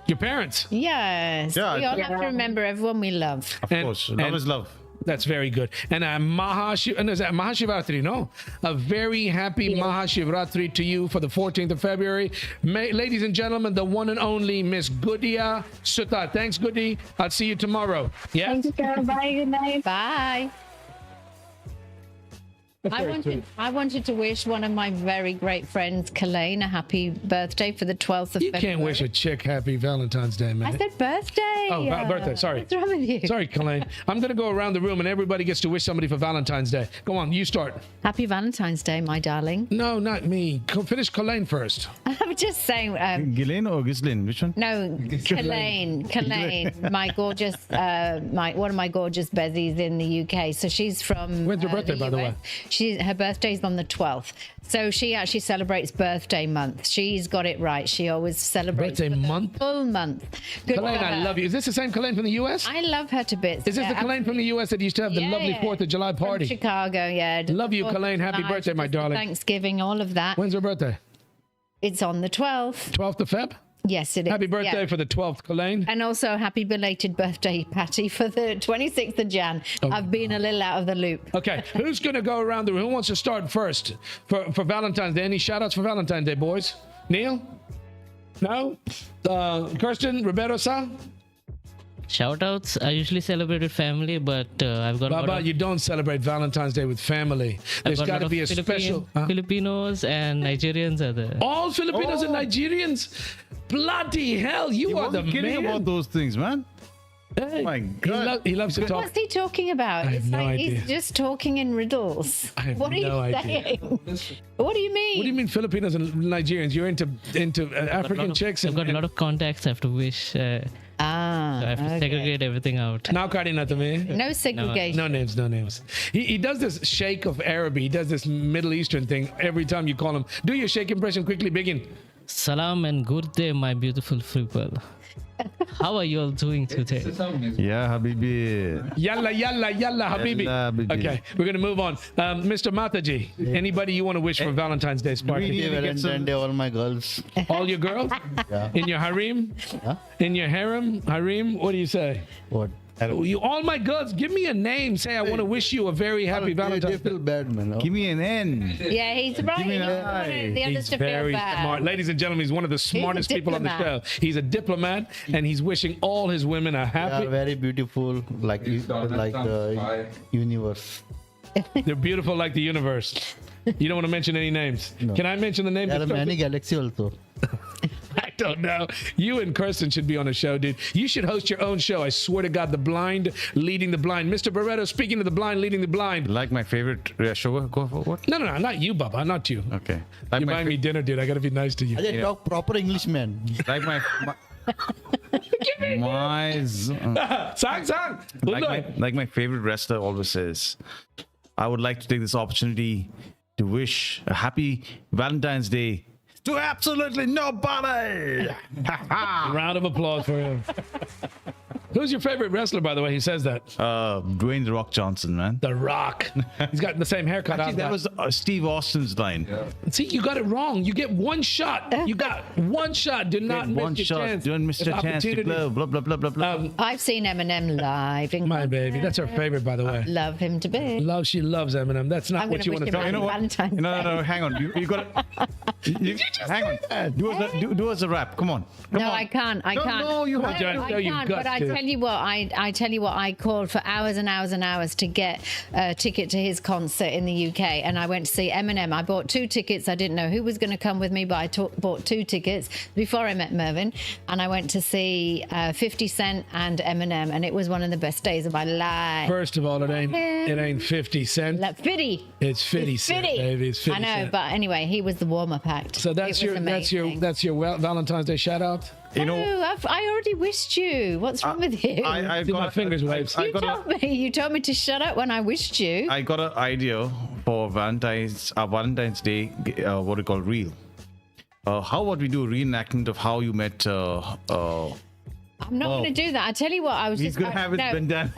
Your parents. Yes. Yeah, We all have to remember everyone we love. Of course. Love is love. That's very good. And Mahashivratri, no? A very happy Mahashivratri to you for the 14th of February. Ladies and gentlemen, the one and only Miss Guddi Suttar. Thanks, Guddi. I'll see you tomorrow. Yeah? Thank you, sir. Bye. Good night. Bye. I wanted to wish one of my very great friends, Kalain, a happy birthday for the 12th of You February. can't wish a chick happy Valentine's Day, man. I said birthday. Oh, birthday. Sorry. What's wrong with you? Sorry, Kalain. I'm going to go around the room and everybody gets to wish somebody for Valentine's Day. Go on, you start. Happy Valentine's Day, my darling. No, not me. Finish Kalain first. I'm just saying. Ghislaine or Ghislaine? Which one? No, Kalain, my gorgeous, one of my gorgeous bezies in the UK. So she's from. When's her birthday, the by the way? Her birthday's on the 12th. So she actually celebrates birthday month. She's got it right. She always celebrates Birthday for the month? full month. Good for Kalain, I her. love you. Is this the same Kalain from the U.S.? I love her to bits. Is this the Kalain from the U.S. that used to have the lovely 4th of July From party? Chicago, yeah. Love you, 4th of Kalain. Happy July, birthday, my darling. Thanksgiving, all of that. When's her birthday? It's on the 12th. 12th of Feb? Yes, it is. Happy birthday yeah. for the 12th, Kalain. And also happy belated birthday, Patty, for the 26th of Jan. Oh. I've been a little out of the loop. Okay, who's going to go around the room? Who wants to start first for Valentine's Day? Any shout-outs for Valentine's Day, boys? Neil? No? Kirsten? Roberto-san? Shoutouts. I usually celebrate with family, but I've got a lot Baba, of, you don't celebrate Valentine's Day with family. I've There's got a got lot to of be a special... Huh? Filipinos and Nigerians are there. All Filipinos and Nigerians? Bloody hell, you He are the wasn't kidding man. about those things, man. Hey, my he, God. he loves to talk. What's he talking about? I have It's no like idea. he's just talking in riddles. I have What are no you idea. saying? What do you mean? What do you mean Filipinos and Nigerians? You're into African chicks? I've got a lot of contacts I have to wish. So I have to okay. segregate everything out. Now, Cortina to me. No segregation. No names, no names. He does this shake of Arabic. He does this Middle Eastern thing every time you call him. Do your shake impression quickly. Begin. Salam and good day, my beautiful people. How are you all doing today? Yeah, Habibi. Yalla, yalla, yalla, habibi. Yalla, habibi. Okay, we're going to move on. Mr. Mataji, anybody you want to wish for Valentine's Day, Sparky? Happy Valentine's Day, all my girls. All your girls? Yeah. In your harem? Huh? In your harem? Harem? What do you say? What? You, all my girls, give me a name. Say, I want to wish you a very happy They Valentine's Day. feel bad, man. Give me an N. Yeah, he's right. me He an doesn't eye. want the others He's to feel very bad. smart. Ladies and gentlemen, he's one of the smartest people on the show. diplomat. He's a diplomat, and he's wishing all his women a They happy... are very beautiful, like the universe. They're beautiful like the universe. You don't want to mention any names. No. Can I mention the name? There are many galaxies also. I don't know. You and Kirsten should be on a show, dude. You should host your own show. I swear to God, the blind leading the blind. Mr. Barreto, speaking of the blind leading the blind. Like my favorite sugar. Go for what? No, not you, Baba. Not you. Okay. Like You my buying me dinner, dude. I got to be nice to you. They talk proper English, man. like my Sang. like my favorite wrestler always says, I would like to take this opportunity to wish a happy Valentine's Day to absolutely nobody. Round of applause for him. Who's your favorite wrestler, by the way? He says that. Dwayne The Rock Johnson, man. The Rock. He's got the same haircut. Actually, I've that got. was Steve Austin's line. See, you got it wrong. You get one shot. You got one shot. Do not Get miss one your shot. chance. Don't miss If your chance to opportunity- blow. Blah blah blah blah blah. I've seen Eminem live. In My baby. That's her favorite, by the way. Love him to bits. She loves Eminem. That's not I'm what you gonna want to wish him tell. happy Valentine's Day. No. Hang on. You got to. Hang on. Do us a rap. Come on. Come No, on. I can't. I can't. No, you have to. I No, you've can't. got But I to. tell you what, I tell you what, I called for hours and hours and hours to get a ticket to his concert in the UK, and I went to see Eminem. I bought 2 tickets. I didn't know who was going to come with me, but I bought 2 tickets before I met Mervyn, and I went to see 50 Cent and Eminem, and it was one of the best days of my life. First of all, it ain't 50 cents. Like 50. It's 50 cents, baby. It's 50 I know, cents. but anyway, he was the warm-up act. So that's It was your amazing. Valentine's Day shout out. You know, I already wished you. What's wrong with you? I See got my fingers waves. you told me to shut up when I wished you. I got an idea for Valentine's Day. What do you call reel? How about we do a reenactment of how you met I'm not going to do that. I tell you what, I was He's just going to have his bandana.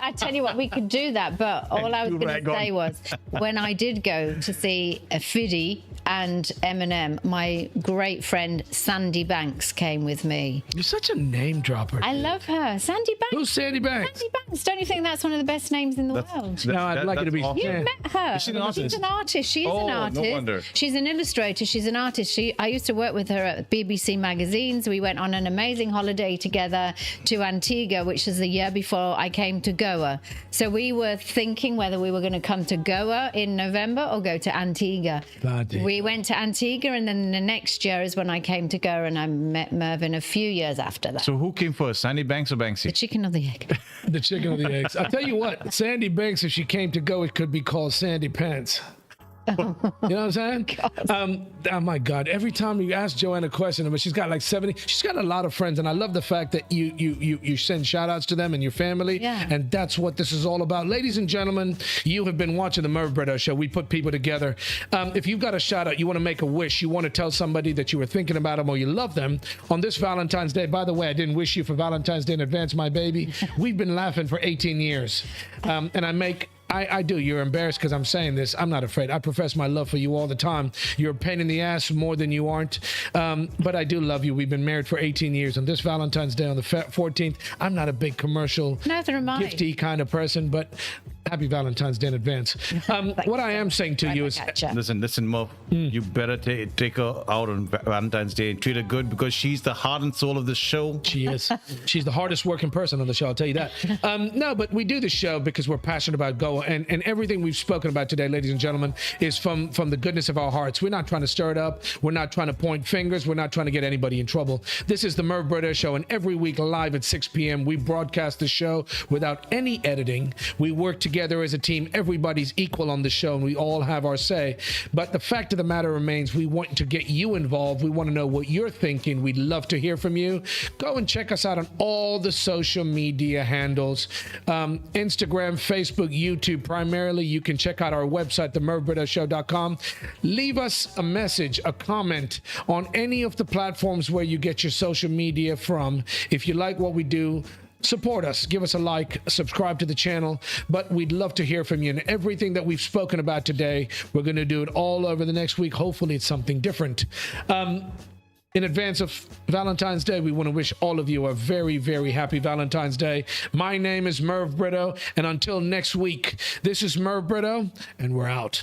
I tell you what, we could do that, but all I was going to say was when I did go to see a Fiddy and Eminem, my great friend Sandy Banks came with me. You're such a name dropper. I love her. Sandy Banks. Who's Sandy Banks? Sandy Banks. Don't you think that's one of the best names in the world? No, I'd like it to be. awesome. You met her. Is she an artist? She's an artist. She is Oh, an no artist. wonder. She's an illustrator. She's an artist. I used to work with her at BBC magazines. We went on an amazing holiday together to Antigua, which was the year before I came to Goa. So we were thinking whether we were going to come to Goa in November or go to Antigua. Bloody. We went to Antigua, and then the next year is when I came to Goa, and I met Mervyn a few years after that. So who came first, Sandy Banks or The Banksy? chicken or the egg? The chicken or the eggs. I'll tell you what, Sandy Banks, if she came to go, it could be called Sandy Pants. You know what I'm saying? Oh my God! Every time you ask Joanne a question, but she's got like 70. She's got a lot of friends, and I love the fact that you send shout outs to them and your family. Yeah. And that's what this is all about, ladies and gentlemen. You have been watching the Merv Brito Show. We put people together. If you've got a shout out, you want to make a wish, you want to tell somebody that you were thinking about them or you love them on this Valentine's Day. By the way, I didn't wish you for Valentine's Day in advance, my baby. We've been laughing for 18 years, and I do. You're embarrassed because I'm saying this. I'm not afraid. I profess my love for you all the time. You're a pain in the ass more than you aren't. But I do love you. We've been married for 18 years. On this Valentine's Day on the 14th, I'm not a big commercial, Neither am I. gifty kind of person, but happy Valentine's Day in advance. What I am saying to you is, Listen, Merv. You better take her out on Valentine's Day and treat her good because she's the heart and soul of the show. she is. She's the hardest working person on the show, I'll tell you that. No, but we do the show because we're passionate about Goa. And everything we've spoken about today, ladies and gentlemen, is from the goodness of our hearts. We're not trying to stir it up. We're not trying to point fingers. We're not trying to get anybody in trouble. This is the Merv Brito Show, and every week live at 6 p.m. we broadcast the show without any editing. We work together as a team. Everybody's equal on the show, and we all have our say. But the fact of the matter remains, we want to get you involved. We want to know what you're thinking. We'd love to hear from you. Go and check us out on all the social media handles, Instagram, Facebook, YouTube. Primarily, you can check out our website, themervbritoshow.com. Leave us a message, a comment on any of the platforms where you get your social media from. If you like what we do, support us, give us a like, subscribe to the channel, but we'd love to hear from you. And everything that we've spoken about today, we're going to do it all over the next week. Hopefully it's something different. In advance of Valentine's Day, we want to wish all of you a very, very happy Valentine's Day. My name is Merv Brito, and until next week, this is Merv Brito, and we're out.